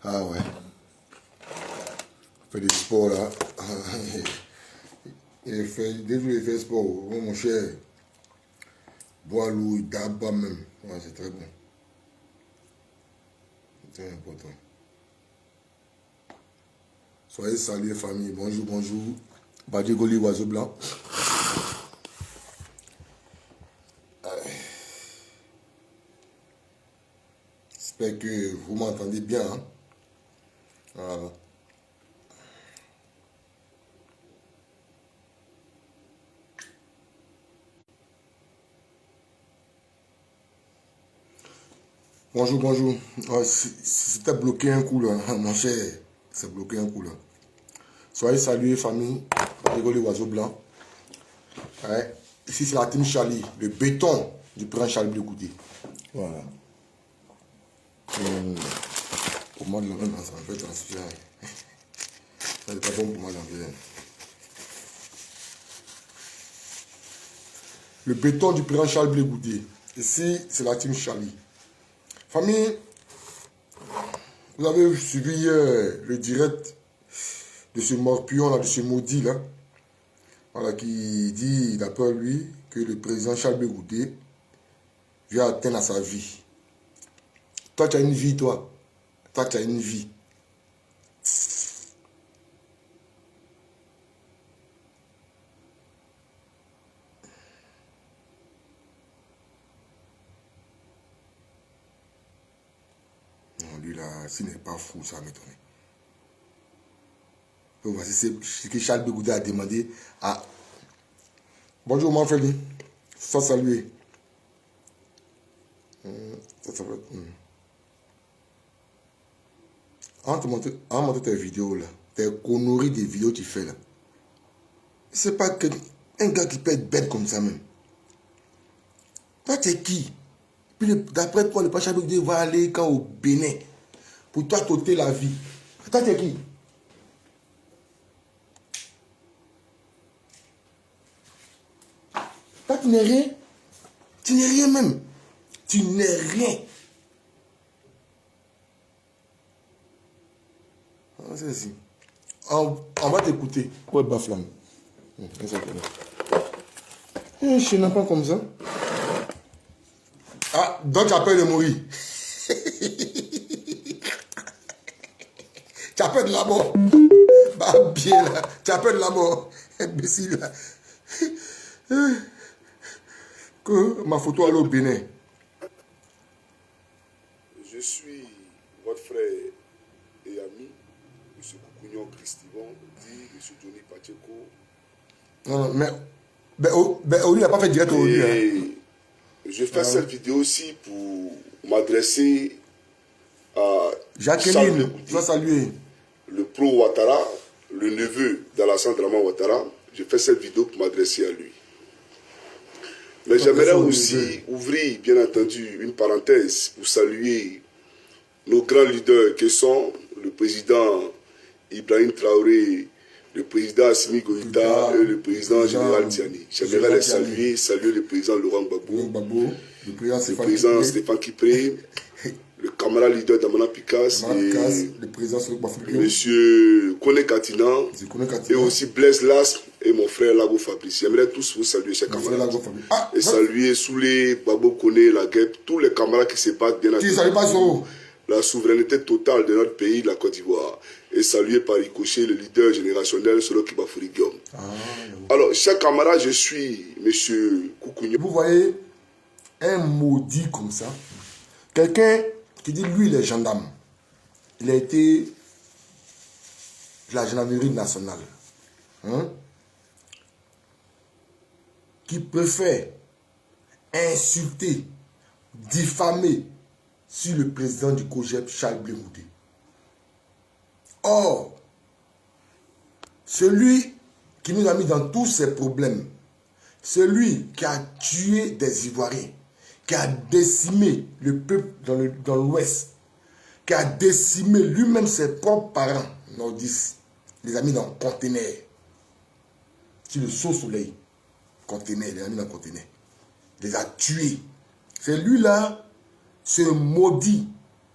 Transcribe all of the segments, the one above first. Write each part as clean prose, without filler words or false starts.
Ah ouais. Fait du sport là. Il fait, dès qu'il fait sport, oh, mon cher, bois l'eau, il tape pas même. Ouais, c'est très bon. C'est très important. Soyez salués, famille. Bonjour, bonjour. Badi Goli, oiseau blanc. J'espère que vous m'entendez bien. Hein? Voilà. Bonjour, bonjour. Ouais, c'était bloqué un coup là, mon cher. C'est bloqué un coup là. Soyez salués, famille. Rigolez, oiseau blanc. Ouais. Ici, c'est la team Charlie, le béton du prince Charlie Bleu Goudé. Voilà. Pour moi, ça en fait transpirer. Ça n'est pas bon pour moi d'enlever. Le béton du prince Charles Bleu Goudé. Ici, c'est la team Charlie. Famille, vous avez suivi le direct de ce morpion, là, de ce maudit là, voilà, qui dit, d'après lui, que le président Charles Bleu Goudé vient atteindre à sa vie. Toi, tu as une vie, toi. Toi, tu as une vie. Non, lui là, s'il n'est pas fou, ça va m'étonner. Donc voici ce que Charles Bleu Goudé a demandé à... Bonjour, Manfredi. Sois salué. Ça va être... On te montre tes vidéos là. Tes conneries des vidéos que tu fais là. C'est pas que un gars qui peut être bête comme ça même. Toi, tu es qui? Puis d'après toi, le Pacha Bleu va aller quand au Bénin pour toi t'ôter la vie. Toi, tu es qui? Toi, tu n'es rien. Tu n'es rien même. Tu n'es rien. Ah, c'est ici. On va t'écouter. Ouais, Baflam. Je n'ai pas comme ça. Ah, donc tu as peur de mourir. Tu as peur de la mort. Bah, bien là. Tu as peur de la mort. Imbécile là. Que ma photo allait au Bénin. Je suis votre frère et ami, M. Koukouignon Christivan, dit M. Johnny Pacheco. Non, mais Oli n'a pas fait direct aujourd'hui. Hein. Je fais cette vidéo aussi pour m'adresser à Jacqueline, tu vas saluer. Le pro Ouattara, le neveu d'Alassane Draman Ouattara. Je fais cette vidéo pour m'adresser à lui. Mais j'aimerais aussi ouvrir, bien entendu, une parenthèse pour saluer nos grands leaders qui sont le président Ibrahim Traoré, le président Assimi Goïta et le président Général Tiani. J'aimerais les saluer le président Laurent Gbagbo, le président Stéphane Kipré, le camarade leader d'Amana Pikas, le président M. Kone Katina, et aussi Blaise Las et mon frère Lago Fabrice. J'aimerais tous vous saluer, chers camarades. Et saluer Soulé, Babo Kone, la guêpe, tous les camarades qui se battent bien entendu la souveraineté totale de notre pays, la Côte d'Ivoire. Et saluer par ricochet le leader générationnel, Solo Kibafouri Guillaume. Alors, chers camarades, je suis M. Koukouignon. Vous voyez un maudit comme ça. Quelqu'un qui dit, lui, il est gendarme. Il a été de la gendarmerie nationale. Hein? Qui préfère insulter, diffamer sur le président du COJEP, Charles Bleu Goudé. Or, celui qui nous a mis dans tous ces problèmes, celui qui a tué des Ivoiriens, qui a décimé le peuple dans l'Ouest, qui a décimé lui-même ses propres parents nordistes, les a mis dans un conteneur, sur le saut-soleil, conteneur, les a mis dans un conteneur, les a tués. C'est lui là, ce maudit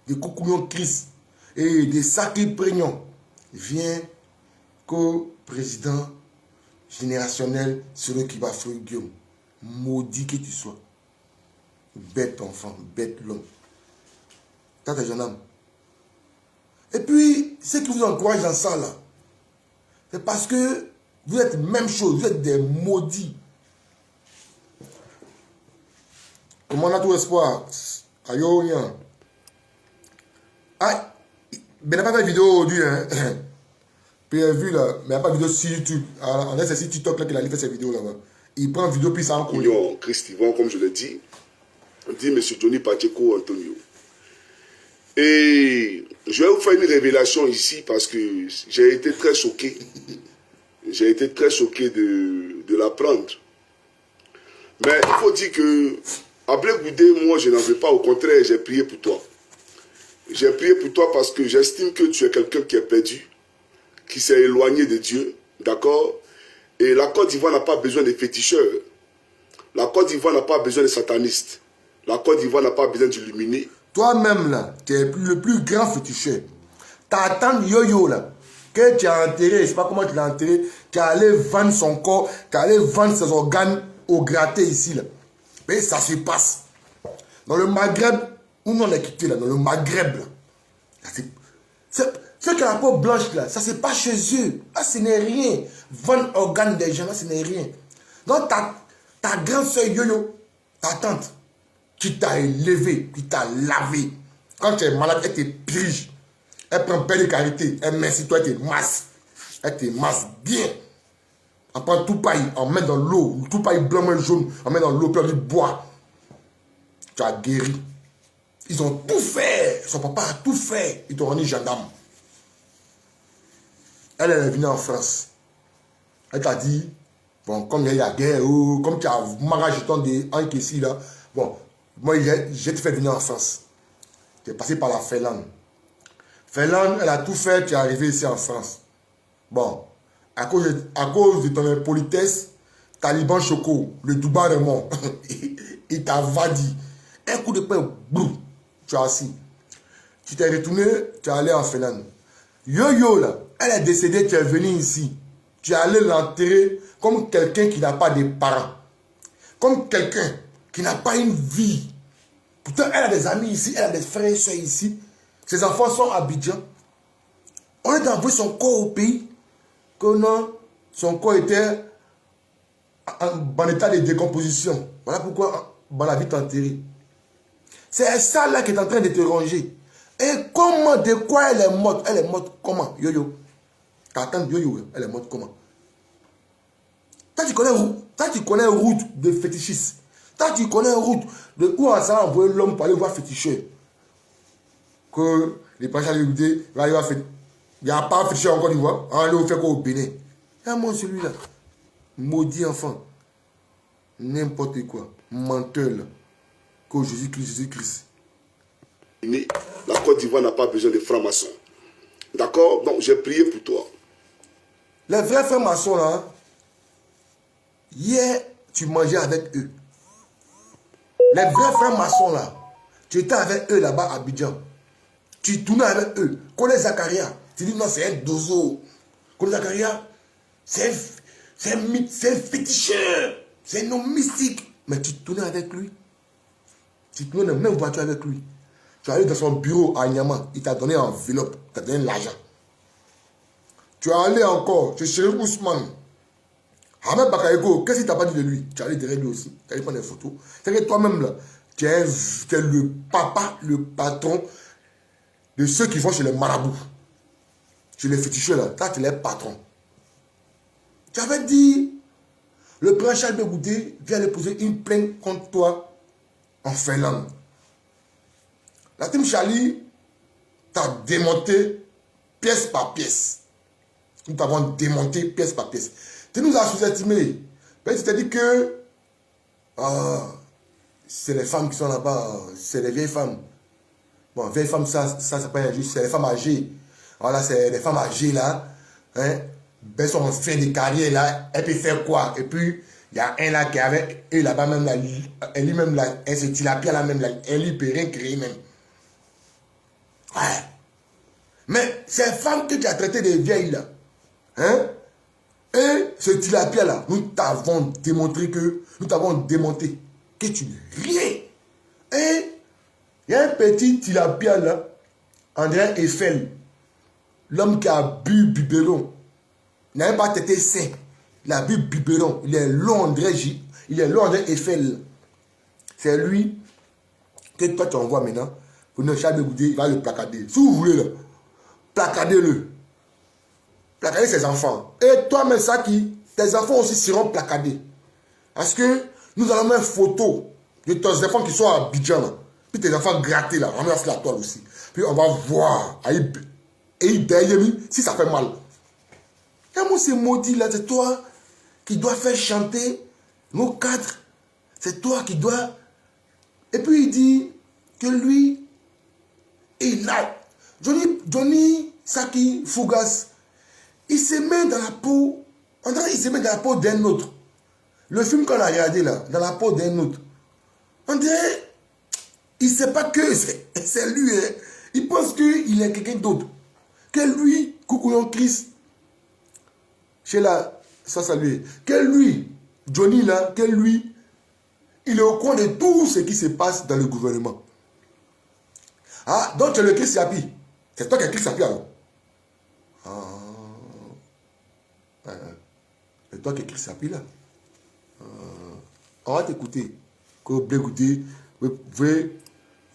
de Koukounion Christ et de Sacré Prignon vient qu'au président générationnel celui qui va faire Guillaume. Maudit que tu sois. Bête enfant, bête l'homme. T'as des jeunes hommes. Et puis, ce qui vous encourage dans ça là, c'est parce que vous êtes même chose, vous êtes des maudits. Comment on a tout espoir? Ayo, rien. Ah, ben, il n'a pas fait de vidéo aujourd'hui, hein. Puis il a vu là, mais il n'y a pas de vidéo sur YouTube. On a c'est TikTok là qu'il a fait cette vidéo là-bas. Il prend une vidéo puis ça en colle. Christ Yvon, comme je l'ai dit, dit M. Johnny Pacheco Antonio. Et je vais vous faire une révélation ici parce que j'ai été très choqué. J'ai été très choqué de l'apprendre. Mais il faut dire que, Ablé Goudé, moi je n'en veux pas, au contraire, j'ai prié pour toi. J'ai prié pour toi parce que j'estime que tu es quelqu'un qui est perdu, qui s'est éloigné de Dieu, d'accord? Et la Côte d'Ivoire n'a pas besoin de féticheurs. La Côte d'Ivoire n'a pas besoin de satanistes. La Côte d'Ivoire n'a pas besoin d'illuminés. Toi-même là, tu es le plus grand féticheur. T'attends Yo-Yo là, que tu as enterré, je ne sais pas comment tu l'as enterré, tu es allé vendre son corps, tu es allé vendre ses organes au gratté ici là. Mais ça se passe. Dans le Maghreb, où on est quitté là, dans le Maghreb là. C'est que la peau blanche là, ça se passe chez eux. Là, ce n'est rien. Vendre organes des gens, là, ce n'est rien. Donc ta grande soeur Yo-Yo, ta tante, qui t'a élevé, qui t'a lavé. Quand tu es malade, elle te pige. Elle prend paix de carité. Elle met sur toi, elle te masse. Elle te masse bien. On prend tout paille, on met dans l'eau. Tout paille blanc et jaune, on met dans l'eau, puis on dit bois. Tu as guéri. Ils ont tout fait. Son papa a tout fait. Ils t'ont rendu gendarme. Elle est venue en France. Elle t'a dit, bon, comme il y a la guerre, comme tu as mariage de un ici là, bon, moi, j'ai te fait venir en France. Tu es passé par la Finlande. Finlande, elle a tout fait, tu es arrivé ici en France. Bon, à cause de ton impolitesse, Taliban Choco, le Duba Raymond, il t'a vadi. Un coup de poing, boum, tu as assis. Tu t'es retourné, tu es allé en Finlande. Yo-Yo, là, elle est décédée, tu es venu ici. Tu es allé l'enterrer comme quelqu'un qui n'a pas de parents. Comme quelqu'un qui n'a pas une vie. Pourtant, elle a des amis ici, elle a des frères et soeurs ici. Ses enfants sont à Abidjan. On est envoyé son corps au pays. Que non, son corps était en état de décomposition. Voilà pourquoi on l'a vite enterré. C'est ça là qui est en train de te ronger. Et comment, de quoi elle est morte? Elle est morte comment? Yo-Yo. Ta tante Yo-Yo, elle est morte comment? Toi, tu connais route de fétichiste. Toi, tu connais route de où on s'est envoyé l'homme pour aller voir féticheur. Que les pachas de l'unité, il n'y a pas féticheur encore, tu vois. On va faire quoi au Bénin? Et moi, celui-là, maudit enfant, n'importe quoi, menteur, là, que Jésus-Christ. La Côte d'Ivoire n'a pas besoin de francs-maçons. D'accord? Donc, j'ai prié pour toi. Les vrais francs-maçons, là, hier, tu mangeais avec eux. Les vrais francs-maçons, là, tu étais avec eux là-bas à Abidjan. Tu tournais avec eux. Connais Zacharia. Tu dis non, c'est un dozo. Connais Zacharia, c'est un mythe, c'est un féticheur. C'est un homme mystique. Mais tu tournais avec lui. Tu tournais dans la même voiture avec lui. Tu es allé dans son bureau à Nyama. Il t'a donné une enveloppe. Il t'a donné l'argent. Tu es allé encore chez Chéri Ousmane. Ahmed Bakayoko, qu'est-ce qu'il t'a pas dit de lui? Tu es allé derrière lui aussi. Tu es allé prendre des photos. C'est que toi-même là, tu es le papa, le patron de ceux qui vont chez les marabouts. Chez les féticheurs là. Toi, tu es le patron. Tu avais dit, le prince Charles Bégoudé vient de poser une plainte contre toi en Finlande. La team Charlie t'a démonté pièce par pièce. Nous t'avons démonté pièce par pièce. Tu nous as sous-estimé. Tu t'es dit que c'est les femmes qui sont là-bas, c'est les vieilles femmes. Bon, vieilles femmes, ça c'est pas injuste, c'est les femmes âgées. Voilà, c'est les femmes âgées là. Hein, ben, sont en fin de carrière là, elles peuvent faire quoi? Et puis, Il y a un là qui avait, et là-bas même, là, lui-même, là, ce tilapia là même, là, elle lui peut rien créer même. Ouais. Mais ces femmes que tu as traitées des vieilles là, hein, et ce tilapia là, nous t'avons démontré que, nous t'avons démonté que tu n'es rien. Et il y a un petit tilapia là, André Eiffel, l'homme qui a bu biberon, il n'a même pas été sain. Il a bu biberon. Il est long André Eiffel. C'est lui que toi tu envoies maintenant. Pour ne jamais goûter, il va le placader. Si vous voulez, là, placadez-le. Placadez ses enfants. Et toi, mais ça qui, tes enfants aussi seront placadés. Parce que nous allons mettre photo de tes enfants qui sont à Abidjan. Là. Puis tes enfants grattés là, ramasse la toile aussi. Puis on va voir. Et si ça fait mal. Et moi, c'est maudit là, c'est toi qui dois faire chanter nos cadres. C'est toi qui dois. Et puis il dit que lui, il a. Johnny Saki Fougas, il se met dans la peau. On dirait qu'il se met dans la peau d'un autre. Le film qu'on a regardé là, dans la peau d'un autre. On dirait, il ne sait pas que c'est lui. Hein. Il pense qu'il est quelqu'un d'autre. Que lui, Coucouillon Chris, chez la, ça lui. Que lui, Johnny là, que lui, il est au courant de tout ce qui se passe dans le gouvernement. Ah, donc tu es le Chris Yapi. C'est toi qui es Chris Yapi alors. Ah. C'est toi qui es Chris Yapi là. On va t'écouter.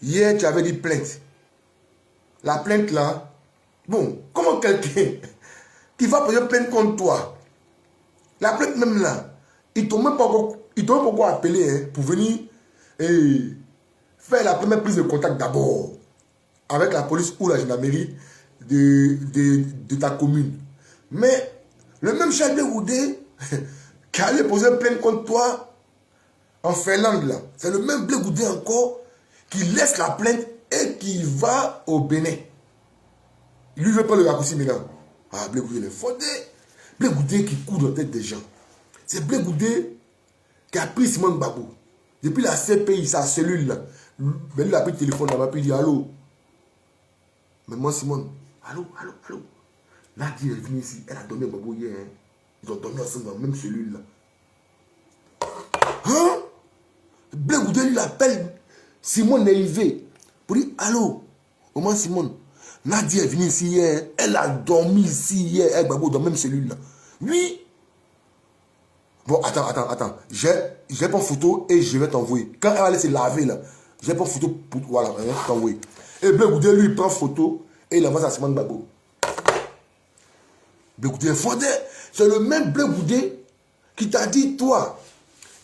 Hier, tu avais dit plainte. La plainte là, bon, comment quelqu'un qui va poser plainte contre toi, la plainte même là, il ne t'a même pas encore appelé hein, pour venir et faire la première prise de contact d'abord avec la police ou la gendarmerie de ta commune. Mais le même Charles Blé Goudé qui allait poser plainte contre toi en Finlande, là, c'est le même Blé Goudé encore qui laisse la plainte et qui va au Bénin. Il lui veut pas le raccourci maintenant. Ah, Blé Goudé, il est fondé. Blé Goudé qui court dans la tête des gens. C'est Blé Goudé qui a pris Simone Gbagbo. Depuis la CPI, sa cellule là. Mais lui, il a pris le téléphone là-bas, puis il dit allô. Mais moi, Simone, allô. Nadia est venue ici, elle a dormi à Gbagbo hier. Hein. Ils ont dormi ensemble dans la même cellule là. Hein? Blé Goudé lui appelle Simone Neivé pour dire allô. Comment Simone? Nadia est venue ici hier, elle a dormi ici hier, avec Gbagbo dans la même cellule là. Oui. Bon, attends. Je vais prendre photo et je vais t'envoyer. Quand elle va aller se laver là, je vais prendre photo pour voilà, t'envoyer. Et Blé Goudé lui prend photo et il envoie ça à Simone Gbagbo. Blé Goudé est fondé. C'est le même Blé Goudé qui t'a dit toi.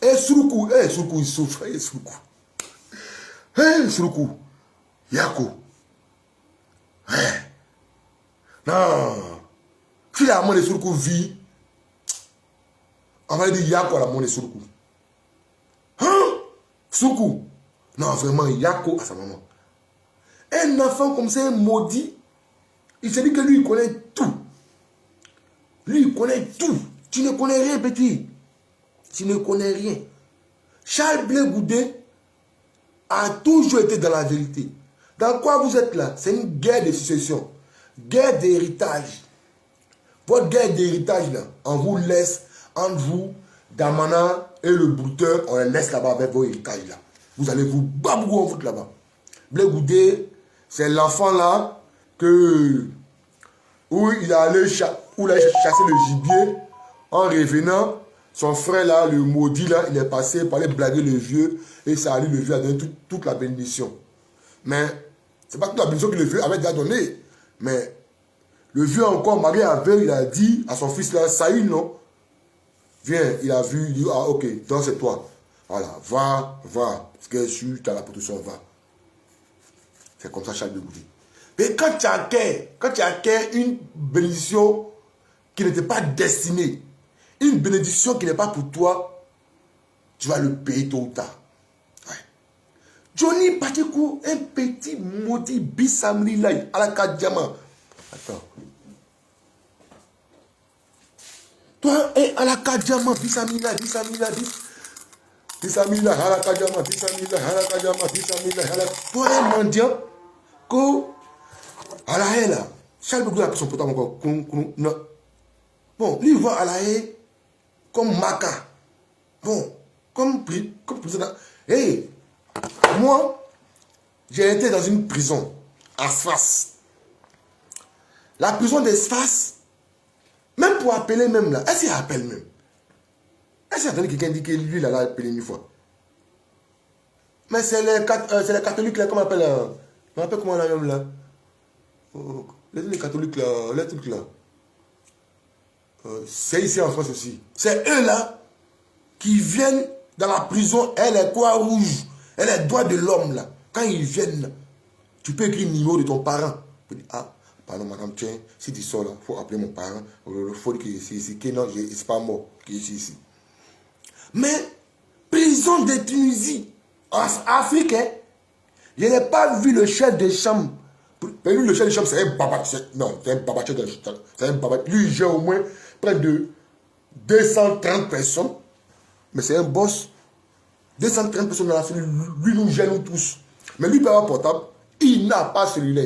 Suruku, il souffre, Suruku, Yako. Non. Si la monnaie Suruku vit, on va dire Yako à la monnaie Suruku. Suruku. Non, vraiment, Yako à sa maman. Un enfant comme ça, un maudit, il se dit que lui, il connaît tout. Lui, il connaît tout. Tu ne connais rien, petit. Tu ne connais rien. Charles Blé Goudé a toujours été dans la vérité. Dans quoi vous êtes là? C'est une guerre de succession. Guerre d'héritage. Votre guerre d'héritage là, on vous laisse, entre vous, Damana et le brouteur, on les laisse là-bas avec vos héritages là. Vous allez vous babouer en foot là-bas. Blé Goudé, c'est l'enfant là où il a allé chasser le gibier en revenant. Son frère là, le maudit là, il est passé par aller blaguer le vieux et ça a lui, le vieux a donné toute la bénédiction. Mais c'est pas toute la bénédiction que le vieux avait déjà donné. Mais le vieux encore, marié avec, il a dit à son fils là, Saïd non, viens, il a vu, il dit, ah ok, donc c'est toi. Voilà, va, parce que tu as la protection, va. C'est comme ça Charles Blé Goudé. Mais quand tu acquiers une bénédiction qui n'était pas destinée, une bénédiction qui n'est pas pour toi, tu vas le payer tôt ou tard. Ouais. Johnny Pacheco, un petit maudit bissamri là, à la 4 diamants. Attends. Toi, et à la Kadjama, Bissamila, Bissamila, Bissamila, à la Kadjama, Bissamila, à la Kadjama, Bissamila, à la. Toi, un mendiant, ko, à la haie là. Charles Begoudé a pris son portable encore. Non. Bon, lui, il voit à la haie comme Maka. Bon, comme président. Hey, moi, j'ai été dans une prison à Sfas. La prison de Sfas, même pour appeler même là, est-ce qu'il appelle même? Est-ce qu'il y a entendu quelqu'un dit que lui, il a appelé une fois? Mais c'est les catholiques là, comment on appelle là? On appelle comment là même là? Oh, les catholiques là, les trucs là. C'est ici en France aussi. C'est eux là qui viennent dans la prison, elle est quoi rouge, elle est droit de l'homme là. Quand ils viennent là, tu peux écrire le numéro de ton parent. Tu peux dire, ah, pardon madame, tiens, si tu sors là, il faut appeler mon parent. Il faut dire qu'il est ici, que non, il n'est pas mort, qu'il est ici. Mais, prison de Tunisie, en Afrique, hein, je n'ai pas vu le chef de chambre. Lui, le chef de chambre, c'est un baba. Non, c'est un baba. C'est un baba. Lui, j'ai au moins près de 230 personnes. Mais c'est un boss. 230 personnes dans la cellule. Lui, nous gère nous tous. Mais lui, il peut avoir portable. Il n'a pas celui-là.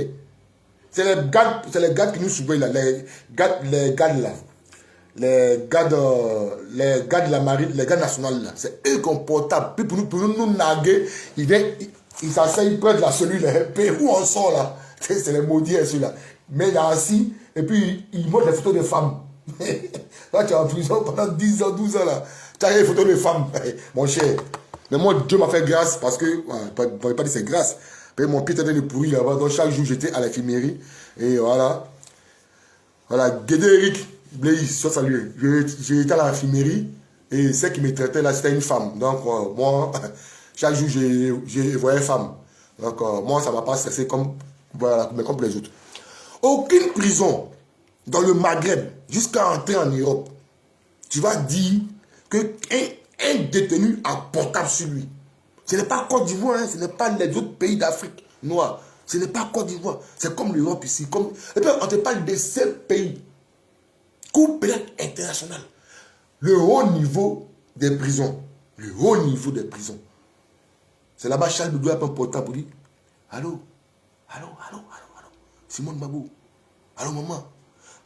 C'est les gars qui nous surveillent là. Les gars là. Les gars de la marine, les gars nationaux là. C'est eux qui ont portable. Puis pour nous naguer, ils s'asseyent près de la cellule. Puis où on sort là? C'est les maudits ceux-là. Mais il est assis. Et puis il montre les photos de femmes. Là, tu es en prison pendant 10 ans, 12 ans là. Tu as les photos de femmes. Mon cher. Mais moi, Dieu m'a fait grâce parce que, je ne vais pas dire c'est grâce. Puis mon pied était de pourri là-bas. Donc chaque jour, j'étais à l'infirmerie. Et voilà. Voilà, Guédéric Blaise, soit salué. J'étais à l'infirmerie. Et celle qui me traitait là, c'était une femme. Donc, moi, chaque jour, je voyais une femme. Donc, moi, ça ne m'a pas stressé comme, voilà, mais comme les autres. Aucune prison dans le Maghreb, jusqu'à entrer en Europe, tu vas dire qu'un détenu a portable sur lui. Ce n'est pas Côte d'Ivoire, hein, ce n'est pas les autres pays d'Afrique noire. Ce n'est pas Côte d'Ivoire. C'est comme l'Europe ici. Et puis, on te parle de ces pays. Cour pénale internationale. Le haut niveau des prisons. Le haut niveau des prisons. C'est là-bas, Charles Bedoua a un portable pour dire, allô, allô, allô, allô, allô, Simone Babou, allô, maman,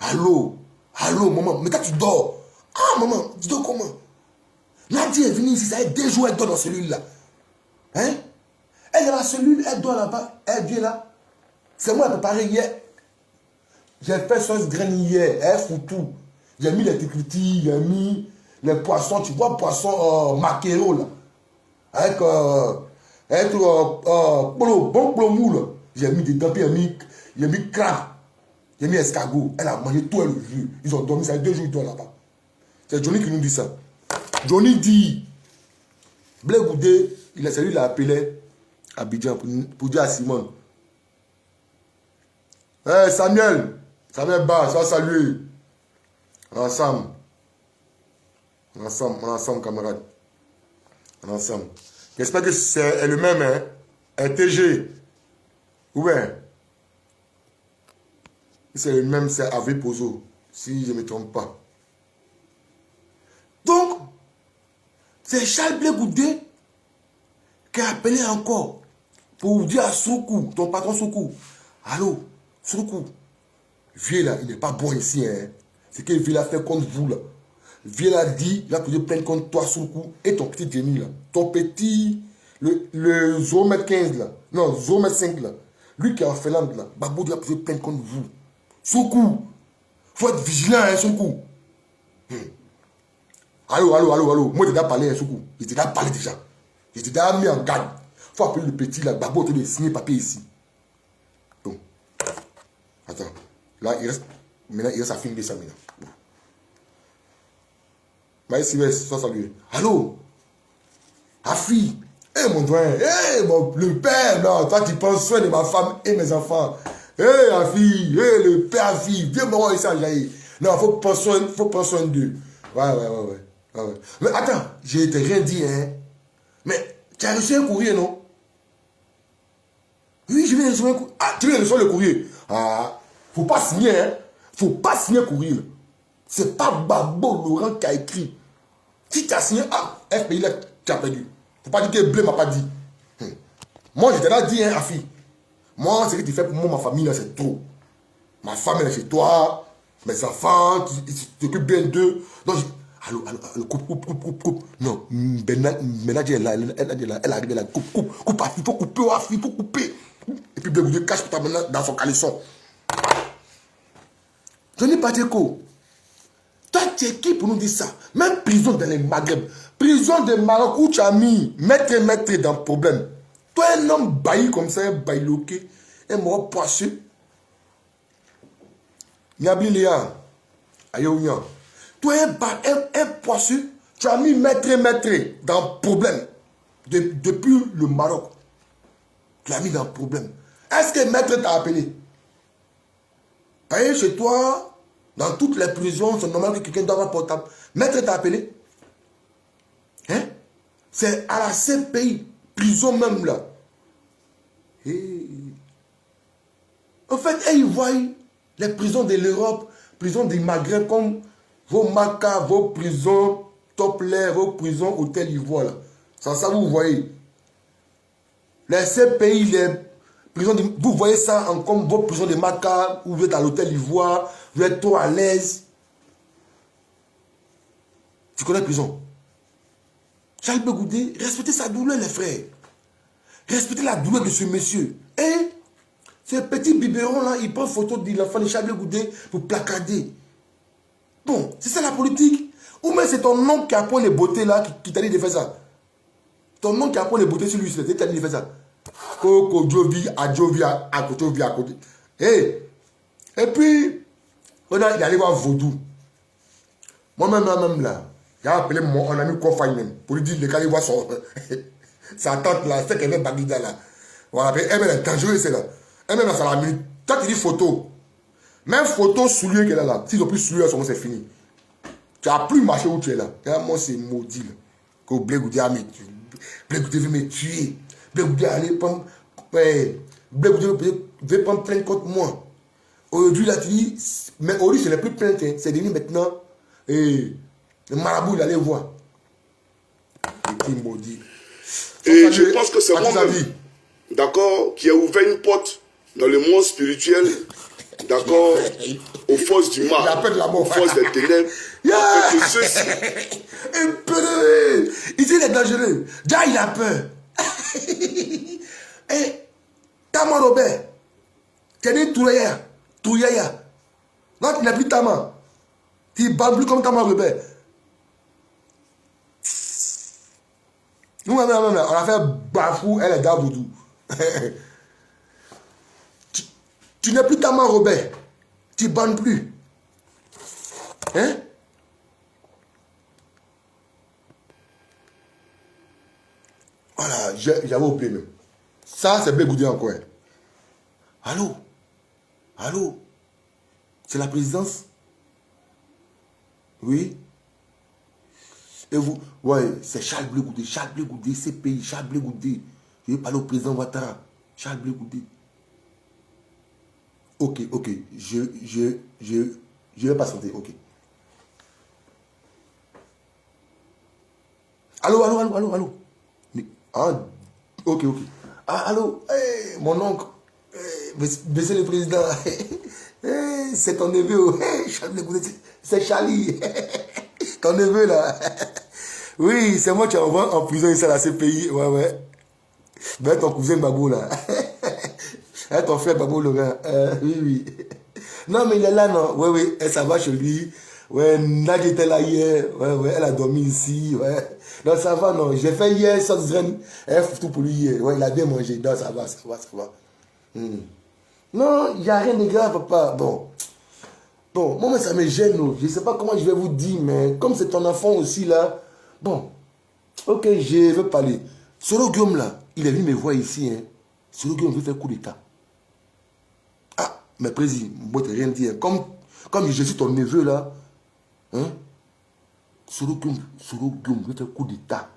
allô, allô, maman, mais quand tu dors, ah, maman, tu dors comment? Nadia est venue ici, ça fait 2 jours, elle dort dans celui-là. Hein? Elle est dans la cellule, elle dort là-bas, elle vient là. C'est moi qui ai préparé hier. J'ai fait sauce graine hier, elle fout tout. J'ai mis les ticritis, j'ai mis les poissons, tu vois, poissons maquereau là. Avec bon plomou là. J'ai mis dedans, puis j'ai mis crabe, j'ai mis escargot. Elle a mangé tout, elle le jus. Ils ont dormi, ça fait 2 jours, ils dorment là-bas. C'est Johnny qui nous dit ça. Johnny dit, Blé Goudé, c'est lui qui l'a appelé à Abidjan pour dire à Simone. Hey, Samuel Bas, ça va saluer. Ensemble, camarade. Ensemble. J'espère que c'est le même, hein. Un TG. Ouais. C'est le même, c'est AV Pozo. Si je ne me trompe pas. Donc, c'est Charles Blé Goudé qui a appelé encore pour dire à Soukou, ton patron Soukou, allô, Soukou, vieux là, il n'est pas bon ici, hein. C'est que vieux là fait contre vous là. Vieux là dit, il a posé plainte contre toi Soukou et ton petit Jenny là. Ton petit, le Zomètre 15 là. Non, Zomètre 5 là. Lui qui est en Finlande là. Babou il a posé plainte contre vous. Soukou, faut être vigilant, hein, Soukou. Allô. Moi, j'ai déjà parlé, hein, Soukou. J'ai déjà parlé déjà. J'ai déjà mis en garde. Faut appeler le petit là. Babou, tu dois signer papier ici. Donc, attends. Là, maintenant, il reste à finir ça maintenant. Bon. Maïs Sylvestre, soit salué. Allô? Afi. Eh, mon doigt. Eh, le père. Non, toi, tu prends soin de ma femme et mes enfants. Eh, Afi. Eh, le père Afi. Viens me voir ici en jaillir. Non, faut prendre soin d'eux. Ouais. Mais attends, j'ai rien dit, hein. Mais tu as reçu un courrier, non? Oui, je viens de recevoir un courrier. Ah, tu viens de recevoir le courrier. Ah, faut pas signer, hein. Faut pas signer le courrier. C'est pas Babo Laurent qui a écrit. Si tu as signé FPI, là, tu as perdu. Faut pas dire que Blé m'a pas dit. Moi, je t'ai là dit, hein, Afi. Moi, ce que tu fais pour moi, ma famille, là, c'est trop. Ma femme, elle est chez toi. Mes enfants, tu t'occupes bien d'eux. Donc, allô, coupe. Non, Benadji est là, elle arrive là, coupe, Afi, il faut couper, Afi, il faut couper. Et puis, Blé cache ta main dans son caleçon. Je n'ai pas d'écho. Toi, tu es qui pour nous dire ça? Même prison dans les Maghreb, prison de Maroc où tu as mis maître dans le problème. Toi, un homme bailli comme ça, un bailloqué, un mort poisseux. Niabli Léa, Ayounian. Toi, un poisseux, tu as mis maître dans le problème. Depuis le Maroc, tu l'as mis dans le problème. Est-ce que maître t'a appelé? Chez toi, dans toutes les prisons, c'est normal que quelqu'un doit avoir portable. Maître t'a appelé? Hein? C'est à la CPI, prison même là. En fait, ils voient les prisons de l'Europe, prisons du Maghreb, comme vos macas, vos prisons top l'air, vos prisons hôtel Ivoire là. C'est ça vous voyez. Les CPI, les prisons, vous voyez ça en comme vos prisons de macas, où vous êtes à l'hôtel Ivoire, vous êtes trop à l'aise. Tu connais la prison? Charles Begoudé, respectez sa douleur, les frères. Respectez la douleur de ce monsieur. Et ce petit biberon là, il prend photo de l'enfant de Charles Begoudé pour placarder. Bon, c'est ça la politique. Ou même c'est ton oncle qui apprend les beautés là, qui t'a dit de faire ça. Ton oncle qui apprend les beautés sur lui, c'est t'a dit de faire ça. Coco, Jovi, Adjovi, à côté. Et puis, on a, il allait voir Vaudou. Moi-même là, j'ai appelé mon ami Confinement pour lui dire de aller voir sa tante là, c'est qu'elle est Bagida là. Voilà, elle est dangereuse, c'est là. Elle est dans sa minute. Toi, tu dis photo. Même photo soulier qu'elle est là. S'ils ont plus soulier, c'est fini. Tu n'as plus marché où tu es là. Et moi, c'est maudit là. Que Blé Goudé a me tué. Blé Goudé veut me tuer. Blé Goudé aller prendre. Blé Goudé veut prendre plainte contre moi. Aujourd'hui, là, tu dis. Mais aujourd'hui, ce n'est plus plainte. Hein. C'est devenu maintenant. Et le marabout, il allait voir. Il maudit. Et je pense que c'est moi-même, d'accord, qui a ouvert une porte dans le monde spirituel, d'accord, aux forces du mal, aux forces des ténèbres, afin que ceux-ci... Ici, il est dangereux. Déjà, il a peur. Et Tama Robert, tu as dit Touyaya. Non, tu n'as plus Tama. Tu parles plus comme Tama Robert. Nous, on a fait Bafou, elle est d'Aboudou. Tu n'es plus Tama Robert. Tu ne bandes plus. Hein? Voilà, j'avais oublié même. Ça, c'est Bégoudé encore. Allô? C'est la présidence? Oui? Et vous, ouais, c'est Charles Blé Goudé, CPI, Charles Blé Goudé. Je vais parler au président Ouattara, Charles Blé Goudé. Ok, je vais patienter, ok. Allô. Ah, ok. Ah, allô, hey, mon oncle, monsieur le président, c'est ton neveu, Charles Blé Goudé, c'est Charlie, ton neveu là. Oui, c'est moi qui envoie en prison ici à la CPI. Ouais. Ben, ton cousin Babou là. Ton frère Babou Laurent. Oui. Non, mais il est là, non. Oui. Ça va chez lui. Ouais, Nadja était là hier. Ouais, elle a dormi ici. Ouais. Non, ça va, non. J'ai fait hier, ça se draine. Elle fait tout pour lui hier. Ouais, il a bien mangé. Non, ça va. Non, il n'y a rien de grave, papa. Bon, moi, ça me gêne. Je ne sais pas comment je vais vous dire, mais comme c'est ton enfant aussi là. Bon, ok, je veux parler. Solo Guillaume là, il est venu me voir ici. Hein. Solo Guillaume veut faire coup d'état. Ah, mais président, moi je t'ai rien dit. Hein. Comme je suis ton neveu là, hein? Solo Guillaume veut faire coup d'état.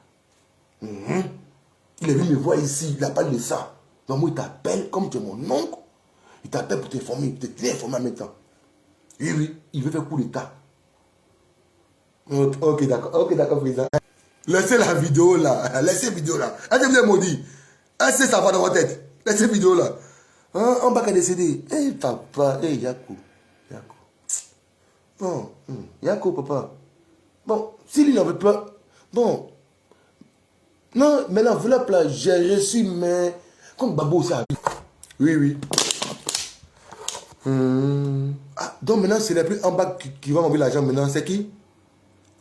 Il est venu me voir ici, il a parlé de ça. Donc moi il t'appelle, comme tu es mon oncle, il t'appelle pour t'informer, pour te tenir informé en même temps. Oui, il veut faire coup d'état. Ok, d'accord, président. Laissez la vidéo là. Laissez la vidéo là. Est-ce que vous êtes maudit? Est-ce que ça va dans votre tête? Laissez la vidéo là. Hein, on va qu'à décéder. Eh, papa. Eh, Yako. Yako. Bon. Yako, papa. Bon, s'il n'en veut pas. Bon. Non, mais l'enveloppe là, j'ai reçu, mais. Comme Babo, ça. Oui, oui. Ah, donc maintenant, ce n'est plus en bas qui va m'envoyer l'argent maintenant. C'est qui?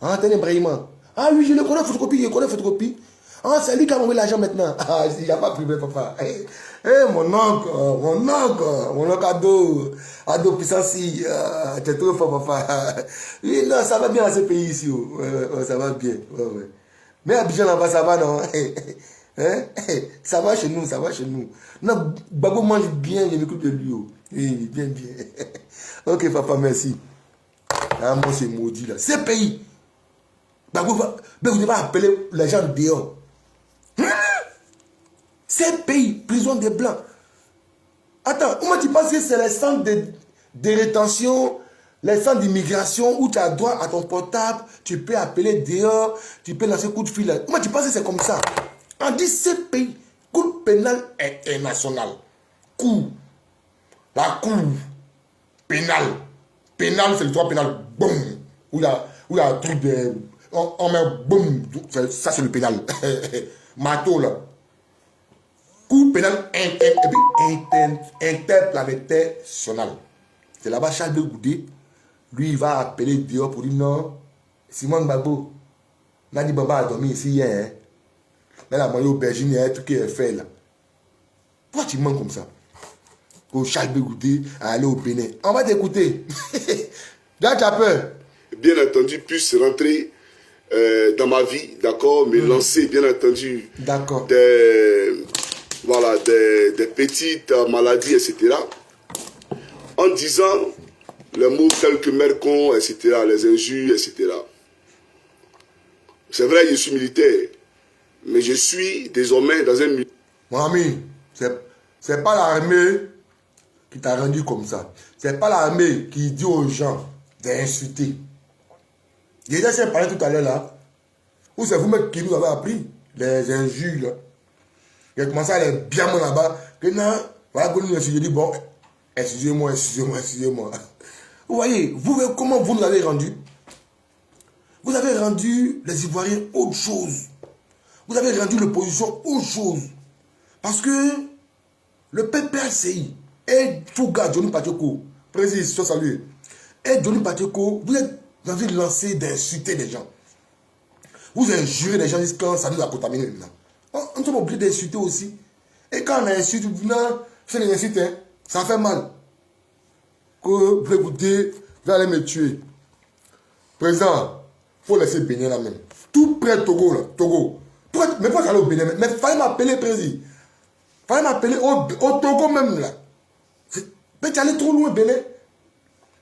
Ah, Tene Brahima. Ah oui, je le connais, photocopie, je connais photocopie. Ah, c'est lui qui a envoyé l'argent maintenant. Ah, il n'y a pas privé, papa. Mon oncle Ado Pissansi. Tu es trop fort, papa. Oui, non, ça va bien dans ce pays ici. Ça va bien. Ouais. Mais Abidjan là-bas, ça va, non? Ça va chez nous, ça va chez nous. Non, Babo mange bien, je m'écoute de lui. Oui, bien. Ok, papa, merci. Ah, moi, c'est maudit là. Ce pays. Babo va appeler les gens dehors. Ces pays, prison des blancs. Attends, comment tu penses que c'est les centres de rétention, les centres d'immigration où tu as droit à ton portable, tu peux appeler dehors, tu peux lancer coup de fil. Comment tu penses que c'est comme ça? On dit ces pays, cour pénale internationale. La cour pénale. Pénale, c'est le droit pénal. Boum. Où il y a un truc de. On met boum. Ça, c'est le pénal. Mato, là. Cour pénale interplanétaire nationale. C'est là-bas, Charles de Goudé. Lui, il va appeler dehors pour dire non. Simon Gbagbo. Nani Baba a dormi ici hier. Hein? Mais la moyenne aubergine, il y a un truc qui est fait là. Pourquoi tu mens comme ça? Pour Charles de Goudé à aller au Bénin. On va t'écouter. Là, tu as peur. Bien entendu, puisse rentrer dans ma vie, d'accord, mais lancer, bien entendu, des petites maladies, etc. En disant les mots tels que mercon, etc., les injures, etc. C'est vrai, je suis militaire, mais je suis désormais dans un milieu. Mon ami, c'est pas l'armée qui t'a rendu comme ça. C'est pas l'armée qui dit aux gens d'insulter. Déjà, j'ai parlé tout à l'heure là, où c'est vous-même qui nous avez appris les injures là. J'ai commencé à aller bien là-bas. Que non, voilà, que nous j'ai dit bon, excusez-moi. Vous voyez, comment vous nous avez rendu? Vous avez rendu les Ivoiriens autre chose. Vous avez rendu l'opposition autre chose. Parce que le PPRCI et Fouga, Johnny Pacheco, président, salut, et Johnny Pacheco, vous êtes dans une lancée d'insulter les gens. Vous injurez les gens jusqu'à quand ça nous a contaminé maintenant. On est obligé d'insulter aussi. Et quand on insulte, c'est les insultes, hein, ça fait mal. Que vous écoutez, vous allez me tuer. Président, il faut laisser Bénin là même. Tout près de Togo là, Togo. Mais pas aller au Bénin, mais il fallait m'appeler président. Il fallait m'appeler au Togo même là. Mais tu allais trop loin Bénin.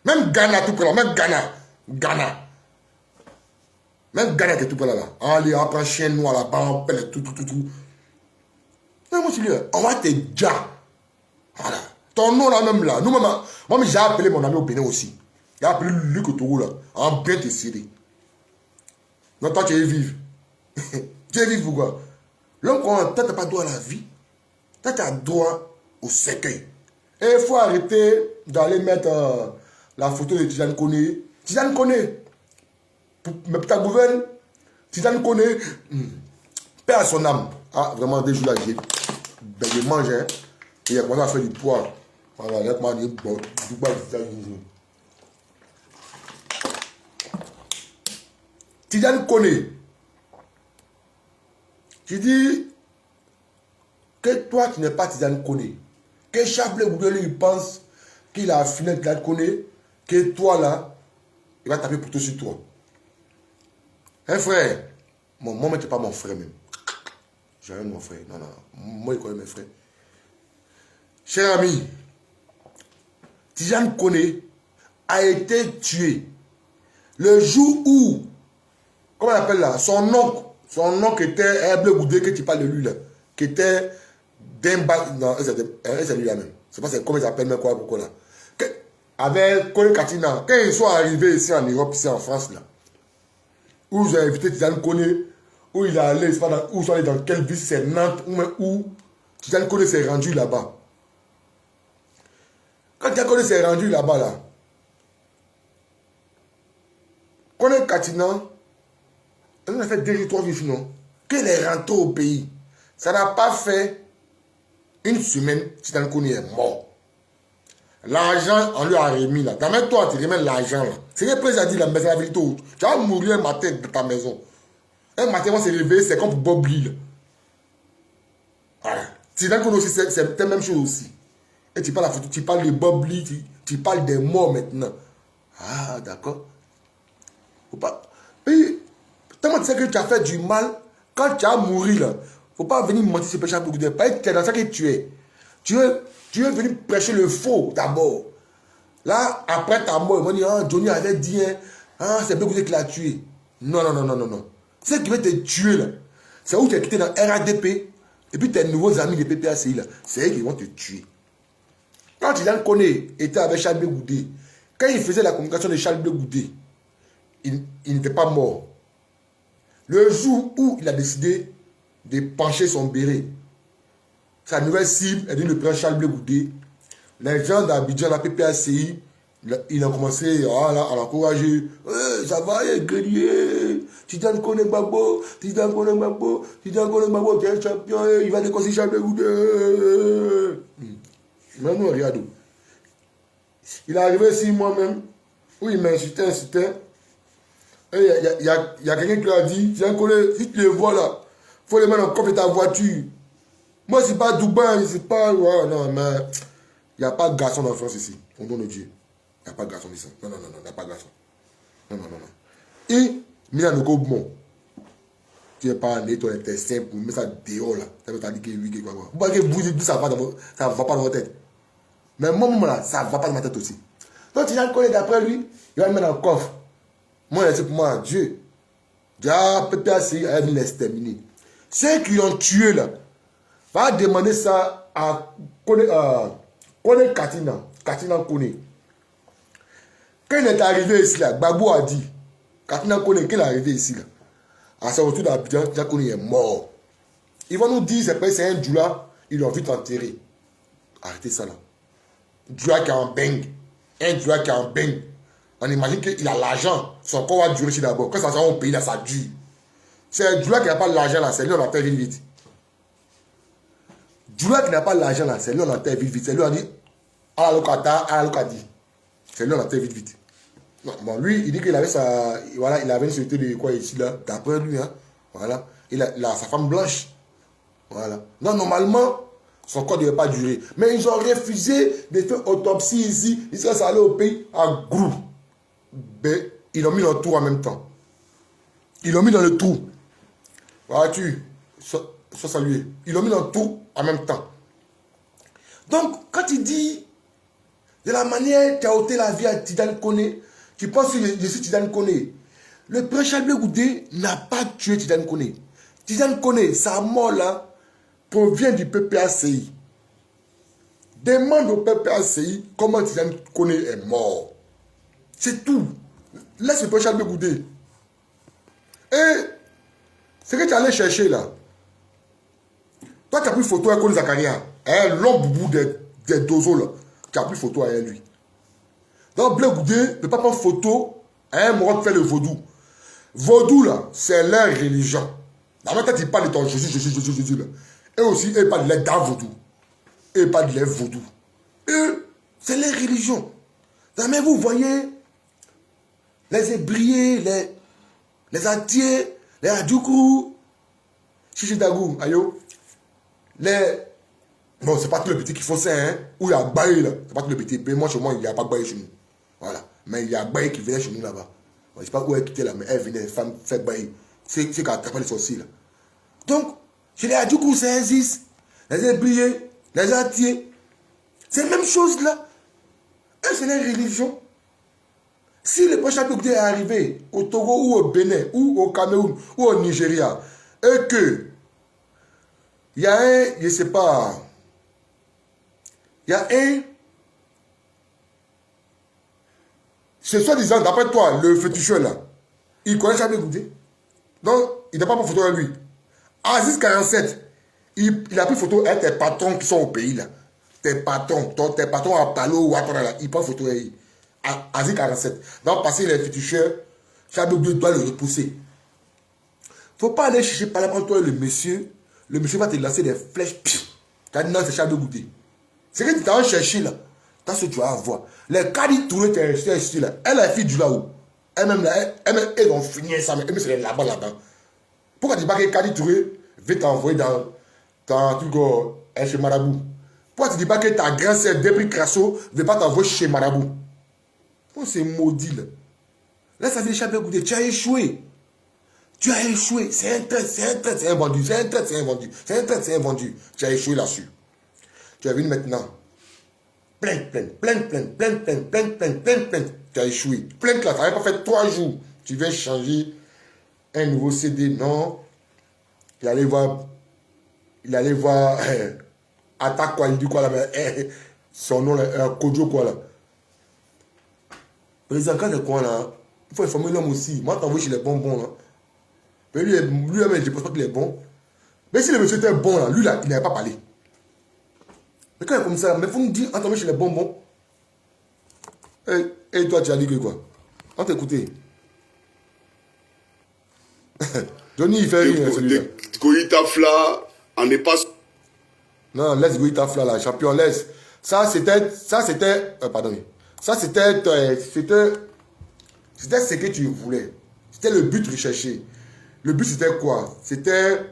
Même Ghana tout près là, même Ghana. Même Ghana qui est tout près là. Allez, on prend chien noir là-bas, on pèle tout. Mais moi, je dis, on va te dire. Voilà. Ton nom là même là. Nous-mêmes, moi j'ai appelé mon ami au Bénin aussi. J'ai appelé lui que Togo là. En bien te serrer. Donc toi, tu es vivre. Tu es vivre pourquoi? L'homme, quand tu n'as pas droit à la vie, tu as droit au cercueil. Et il faut arrêter d'aller mettre la photo de Tijane Koné. Tijane Koné. Mais ta gouverne, Tijane Koné, paix à son âme. Ah, vraiment, des jours là, je mange, hein. Et il a commencé à faire du poids. Voilà, il a commencé à dire, bon, du poids, Tijane Koné. Tu dis que toi, tu n'es pas Tijane Koné. Que Chablé Goudeli, il pense qu'il a affiné Tijane Koné, que toi, là, il va taper plutôt sur toi. Hein, frère? Moi, tu n'es pas mon frère, même. J'ai rien de mon frère. Non. Moi, je connais mes frères. Cher ami, Tijane Koné a été tué le jour où, comment on appelle là, son oncle était un bleu goudé que tu parles de lui là, qui était d'un bas, non, c'est lui là même. C'est pas comment il s'appelle, mais quoi, pourquoi là. Avec Kone Katina, quand ils sont arrivés ici en Europe, ici en France là, où j'ai invité Tidiane Koné, où il est allé, où ils sont allés dans quelle ville, c'est Nantes, où Tidiane Koné s'est rendu là-bas. Quand Tidiane Koné s'est rendu là-bas, là, Koné Katina, on a fait 2 ou 3 jours, non? Qu'il est rentré au pays. Ça n'a pas fait une semaine, Tidiane Koné est mort. L'argent, on lui a remis là. Quand même, toi, tu remets l'argent là. C'est le président a dit, mais c'est la vérité. Tu vas mourir un matin dans ta maison. Un matin, on s'est réveillé, c'est comme Bob Lee. Voilà. Tidiane Koné aussi, c'est la même chose aussi. Et tu parles, tu parles de Bob Lee, tu parles des morts maintenant. Ah, d'accord. Faut pas. Et, tellement tu sais que tu as fait du mal, quand tu as mouru là, faut pas venir mentir sur péché beaucoup de pas être dans ça que tu es. Tu es venu prêcher le faux d'abord. Là, après ta mort, ils vont dire, ah, Johnny avait dit, hein, ah, c'est beaucoup qui l'a tué. Non, non, non, non, non, non. Ce qui veut te tuer là, c'est où tu es quitté dans RADP, et puis tes nouveaux amis de PPACI là, c'est eux qui vont te tuer. Quand Tidiane Koné était avec Charles Blé Goudé, quand il faisait la communication de Charles Blé Goudé, il n'était pas mort. Le jour où il a décidé de pencher son béret, sa nouvelle cible est le président Charles Blé Goudé. Les gens d'Abidjan, la PPACI, ils ont commencé à l'encourager. Hey, ça va, guerrier. Tidiane Koné Gbagbo, Tidiane Koné Gbagbo, Tidiane Koné Gbagbo, tu es champion, il va décoller Charles Blé Goudé. Maintenant, regarde. Il est arrivé ici moi-même, où il m'insultait. Et il y a quelqu'un qui lui a dit, Tidiane Koné, si tu le vois là, il faut le mettre en coffre de ta voiture. Moi, c'est pas Dubaï, c'est pas... Ouais, non, mais... Il n'y a pas de garçon dans la France ici. Au nom de Dieu. Il n'y a pas de garçon ici. Non, non, non, non, il n'y a pas de garçon. Non, non, non, non. Et, Milan bon. Tu n'es pas né, ton intestin pour mettre ça dehors là. Ça veut dire que oui, quoi. Vous voyez que vous dites, ça va pas dans votre tête. Mais moi, là, ça ne va pas dans ma tête aussi. Donc, tu as connais d'après lui, il va le mettre dans le coffre. Moi, c'est pour moi, Dieu. Déjà, peut-être il va venir l'exterminer. Ceux qui l'ont tué là, va demander ça à Koné Katina Koné. Quand il est arrivé ici là, Gbagbo a dit, Katina Koné, quand il est arrivé ici là, à son retour d'Abidjan, Tidiane Koné est mort. Ils vont nous dire, c'est un Djoula, ils l'ont vite enterré. Arrêtez ça là. Djoula qui est en bang. Un Djoula qui est en bang. On imagine qu'il a l'argent, son corps va durer ici d'abord. Quand ça sera au pays là, ça dure. C'est un Djoula qui n'a pas l'argent là, c'est lui on enterre vite vite. Djoula qui n'a pas l'argent là, c'est lui on enterre vite vite. C'est lui on dit, à la locati. C'est lui on enterre vite vite. Non, bon, lui, il dit qu'il avait sa... Voilà, il avait une société de quoi ici là, d'après lui, hein. Voilà. Il a sa femme blanche. Voilà. Non, normalement, son corps ne devait pas durer. Mais ils ont refusé de faire autopsie ici. Ils sont allés au pays en groupe. Ben, ils l'ont mis dans le trou en même temps. Ils l'ont mis dans le trou. Vois-tu, sois salué. Ils l'ont mis dans le trou en même temps. Donc, quand il dit, de la manière tu as ôté la vie à Tidiane Koné, tu penses que je suis Tidiane Koné. Le prince Charles Blé Goudé n'a pas tué Tidiane Koné. Tidiane Koné, sa mort là, provient du PPACI. Demande au PPACI comment Tidiane Koné est mort. C'est tout. Laisse le prince Charles Blé Goudé. Et ce que tu allais chercher là, toi tu as pris photo avec Koné Zakaria, l'homme boubou des dozos là, tu as pris photo avec lui. Donc Blé Goudé ne peut pas prendre photo à un moment de faire le vaudou. Vaudou là, c'est leur religion. Dans ma tête, ils parlent de ton Jésus là. Et aussi, ils parlent de l'air vaudou. Et ils parlent de l'air vaudou. Et c'est leur religion. Mais vous voyez, les ébriers, les atiers, les adjoukrou, chichidagou, ayo, bon, c'est pas tous les petits qui font ça, hein, où il y a Baye là. C'est pas tous les petits. Mais moi, chez moi, il n'y a pas Baye chez nous. Voilà. Mais il y a Baye qui venait chez nous là-bas. Je ne sais pas où elle quittait là, mais elle venait, femme, fait Baye. C'est qu'elle attrapait les sorciers là. Donc, chez les adjoukrou, ça existe. Les ébriers, les atiers. C'est la même chose là. Et c'est la religion. Si le prochain Blé Goudé est arrivé au Togo ou au Bénin ou au Cameroun ou au Nigeria et que il y a un, je ne sais pas, il y a un, c'est soi-disant, d'après toi, le féticheur là, il connaît Charles Blé Goudé. Donc, il n'a pas pris photo avec lui. Aziz 47, il a pris photo avec tes patrons qui sont au pays là. Tes patrons à Palo ou à Palo, il prend photo avec lui. Aziz 47. Donc, passer les féticheurs, Chabé Goudé doit le repousser. Faut pas aller chercher par là quand toi le monsieur va te lancer des flèches. Tu as dit non, c'est Chabé Goudé. C'est que tu t'as cherché là. T'as ce que tu vas avoir. Les Kadi Touré, tu es ici là. Elle est fille du là-haut. Elle-même, elles ont fini ça, mais c'est là-bas. Pourquoi tu dis pas que Kadi Touré veut t'envoyer dans chez Marabout? Pourquoi tu dis pas que ta grand-sœur Débri Crasso ne veut pas t'envoyer chez Marabout? Oh, c'est maudit là. Là, ça fait Chabé Goudé. Tu as échoué. Tu as échoué. C'est un traître, c'est un vendu. C'est un traître, c'est un vendu. C'est un traître, c'est un vendu. Tu as échoué là-dessus. Tu es venu maintenant. Plainte. Tu as échoué. Plainte là, ça n'avait pas fait 3 jours. Tu viens changer un nouveau CD. Non. Il allait voir. Attaque quoi, il dit quoi là, mais son nom là, Kodjo quoi là. Président, quand c'est quoi là, il faut informer l'homme aussi. Moi, t'envoie chez les bonbons là. Mais lui-même, je ne pense pas qu'il est bon. Mais si le monsieur était bon là, lui là, il n'avait pas parlé. Mais quand il est comme ça, mais il faut nous dire, envoie chez les bonbons. Et toi, tu as dit que quoi? On t'écoutait. Johnny, il fait rire celui-là. Goïtafla, on n'est pas. Non, laisse Goïtafla là, champion, laisse. Ça, c'était. Pardon. Ça, c'était ce que tu voulais. C'était le but recherché. Le but, c'était quoi? C'était.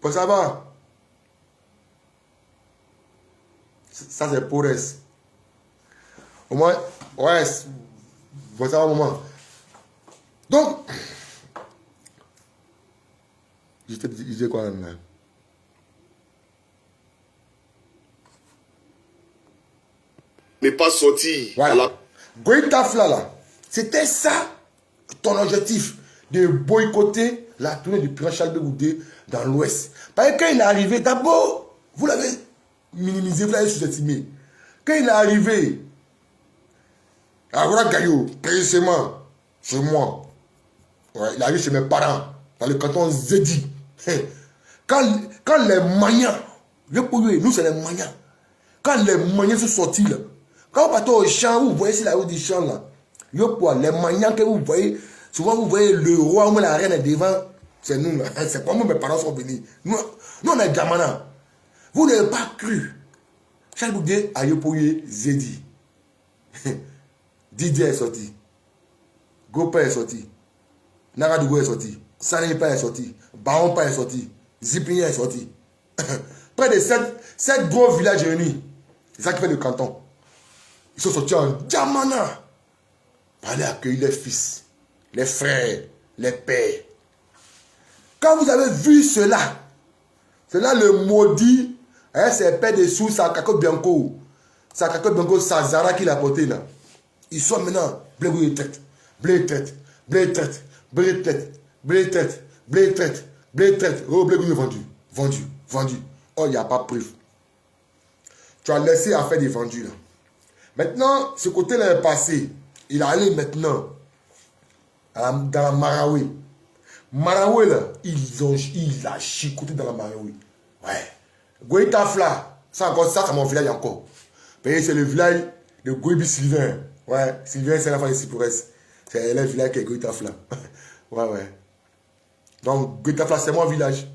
Bon, ça va. Ça, c'est pour S. Au moins, ouais, bon, ça va, au moment. Donc, je disais quoi là? N'est pas sorti. Voilà. Goïtafla là, c'était ça ton objectif, de boycotter la tournée du Prince Chabé Goudé dans l'Ouest. Parce que quand il est arrivé, d'abord, vous l'avez minimisé, vous l'avez sous-estimé. Quand il est arrivé, à Gaillot, précisément, chez moi, ouais, il est arrivé chez mes parents, dans le canton Zedi. Quand les Magnans, nous c'est les Magnans, quand les Magnans sont sortis là, quand vous partez au champ, vous voyez si la route du champ là, les Magnans que vous voyez, souvent vous voyez le roi ou la reine est devant, c'est nous là, c'est pas moi, mes parents sont venus. Nous on est Gamana. Vous n'avez pas cru. Chabé Goudé a Yopoye Zedi. Didier est sorti. Gopa est sorti. Naradougou est sorti. Sanepa est sorti. Baompa est sorti. Zipigna est sorti. Près de 7 gros villages réunis. C'est ça qui fait le canton. Ils sont sortis en Djamana pour aller accueillir les fils, les frères, les pères. Quand vous avez vu cela, le maudit, c'est père de sous Sakako Bianco. Sakako Bianco, Sazara qui l'a porté là. Ils sont maintenant blé tête, oh, blé vendu. Oh, il n'y a pas de preuve. Tu as laissé à faire des vendus là. Maintenant, ce côté-là est passé. Il est allé maintenant dans la Marawi. Marawi là, il a chicoté dans la Marawi. Ouais. Goïtafla, ça c'est mon village encore. C'est le village de Goïbi Sylvain. Ouais, Sylvain, c'est la famille Sipores. C'est le village qui est Goïtafla. Ouais. Donc, Goïtafla, c'est mon village.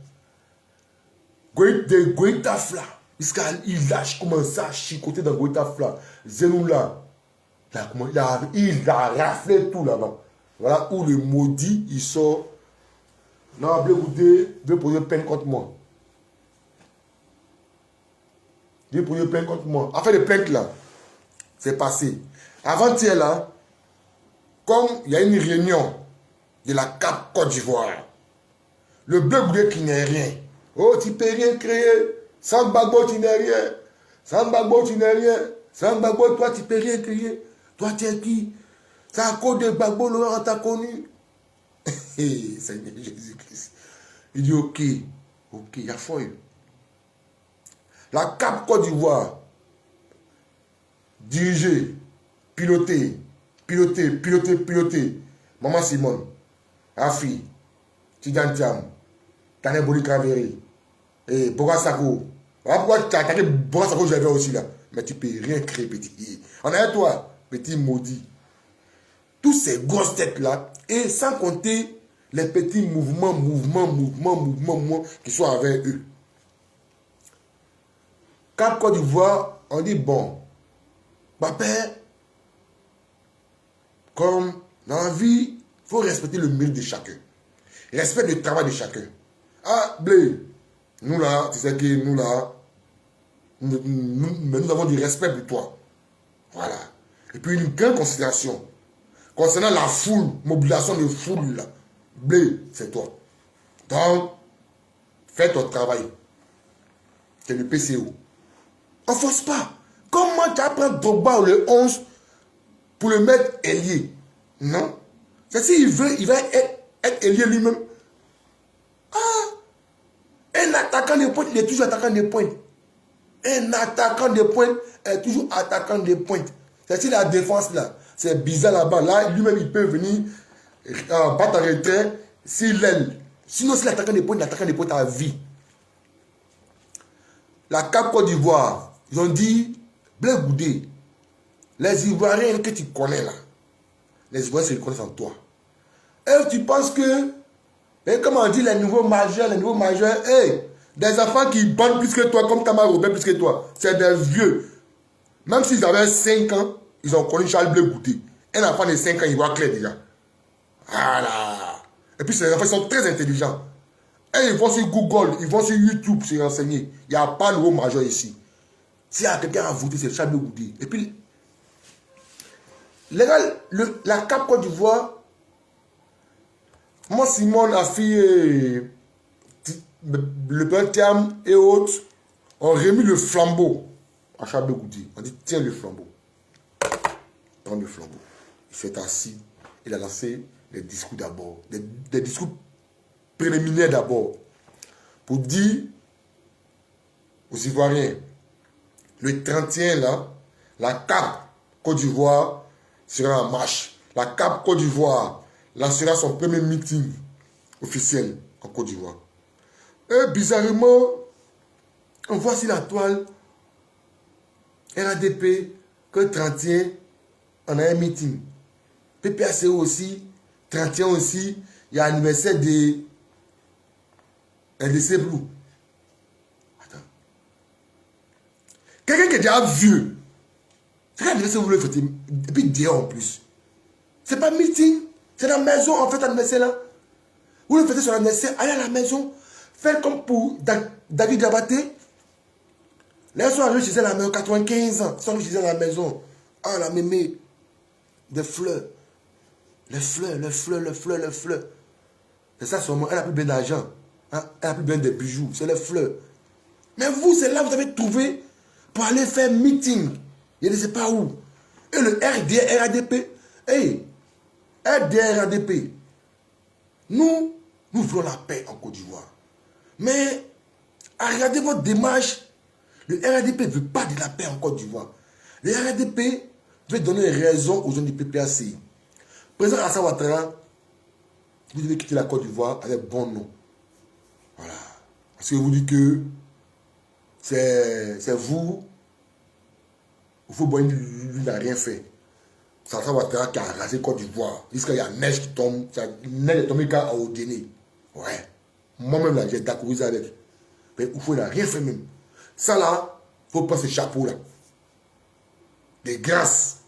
De Goïtafla, il a commencé à chicoter dans Goïtafla. Zenoula, il a raflé tout là-bas. Voilà où le maudit, il sort. Non, Blé Goudé veut poser peine contre moi. Il veut poser peine contre moi. Afin de plainte là, c'est passé. Avant-hier là, comme il y a une réunion de la CAP Côte d'Ivoire, le Blé Goudé qui n'est rien. Oh, tu ne peux rien créer. Sans Gbagbo, tu n'es rien. Sans Gbagbo, tu n'es rien. Sans Gbagbo, toi, tu ne peux rien créer. Toi, tu es qui? C'est à cause de Gbagbo, Laurent t'a connu. Seigneur Jésus-Christ. Il dit, ok, il y a feuille. La CAP Côte d'Ivoire, dirigée piloter, piloter, piloter, piloter. Maman Simone, Afi, Tidantiam, Taneboli Kraveri, et Bogasako. Voilà pourquoi tu as attaqué Bogasako, j'avais aussi là. Mais tu peux rien créer, petit. On a toi, petit maudit. Tous ces grosses têtes-là, et sans compter les petits mouvements qui sont avec eux. Cap Côte d'Ivoire, on dit bon, papa, comme dans la vie, il faut respecter le mérite de chacun. Respecte le travail de chacun. Ah, Blé, nous là, tu sais que nous là, nous avons du respect pour toi. Voilà. Et puis une grande considération. Concernant la foule, mobilisation de foule là, Blé, c'est toi. Donc, fais ton travail. C'est le PCO. On ne force pas. Comment tu apprends Drogba le 11 pour le mettre ailier? Non. C'est s'il veut, il va être ailier lui-même. Ah! Un attaquant de pointe, il est toujours attaquant de pointe. Un attaquant de pointe est toujours attaquant de pointe. C'est si la défense là, c'est bizarre là-bas. Là, lui-même, il peut venir battre en retrait s'il l'aile. Sinon, si l'attaquant de pointe à vie. La Cap Côte d'Ivoire, ils ont dit, Blé Goudé, les Ivoiriens que tu connais là, les Ivoiriens se reconnaissent en toi. Et tu penses que, et comme on dit, les nouveaux majeurs, hey, des enfants qui bandent plus que toi, comme Tamar Robert plus que toi, c'est des vieux. Même s'ils avaient 5 ans, ils ont connu Charles Blé Goudé. Un enfant de 5 ans, il voit clair déjà. Voilà. Et puis ces enfants sont très intelligents. Et ils vont sur Google, ils vont sur YouTube se renseigner. Il n'y a pas de nouveau majeur ici. S'il y a quelqu'un à voter, c'est Charles Blé Goudé. Et puis, la Cap Côte d'Ivoire, moi, Simone, la fille, le père Thiam et autres, ont remis le flambeau à Charles Blé Goudé. On dit, tiens le flambeau. Prends le flambeau. Il s'est assis. Il a lancé des discours d'abord. Des discours préliminaires d'abord. Pour dire aux Ivoiriens, le 31 là, la Cap Côte d'Ivoire sera en marche. La Cap Côte d'Ivoire lancera son premier meeting officiel en Côte d'Ivoire. Et bizarrement, on voit sur la toile RADP que 31, on a un meeting. PPACO aussi, 31 aussi, il y a l'anniversaire de LDC Blue. Attends. Quelqu'un qui est déjà vieux, c'est l'anniversaire vous le faites, et puis dehors en plus. C'est pas meeting, c'est la maison en fait l'anniversaire là. Vous le faites sur l'anniversaire, allez à la maison, faites comme pour David Diabaté. Là, ils sont arrivés chez elle à la maison, 95 ans, ils sont arrivés chez elle à la maison. Ah, la mémé, des fleurs. Les fleurs, les fleurs, les fleurs, les fleurs. C'est ça seulement, elle a plus bien d'argent. Hein? Elle a plus bien des bijoux, c'est les fleurs. Mais vous, c'est là que vous avez trouvé pour aller faire meeting. Je ne sais pas où. Et le RADP, hey, RADP, nous voulons la paix en Côte d'Ivoire. Mais, à regarder votre démarche, le RADP ne veut pas de la paix en Côte d'Ivoire. Le RADP veut donner raison aux gens du PPACI. Président Alassane Ouattara, vous devez quitter la Côte d'Ivoire avec bon nom. Voilà. Parce que vous dites que c'est vous, lui n'a rien fait. C'est Alassane Ouattara qui a arrasé Côte d'Ivoire. Jusqu'à il y a neige qui tombe, la neige est tombée à Odéné. Ouais. Moi-même, là, j'ai d'accorder avec. Mais il n'a rien fait même. Ça là, il faut prendre ce chapeau là. Des grâces.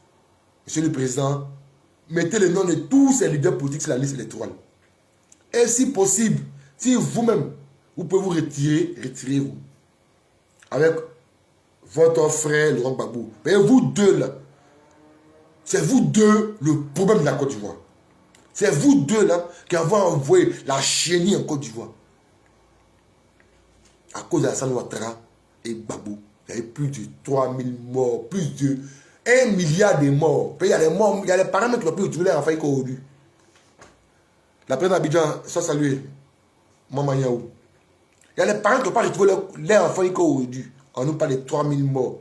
Monsieur le Président, mettez le nom de tous ces leaders politiques sur la liste électorale. Et si possible, si vous-même, vous pouvez vous retirer, retirez-vous. Avec votre frère Laurent Gbagbo. Mais vous deux là, c'est vous deux le problème de la Côte d'Ivoire. C'est vous deux là qui avez envoyé la chenille en Côte d'Ivoire. À cause d'Alassane Ouattara et Gbagbo, il y a eu plus de 3000 morts, plus de 1 milliard de morts. Puis il y a les morts, il y a les paramètres qui ont pu retrouver en faillite aujourd'hui. La présidente d'Abidjan, soit salué, Maman Yaou. Il y a les parents qui n'ont pas retrouvé leur enfant aujourd'hui. On nous parle de 3000 morts.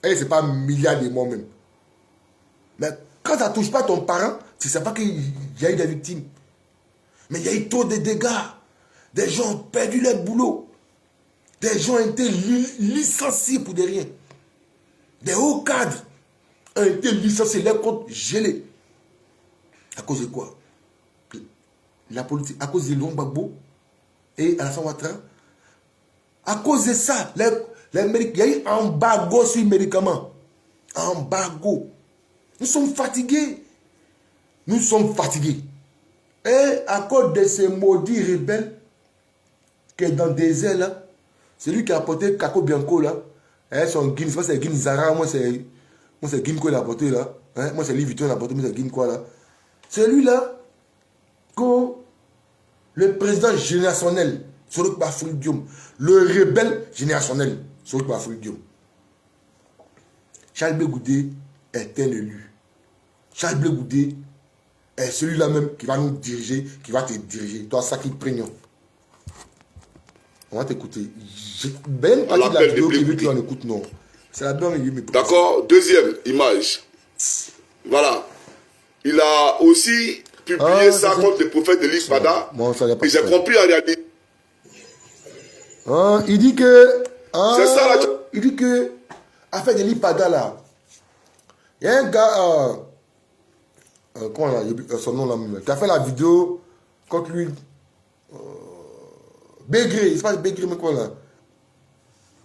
Et ce n'est pas un milliard de morts même. Mais quand ça ne touche pas ton parent, tu ne sais pas qu'il y a eu des victimes. Mais il y a eu trop de dégâts. Des gens ont perdu leur boulot. Des gens ont été licenciés pour des rien. Des hauts cadres ont été licenciés, leurs comptes gelés. À cause de quoi? La politique, à cause de Laurent Gbagbo et Alassane Ouattara. À cause de ça, il y a eu un embargo sur les médicaments. Embargo. Nous sommes fatigués. Nous sommes fatigués. Et à cause de ces maudits rebelles qui est dans le désert là, c'est lui qui a apporté Kako Bianco là. Hein, son guin, c'est pas c'est guin Zara, moi c'est guin quoi il a apporté là. Hein, moi c'est Louis Vuitton il a apporté, mais c'est guin quoi là. C'est lui là que le président générationnel, Sorouk Bafoul Diom, le rebelle générationnel, Sorouk Bafoul Diom. Charles Blegoudé est un élu. Charles Blegoudé est celui-là même qui va nous diriger, qui va te diriger. Toi, ça qui prégnant. On va t'écouter. Ben, partie de la vidéo qui veut qu'on écoute, non. C'est la bonne vidéo. D'accord. Deuxième image. Voilà. Il a aussi publié ça contre le prophète de l'Ispada. Bon, et j'ai compris en réalité. Il dit que. C'est ça là. Il dit que. Affaire de l'Ispada là. Il y a un gars. Comment là, son nom là, qui a fait la vidéo contre lui. Bégré, c'est pas Bégré, mais quoi là?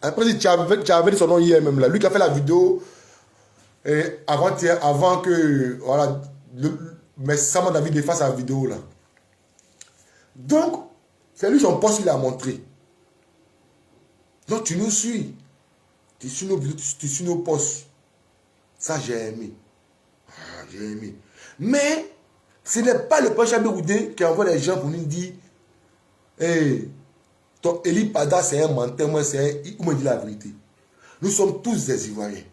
Après, tu avais dit son nom hier même là. Lui qui a fait la vidéo avant que. Voilà. Mais Sama David efface la vidéo là. Donc, c'est lui son poste qu'il a montré. Donc, tu nous suis. Tu suis nos vidéos, tu suis nos postes. Ça, j'ai aimé. Ah, j'ai aimé. Mais, ce n'est pas le prochain Bégoudé qui envoie les gens pour nous dire hey, ton Eli Pada, c'est un menteur, moi, c'est un. Il me dit la vérité. Nous sommes tous des Ivoiriens.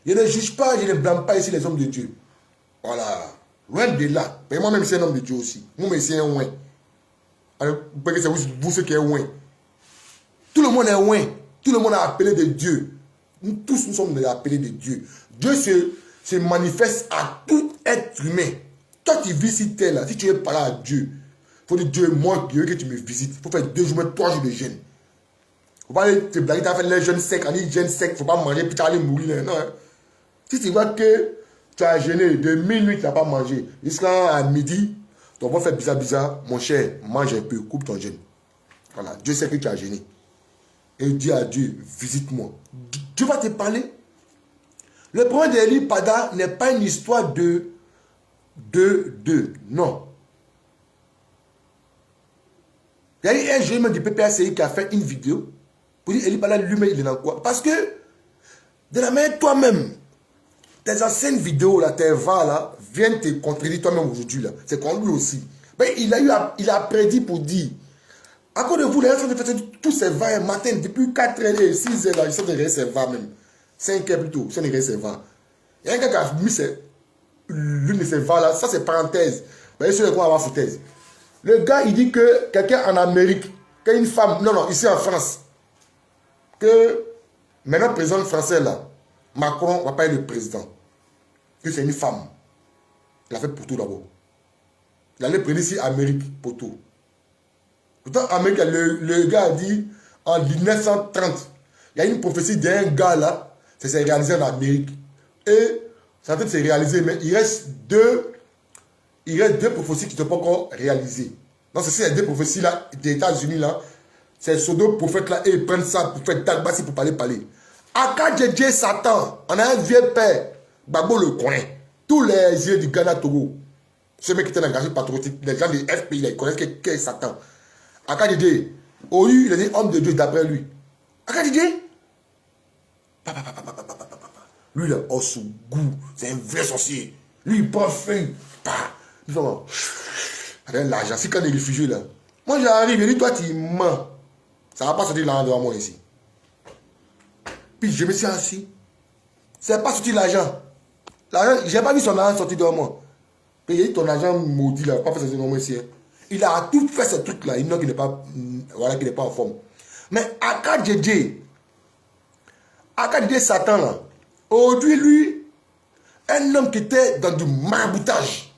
Je ne juge pas, je ne blâme pas ici les hommes de Dieu. Voilà. Loin de là. Mais moi-même, c'est un homme de Dieu aussi. Moi, c'est un ouin. Alors, c'est vous ceux qui êtes ouin. Tout le monde est ouin. Tout le monde a appelé de Dieu. Nous tous, nous sommes des appelés de Dieu. Dieu se manifeste à tout être humain. Toi qui vis ici, là, si tu veux parler à Dieu, il faut dire Dieu, moi, Dieu, que tu me visites. Il faut faire 2 jours, 3 jours de jeûne. Il ne faut pas aller te blaguer, tu as fait les jeûnes secs. On dit jeûne sec, il ne faut pas manger, puis tu vas aller mourir. Non, hein. Si tu vois que tu as jeûné de minuit, tu n'as pas mangé, jusqu'à midi, ton bon fait bizarre, mon cher, mange un peu, coupe ton jeûne. Voilà, Dieu sait que tu as jeûné. Et dis à Dieu, visite-moi. Dieu va te parler. Le problème d'Eli Pada n'est pas une histoire de non. Il y a eu un jeune du PPACI qui a fait une vidéo pour dire Eli Pada lui-même il est dans quoi? Parce que de la manière toi-même, tes anciennes vidéos là, tes vents là, viennent te contredire toi-même aujourd'hui là. C'est comme lui aussi. Mais il a prédit pour dire. À cause de vous, les gens sont de faire tous ces vents matin, depuis 4h et 6h là, ils sont derrière ces vents même. 5h plutôt, ils sont derrière ces vents. Il y a un gars qui a mis l'une de ces vents là, ça c'est parenthèse. Mais sur le coin avoir foutaise. Le gars il dit que quelqu'un en Amérique, qu'une femme, non, ici en France, que maintenant le président français là, Macron va pas être le président. Que c'est une femme. Il a fait pour tout d'abord. Il allait prendre ici Amérique pour tout. Pourtant, Amérique, le gars a dit en 1930, il y a une prophétie d'un gars là, ça s'est réalisé en Amérique. Et ça en train de se réaliser, mais il reste deux prophéties qui ne sont pas encore réalisées. Donc, c'est ces 2 prophéties là, des États-Unis là, c'est ces 2 prophètes là, et ils prennent ça pour faire Dagbassi pour parler. Akadjedje Satan, on a un vieux père, Babo le connaît. Tous les yeux du Ghana Togo, ceux qui étaient engagés patriotiques, les gens des FPI, ils connaissent qui est Satan. Akadjedje, il est dit homme de Dieu d'après lui. Akadjedje, lui là, oh sous goût, c'est un vrai sorcier. Lui il prend feu, avec l'argent, si quand il est réfugié là. Moi j'arrive, je dis toi tu mens. Ça ne va pas sortir l'argent devant moi ici. Puis je me suis assis. C'est pas sorti l'argent. L'argent, j'ai pas vu son argent sortir devant moi. Puis il dit ton argent maudit là, pas fait sortir devant moi ici. Il a tout fait ce truc là, il dit qu'il n'est pas, voilà, qu'il n'est pas en forme. Mais Akadjedje Satan là, aujourd'hui lui, Un homme qui était dans du maraboutage.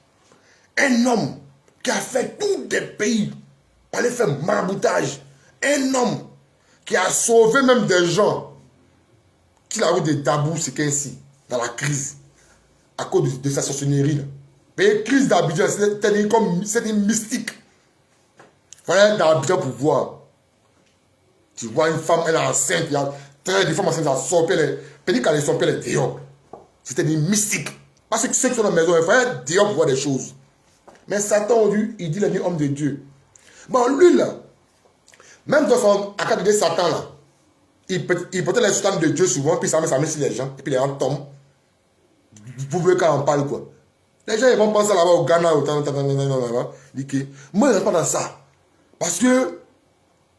Un homme qui a fait tous des pays pour aller faire maraboutage. Un homme qui a sauvé même des gens qui a eu des tabous, c'est qu'ainsi, dans la crise, à cause de sa sorcellerie. Mais crise d'Abidjan, c'était mystique. Il fallait être dans Abidjan pour voir. Tu vois une femme, elle est enceinte, il y a des femmes enceintes, son père, peut-être qu'elle est son père, elle est dehors. C'était des mystiques. Parce que ceux qui sont dans la maison, il fallait être dehors pour voir des choses. Mais Satan, lui, il dit, il est homme de Dieu. Bon, lui, là, même dans son acte de Satan, là, il portait les soutanes de Dieu souvent, puis ça met sur les gens, et puis les gens tombent. Vous voulez qu'on en parle, quoi. Les gens, ils vont penser là-bas au Ghana, ils disent, moi, je ne suis pas dans ça. Parce que,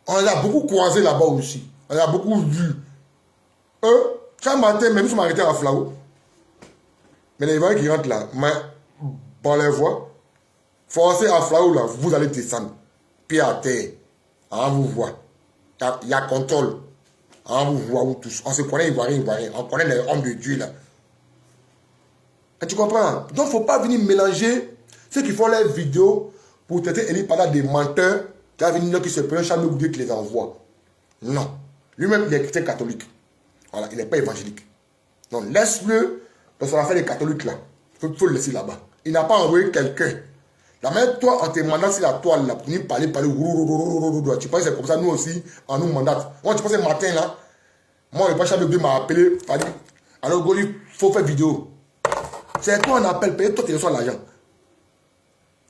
on a beaucoup croisé là-bas aussi. On a beaucoup vu. Chaque matin, même si on arrêté à Flao, mais les gens qui rentrent là, mais bon les voit, forcez à Flao là, vous allez descendre. Pied à terre. On vous voit. Il y a contrôle. On vous voit, vous tous. On se connaît, Ivoirien. On connaît les hommes de Dieu là. Et tu comprends? Donc, il ne faut pas venir mélanger ceux qui font les vidéos pour traiter Eli Pada des menteurs qui a venir qui se prennent chaque Dieu qui les envoie. Non. Lui-même, il est chrétien catholique. Voilà, il n'est pas évangélique. Donc, laisse-le dans son affaire des catholiques là. Il faut le laisser là-bas. Il n'a pas envoyé quelqu'un. La même toi, en te mandant sur la toile là, pour venir parler, tu penses que c'est comme ça, nous aussi, on nous mandate. Moi, tu penses que matin là, moi, le pacha de Dieu m'a appelé, il dit, alors Goli, il faut faire vidéo. C'est quoi on appelle payer, toi tu reçois l'argent.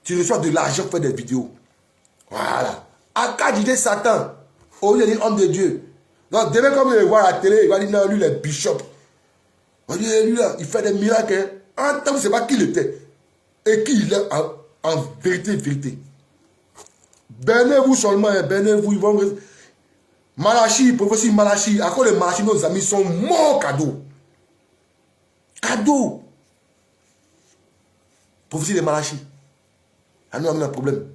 Tu reçois de l'argent pour faire des vidéos. Voilà. À cas d'idée Satan, au lieu de dire homme de Dieu. Donc demain comme il le voit à la télé, il va dire non, lui il est bishop. On dit lui là, il fait des miracles. En tant que c'est pas qui il était. Et qui il est en vérité. Bénez-vous seulement, bénez-vous, ils vont. Malachi, professeur Malachi, à cause de Malachi, nos amis sont morts cadeau. Cadeau. Prophétie de Malachi. Ah non, on a un problème.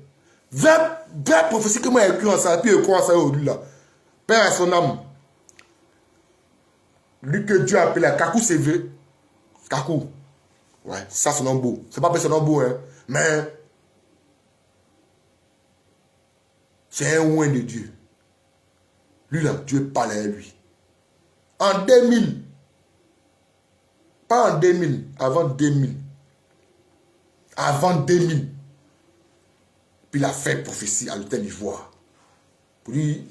Vraie prophétie que moi j'ai écrit en ça, puis je crois en ça aujourd'hui là. Père à son âme. Lui que Dieu a appelé Kakou, c'est vrai. Kakou. Ouais, ça c'est un beau. C'est pas son nom beau, hein. Mais c'est un oin de Dieu. Lui là, Dieu parle à lui. En 2000. Pas en 2000, avant 2000. Avant 2000. Puis il a fait prophétie à l'hôtel Ivoire. Pour lui,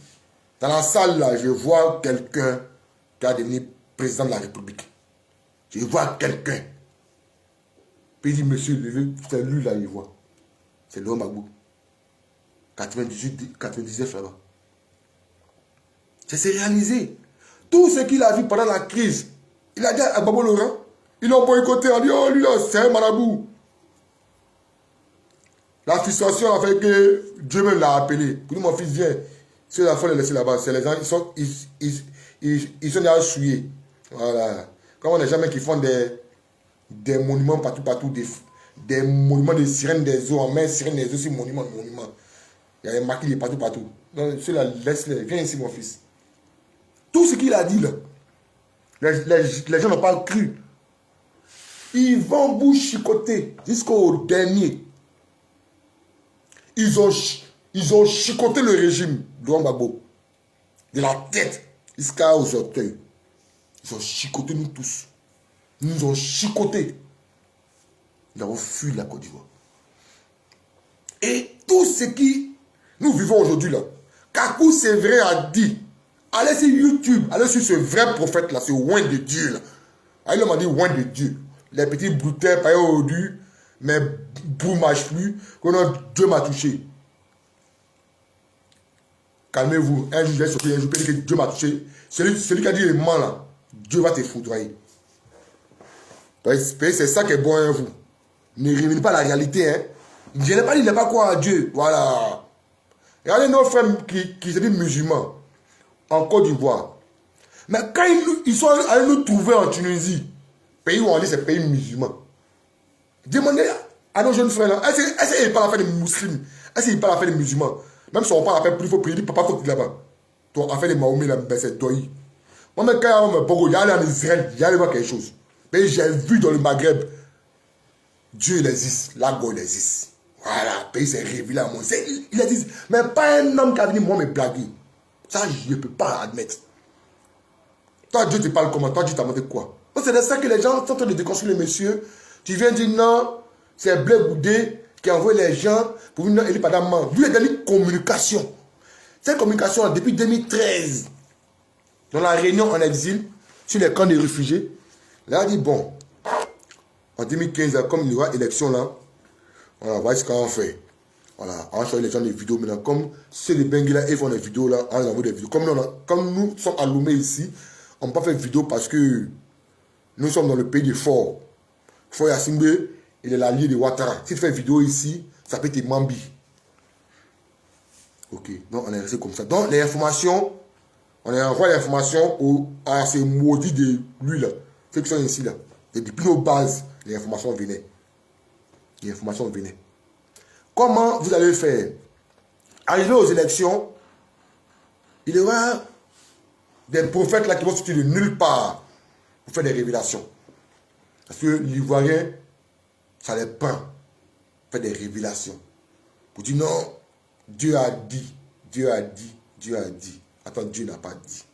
dans la salle là, je vois quelqu'un qui a devenu président de la République. Je vois quelqu'un. Puis il dit, monsieur, c'est lui là, il voit. C'est l'homme Magbou. 98, 99 là-bas. Ça s'est réalisé. Tout ce qu'il a vu pendant la crise, il a dit à Babo Laurent, ils l'ont boycotté, on dit, oh lui là, c'est un marabout. La frustration a fait que Dieu même l'a appelé. Pour lui, mon fils, viens. Ceux là, il faut les laisser là-bas. C'est les gens, ils sont déjà souillés. Voilà. Comme on n'est jamais qui font des monuments partout, des monuments de sirènes des eaux, en main, sirènes des eaux, c'est monument. Il y a des maquilles partout. Donc, ceux-là, laisse-les. Viens ici, mon fils. Tout ce qu'il a dit, là, les gens n'ont pas cru. Ils vont vous chicoter jusqu'au dernier. Ils ont chicoté le régime de Gbagbo. De la tête jusqu'aux orteils. Ils ont chicoté nous tous. Ils nous ont chicoté. Nous avons fui la Côte d'Ivoire. Et tout ce qui nous vivons aujourd'hui là, Kakou c'est vrai a dit, allez sur YouTube, allez sur ce vrai prophète là, ce oin de Dieu là. Ah, il m'a dit oin de Dieu. Les petits brouteurs paillés aujourd'hui, mais pour ne marche plus, quand Dieu m'a touché. Calmez-vous. Un jour, j'ai sorti, un jour, que Dieu m'a touché. Celui qui a dit les mains là, Dieu va te foudroyer. C'est ça qui est bon à vous. Ne révélez pas la réalité. Hein. Je n'ai pas dit il n'est pas quoi à Dieu. Voilà. Regardez nos frères qui se disent musulmans en Côte d'Ivoire. Mais quand ils sont allés nous trouver en Tunisie, pays où on dit c'est pays musulman, demandez à nos jeunes frères là, est-ce qu'ils parlent affaire des musulmans? Est-ce qu'ils parlent affaire des musulmans? Même si on parle affaire plus, il faut prier, papa, faut qu'il là-bas. Toi, affaire des Mahomet là, ben c'est toi. Moi, mais quand on me Bogo, il y a aller en Israël, il y a aller voir quelque chose. Mais j'ai vu dans le Maghreb, Dieu il existe, l'Ago il existe. Voilà, pays s'est révélé à moi. Il existe. Mais pas un homme qui a venu moi me blaguer. Ça, je ne peux pas admettre. Toi, Dieu te parle comment? Toi, Dieu t'a demandé quoi? C'est de ça que les gens sont en train de déconstruire le monsieur. Tu viens dire non, c'est Blé Goudé qui envoie les gens pour venir élire Padamman. Lui, il a donné communication. Cette communication, depuis 2013, dans la réunion en exil, sur les camps de réfugiés, là, il a dit bon, en 2015, comme il y aura élection là, voilà, voici ce qu'on fait. Voilà, on va choisir les gens des vidéos maintenant. Comme ceux de Bengui là, ils font des vidéos là, on envoie des vidéos. Comme nous sommes à Lomé ici, on ne peut pas faire de vidéo parce que nous sommes dans le pays de Fort. Fort Yassimbe, il est l'allié de Ouattara. Si tu fais une vidéo ici, ça peut être Mambi. Ok, donc on est resté comme ça. Donc les informations, on envoie les informations à ces maudits de lui là, ceux qui sont ici là. Et depuis nos bases, les informations venaient. Les informations venaient. Comment vous allez faire? Arrivé aux élections, il y aura des prophètes là qui vont sortir de nulle part pour faire des révélations. Parce que l'Ivoirien, ça les prend. Faire des révélations. Pour dire non, Dieu a dit, Dieu a dit, Dieu a dit. Attends, Dieu n'a pas dit.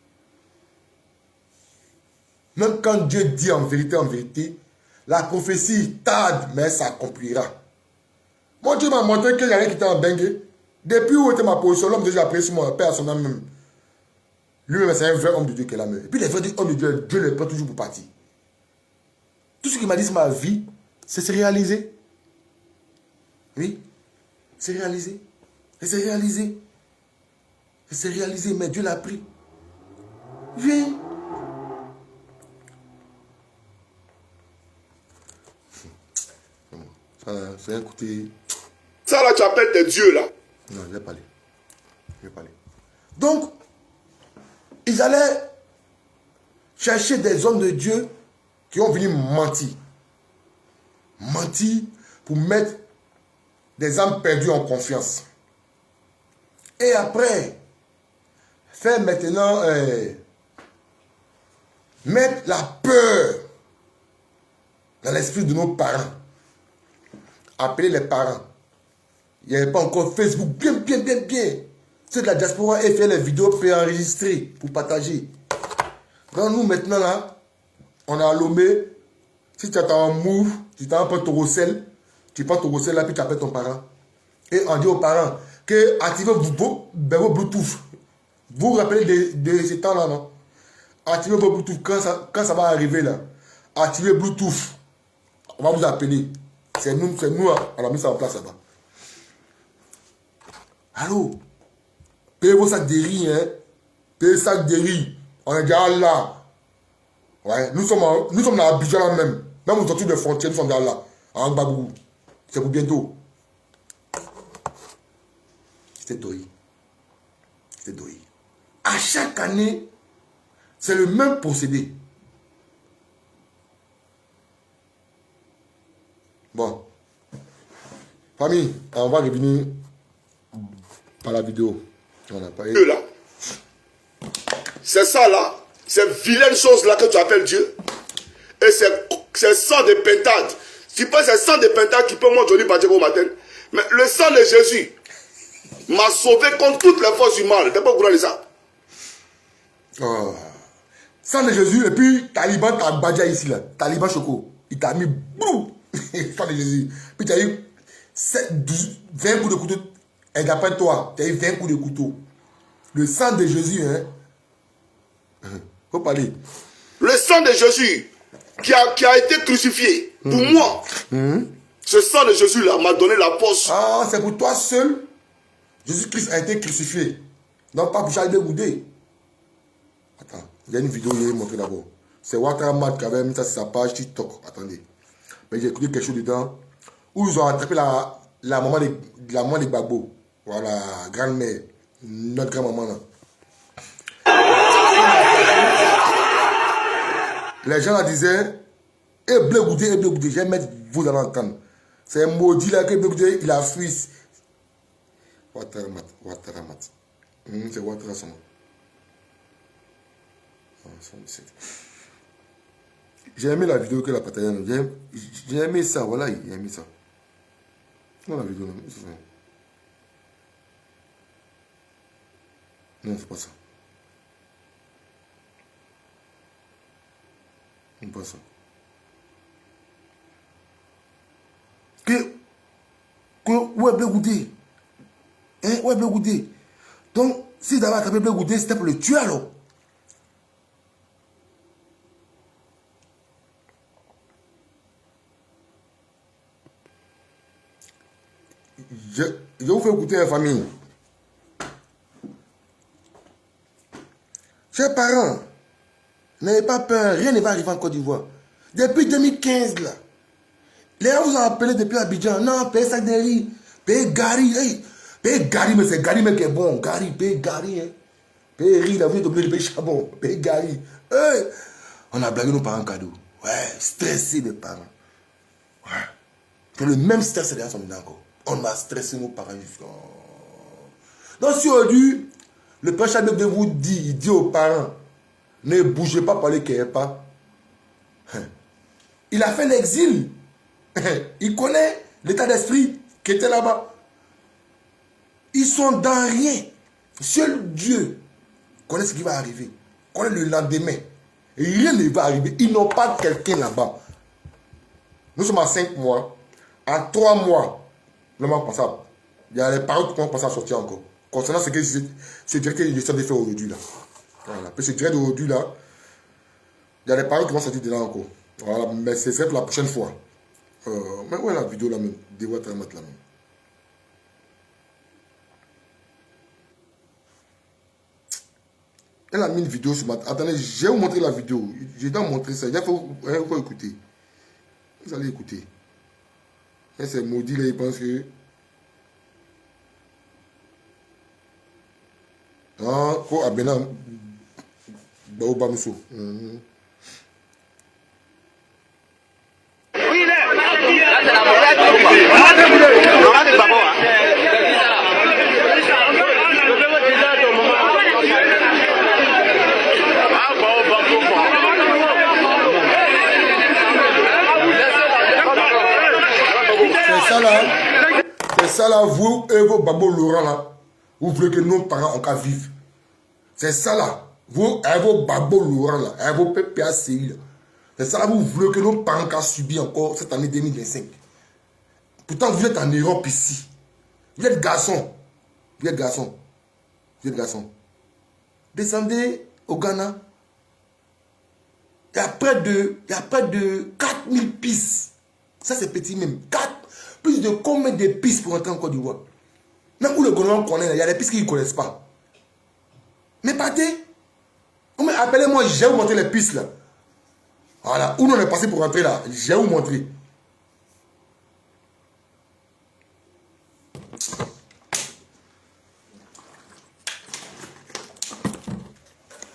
Même quand Dieu dit en vérité, la prophétie tarde, mais ça accomplira. Moi, Dieu m'a montré qu'il y a rien qui était en bengue. Depuis où était ma position, l'homme de Dieu a pris sur mon père à son âme même. Lui-même, c'est un vrai homme de Dieu qui est là même. Et puis les vrais hommes de Dieu, Dieu les prend toujours pour partir. Tout ce qu'il m'a dit sur ma vie, c'est se réaliser. Oui, c'est réalisé. Et c'est réalisé. Et c'est réalisé, mais Dieu l'a pris. Viens. C'est un côté... Ça là, tu appelles tes dieux là. Non, je vais parler. Je vais parler. Donc, ils allaient chercher des hommes de Dieu qui ont venu mentir. Mentir pour mettre des âmes perdues en confiance. Et après, faire maintenant, mettre la peur dans l'esprit de nos parents. Appeler les parents. Il n'y avait pas encore Facebook. Bien. Ceux de la diaspora et faire les vidéos préenregistrées pour partager. Donc nous maintenant là, on est à Lomé. Si tu as un move, tu t'as un peu ton recel, tu prends ton recel là puis tu appelles ton parent. Et on dit aux parents que activez vos Bluetooth. Vous vous rappelez de ces temps là, non? Activez vos Bluetooth quand ça va arriver là. Activez Bluetooth. On va vous appeler. C'est nous, on a mis ça en place là-bas. Allô? Payez vos sacs de riz, hein? Payez sacs de riz. On est déjà là. Ouais, nous sommes dans Abidjan là même. Même aux autour des frontières, nous sommes déjà là. En Gbagbougou. C'est pour bientôt. C'était Doyi. À chaque année, c'est le même procédé. Bon. Famille, on va revenir par la vidéo. On a parlé. Là. C'est ça là. Ces vilaines choses là que tu appelles Dieu. Et c'est sang de pentade. Tu penses que c'est sang de pentade qui peut m'en donner par Dieu au matin. Mais le sang de Jésus m'a sauvé contre toutes les forces du mal. T'es pas au courant de ça? Oh. Sang de Jésus, et puis Taliban t'a badja ici là. Taliban Choco. Il t'a mis boum. Sang de Jésus. Puis tu as eu 20 coups de couteau. Et d'après toi, tu as eu 20 coups de couteau. Le sang de Jésus, hein. Faut parler. Le sang de Jésus qui a été crucifié pour moi. Ce sang de Jésus là m'a donné la force. Ah, c'est pour toi seul. Jésus-Christ a été crucifié. Non, pas pour Charles Goudé. Attends, il y a une vidéo, je vais montrer d'abord. C'est Ouattara Mat qui avait mis ça sur sa page TikTok. Attendez. Mais j'ai écouté quelque chose dedans. Où ils ont attrapé la maman de Gbagbo. Voilà, grand-mère. Notre grand-maman là. Les gens là disaient, eh Blé Goudé, je vais mettre vous dans l'entendre. C'est un maudit là que Blé Goudé, il a fui. Ouattara Mat. C'est Ouattara son nom. J'ai aimé la vidéo qu'elle a partagée. J'ai aimé ça, voilà, j'ai aimé ça. Non, la vidéo, non, c'est ça. Non, c'est pas ça. C'est pas ça. Ouais, Blé Goudé. Hein, ouais, Blé Goudé. Donc, si d'avoir attrapé Blé Goudé, c'était pour le tuer alors. Je vous fais écouter la famille. Chers parents, n'ayez pas peur, rien ne va arriver en Côte d'Ivoire. Depuis 2015, là, les gens vous ont appelé depuis Abidjan. Non, paye ça de riz, paye Gary. Hey, paye Gary, mais c'est Gary mais qui est bon. Gary, paye Gary. Hein. Paye riz, là, vous êtes obligé de payer charbon. Paye Gary. Hey, on a blagué nos parents cadeaux. Ouais, stressé les parents. Ouais. C'est le même stress les gens sont maintenant encore. On a stressé nos parents. Donc si aujourd'hui, le père Chabé de vous dit, il dit aux parents, ne bougez pas par les qu'il n'y ait pas. Il a fait l'exil. Il connaît l'état d'esprit qui était là-bas. Ils sont dans rien. Seul Dieu connaît ce qui va arriver. Connaît le lendemain. Rien ne va arriver. Ils n'ont pas quelqu'un là-bas. Nous sommes à 5 mois. En 3 mois, le mois passé, il y a les paroles qui vont passer à sortir encore. Concernant ce que ce directeur de gestion de faire aujourd'hui là. Voilà. Parce que ce directeur d'aujourd'hui là, il y a les paroles qui vont sortir dedans encore. Voilà, mais c'est pour la prochaine fois. Mais ouais, la vidéo là même, dévoile la mettre là même. Elle a mis une vidéo ce matin. Attendez, je vais vous montrer la vidéo. Je dois montrer ça. Il faut écouter. Vous allez écouter. Et c'est maudit là, il pense que. Ah, pour Abena Baobamiso. C'est ça là, vous et vos babos Laurent là, vous voulez que nos parents en cas vivent. C'est ça là, vous et vos babos Laurent là, et vos PPA CI là. C'est ça là, vous voulez que nos parents ont subi encore cette année 2025. Pourtant, vous êtes en Europe ici. Vous êtes garçon. Vous êtes garçon. Vous êtes garçon. Descendez au Ghana. Il y a près de 4000 pistes. Ça, c'est petit même. Plus de combien de pistes pour entrer en Côte d'Ivoire? Même où le gouvernement connaît, il y a des pistes qu'ils ne connaissent pas. Mais partez. Appelez-moi, je vais vous montrer les pistes là. Voilà. Où on est passé pour rentrer là, je vais vous montrer.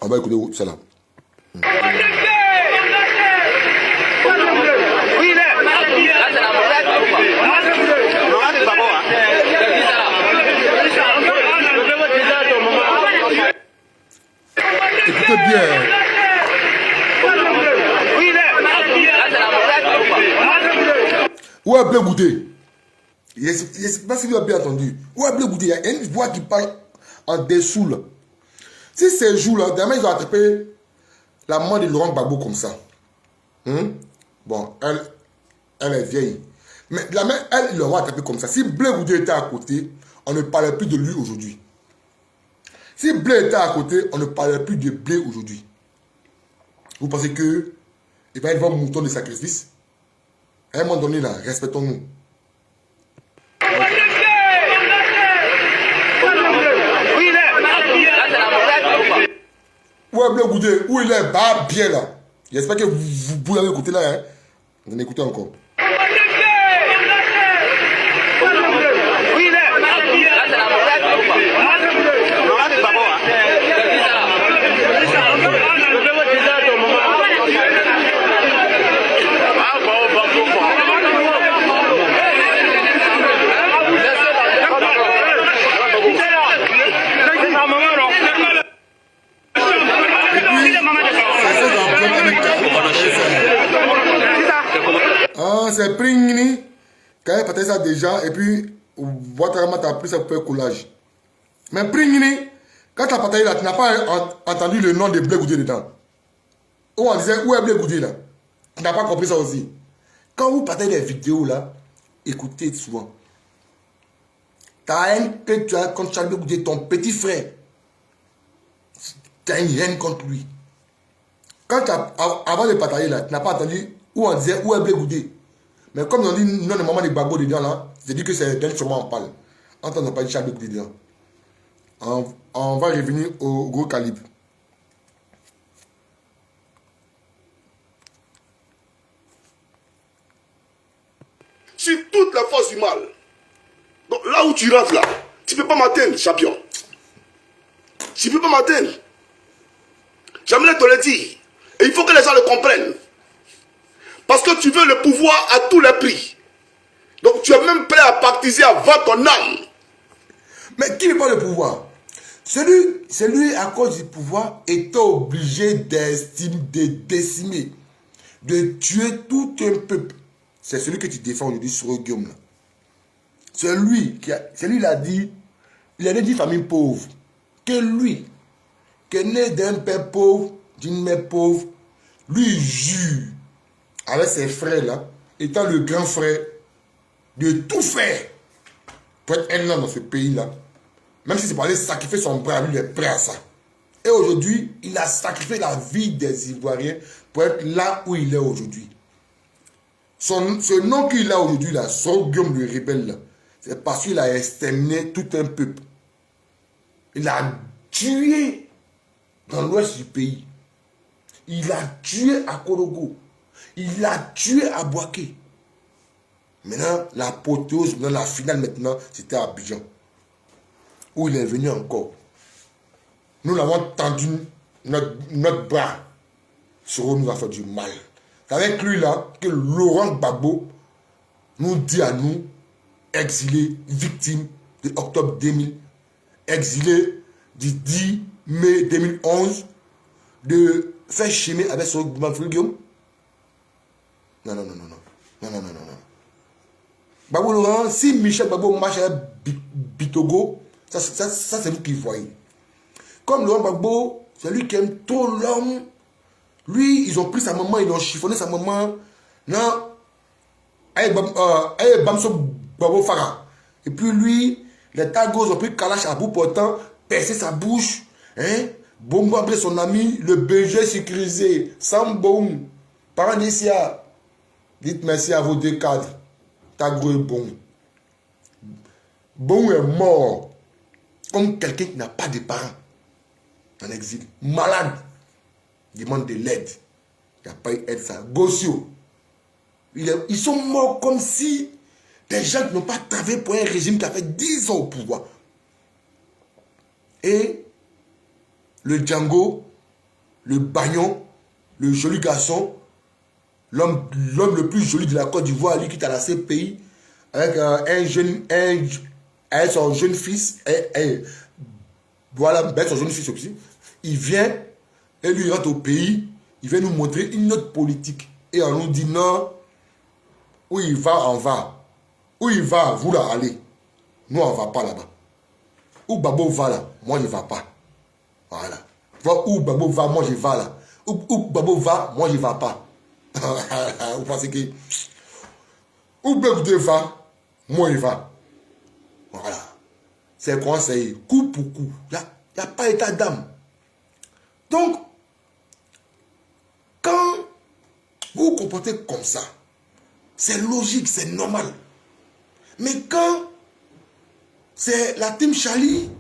On va écouter ça là. Écoutez bien. Où est Blé Goudé? Je ne sais pas si vous avez bien entendu. Où est Blé Goudé? Il y a une voix qui parle en dessous là. Si ces jours-là, demain ils ont attrapé la main de Laurent Gbagbo comme ça. Bon, elle est vieille. Mais la main, elle l'aura attrapé comme ça. Si Blé Goudé était à côté, on ne parlait plus de lui aujourd'hui. Si Blé était à côté, on ne parlait plus de Blé aujourd'hui. Vous pensez que il va y avoir un mouton de sacrifice? À un moment donné, là, respectons-nous. Où est Blé Goudé? Où il est? Bah, bien là. J'espère que vous l'avez écouté là. Hein? Vous en écoutez encore. Et puis, c'est Pringni. Quand il partage ça déjà, et puis, Ouattara t'a pris ça pour faire collage. Mais Pringni, quand tu as partagé là, tu n'as pas entendu le nom de Blé Goudé dedans. Où on disait, où est Blé Goudé là? Tu n'as pas compris ça aussi. Quand vous partagez des vidéos là, écoutez souvent. Tu as un que tu as contre Charles Blé Goudé, ton petit frère. Tu as une haine contre lui. Quand avant de partager là, tu n'as pas entendu où on disait, où est Blé Goudé? Mais comme on dit non, le moment des Gbagbo dedans là, c'est dit que c'est d'elle seulement on parle. On n'entend pas dit Charles Blé Goudé dedans. On va revenir au gros calibre. Sur toute la force du mal. Donc là où tu rentres là, tu ne peux pas m'atteindre, champion. Tu ne peux pas m'atteindre. J'aimerais te le dire. Et il faut que les gens le comprennent. Parce que tu veux le pouvoir à tous les prix. Donc tu es même prêt à partiser avant ton âme. Mais qui n'est pas le pouvoir? Celui à cause du pouvoir est obligé de décimer, de tuer tout un peuple. C'est celui que tu défends aujourd'hui sur le Guillaume. C'est lui qui a dit, il a dit famille pauvre. Que lui, qui est né d'un père pauvre, d'une mère pauvre, lui jure, avec ses frères là, étant le grand frère, de tout faire pour être un homme dans ce pays-là. Même si c'est pour aller sacrifier son bras, lui il est prêt à ça. Et aujourd'hui, il a sacrifié la vie des Ivoiriens pour être là où il est aujourd'hui. Ce nom qu'il a aujourd'hui, là, son Guillaume le rebelle, là, c'est parce qu'il a exterminé tout un peuple. Il a tué dans l'ouest du pays. Il a tué à Korogo. Il a tué à Boaké. Maintenant, l'apothéose, la finale maintenant, c'était à Abidjan. Où il est venu encore. Nous l'avons tendu notre bras. Soro nous a fait du mal. C'est avec lui là que Laurent Gbagbo nous dit à nous, exilés, victimes de octobre 2000, exilés du 10 mai 2011, de faire chimer avec Soro Guillaume. Non. Gbagbo Laurent, si Michel Gbagbo marche avec Bitogo, ça c'est vous qui voyez. Comme Laurent Gbagbo, c'est lui qui aime trop l'homme. Lui, ils ont pris sa maman, ils ont chiffonné sa maman. Non. Bamso Gbagbo Farah. Et puis lui, les tagos ont pris Kalash à bout portant, percé sa bouche. Hein? Bombo après son ami, le BG sécurisé. Samboum. Paradisia. Dites merci à vos deux cadres. Tago est bon. Bon est mort. Comme quelqu'un qui n'a pas de parents. En exil. Malade. Demande de l'aide. Il n'y a pas eu d'aide ça. Gossio. Ils sont morts comme si des gens qui n'ont pas travaillé pour un régime qui a fait 10 ans au pouvoir. Et le Django, le Bagnon, le joli garçon, l'homme le plus joli de la Côte d'Ivoire, lui qui est à la CPI, avec avec son jeune fils, voilà, avec son jeune fils aussi, il vient. Et lui, il rentre au pays, il vient nous montrer une autre politique. Et on nous dit non, où il va, on va. Où il va, vous là, allez. Nous, on ne va pas là-bas. Où Babo va là, moi, je ne vais pas. Voilà. Où Babo va, moi, je vais là. Où Babo va, moi, je ne vais pas. Vous pensez que... Où Babo va, moi, je vais. Voilà. C'est conseil, coup pour coup. Il n'y a pas état d'âme. Donc, quand vous vous comportez comme ça, c'est logique, c'est normal. Mais quand c'est la team Charlie,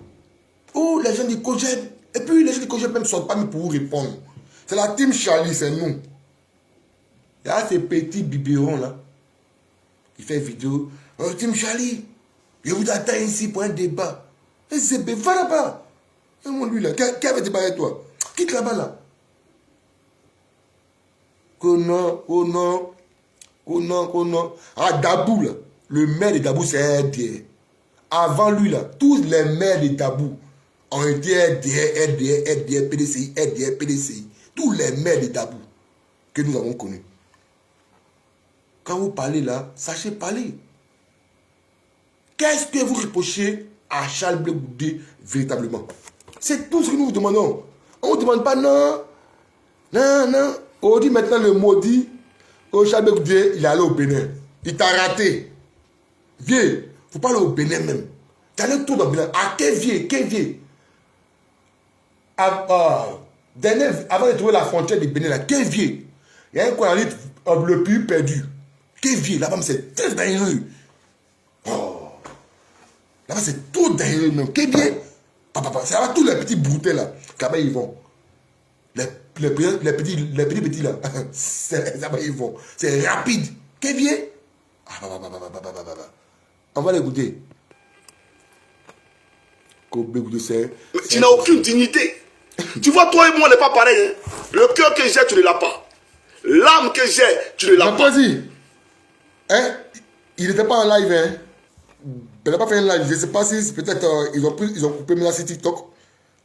ou les gens du Coged, et puis les gens du Coged même ne sont pas mis pour vous répondre. C'est la team Charlie, c'est nous. Il y a ces petits biberons là, qui fait vidéo. Oh, team Charlie, je vous attends ici pour un débat. Et c'est va là-bas. Et moi, lui là, qui avait débat avec toi? Quitte là-bas là. Oh non. Ah, Dabou, là, le maire de Dabou, c'est RDR. Avant lui, là, tous les maires de Dabou ont été RDR, PDCI. Tous les maires de Dabou que nous avons connus. quand vous parlez là, sachez parler. Qu'est-ce que vous reprochez à Charles Blé Goudé véritablement? C'est tout ce que nous vous demandons. On ne vous demande pas non. Non, non. On dit maintenant le maudit. Oh, Charles Blé Goudé, il est allé au Bénin. Il t'a raté. Vieux, il faut pas aller au Bénin même. Tu allais tout dans le Bénin. À quel vieux? Avant de trouver la frontière du Bénin, là, quel vieux? Il y a un coin dit le pays perdu. Quel vieux? Là-bas, c'est très dangereux. Oh. Là-bas, c'est tout dangereux même. Quel vieux? C'est là-bas tous les petits broutés là. Là-bas, ils vont. Les petits là. Là-bas, ils vont. C'est rapide. Quel vieux? On va l'écouter. Tu n'as aucune dignité. Tu vois, toi et moi, on n'est pas pareil. Hein? Le cœur que j'ai, tu ne l'as pas. L'âme que j'ai, tu ne l'as pas. Hein? Il n'était pas en live. Hein? Il n'a pas fait un live. Je ne sais pas si peut-être ils ont coupé maintenant sur TikTok.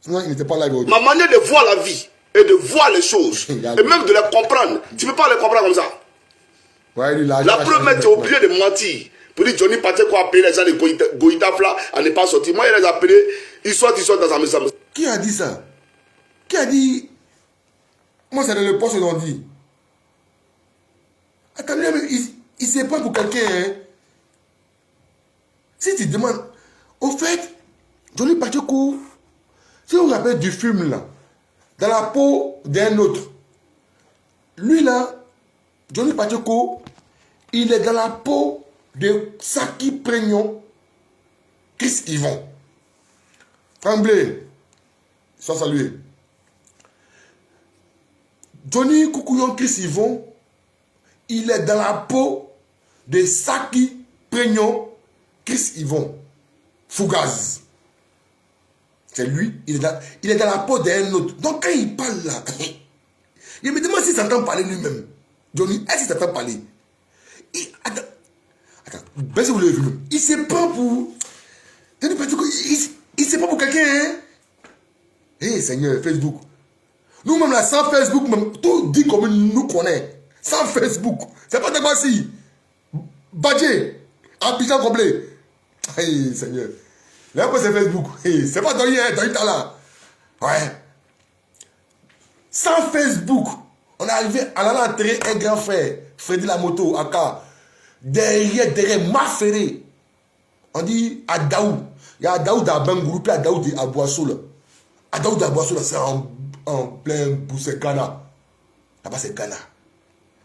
Sinon, il n'était pas en live. Ma manière de voir la vie et de voir les choses, et même de les comprendre, tu ne peux pas les comprendre comme ça. Ouais, la preuve, tu es obligé de mentir. Pour dire Johnny Paté quoi appeler les gens de Goïtafla à ne pas sortir. Moi, il les a appelés, ils sortent dans sa maison. Qui a dit ça? Qui a dit? Moi, c'est dans le poste qu'on dit. Attendez, mais il ne sait pas pour quelqu'un. Hein? Si tu demandes, au fait, Johnny Pacheco, si vous vous rappelez du film là, dans la peau d'un autre, lui là, Johnny Pacheco, il est dans la peau de Saki Prégnon, Chris Yvon. Tremblay, sois salué. Johnny Koukouyon Chris Yvon, il est dans la peau de Saki Prégnon, Chris Yvon. Fougaz. C'est lui, il est dans la peau d'un autre. Donc quand il parle là, il me demande s'il s'entend parler lui-même. Johnny, est-ce qu'il s'entend parler? Attends, baissez-vous le film. Il ne sait pas pour... Il ne sait pas pour quelqu'un, hein? Hé, Seigneur, Facebook. Nous-mêmes là, sans Facebook, même, tout dit comme nous connaît. Sans Facebook. C'est pas de quoi si. Badje, Abidjan complet. Hé, Seigneur. Là, c'est Facebook. Hey, c'est pas Doyen, Doyen là. Ouais. Sans Facebook, on est arrivé à l'entrée un grand frère, Freddy Lamoto, Aka. Derrière, Maféré. On dit à Daou. Il y a Daou d'Abangourou, puis à Daou d'Abouassou là. À Daou d'Abouassou là, c'est en plein bout, c'est Ghana. Là-bas, c'est Ghana.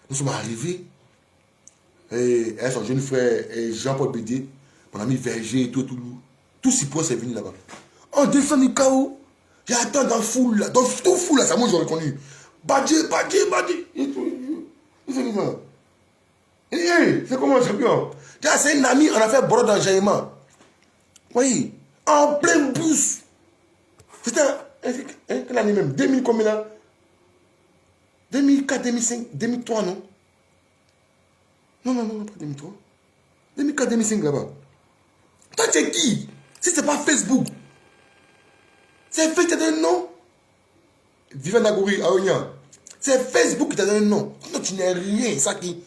Nous sommes arrivés. Et son jeune frère, Jean-Paul Bédier, mon ami Verger et tout. Tout si pour c'est venu là-bas. On descend du chaos. J'attends dans la foule là. Dans tout foule là, c'est moi j'aurais connu. Badje. C'est comment champion? C'est un ami, on a fait brode d'enjaillement. Oui. En plein bus. C'était quelle année même? 2000 combien là? 2004, 2005, 2003 non? Non, pas 2003. 2004, 2005 là-bas. Toi tu es qui? Si ce n'est pas Facebook, c'est Facebook qui t'a donné un nom. Viviane Nagouri, Aonia. C'est Facebook qui t'a donné un nom. Non, tu n'es rien, ça qui.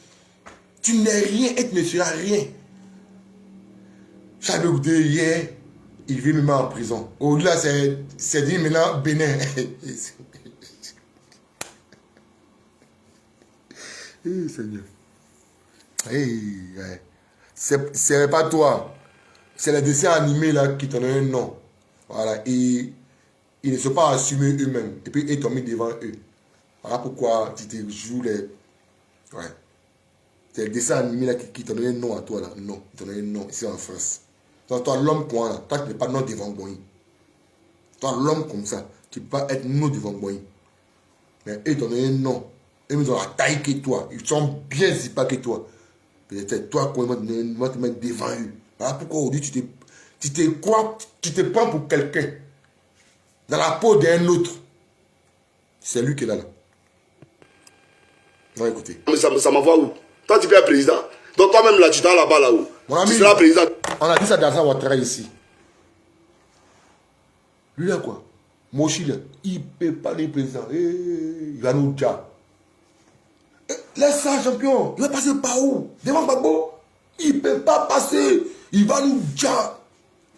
Tu n'es rien et tu ne seras rien. Charles Goudé, hier, il vit même en prison. Au-delà, c'est dit maintenant Bénin. Eh, Seigneur. C'est pas toi. C'est les dessins animés là qui t'ont donné un nom. Voilà. Et ils ne sont pas assumés eux-mêmes. Et puis ils t'ont mis devant eux. Voilà pourquoi tu te joues les. Ouais. C'est les dessins animés là qui t'ont donné un nom à toi là. Non. Ils t'ont donné un nom ici en France. Donc toi, l'homme point là. Toi, tu n'es pas non devant Boï. Toi, l'homme comme ça. Tu ne peux pas être non devant Boï. Mais eux t'ont donné un nom. Ils ont la taille que toi. Ils sont bien zippés que toi. Peut-être toi, qu'on va te mettre devant eux. Voilà pourquoi aujourd'hui tu te prends pour quelqu'un dans la peau d'un autre. C'est lui qui est là. Non, écoutez. Mais ça m'envoie où? Toi, tu peux être président. Donc toi-même là, tu t'en là-bas là-haut. Mon ami, tu seras président. On a dit ça dans Ouattara ici. Lui là quoi? Mochi là, il ne peut pas être président. Il va nous dire. Laisse ça, champion. Il va passer par où? Devant Gbagbo. Il ne peut pas passer. Il va nous dire.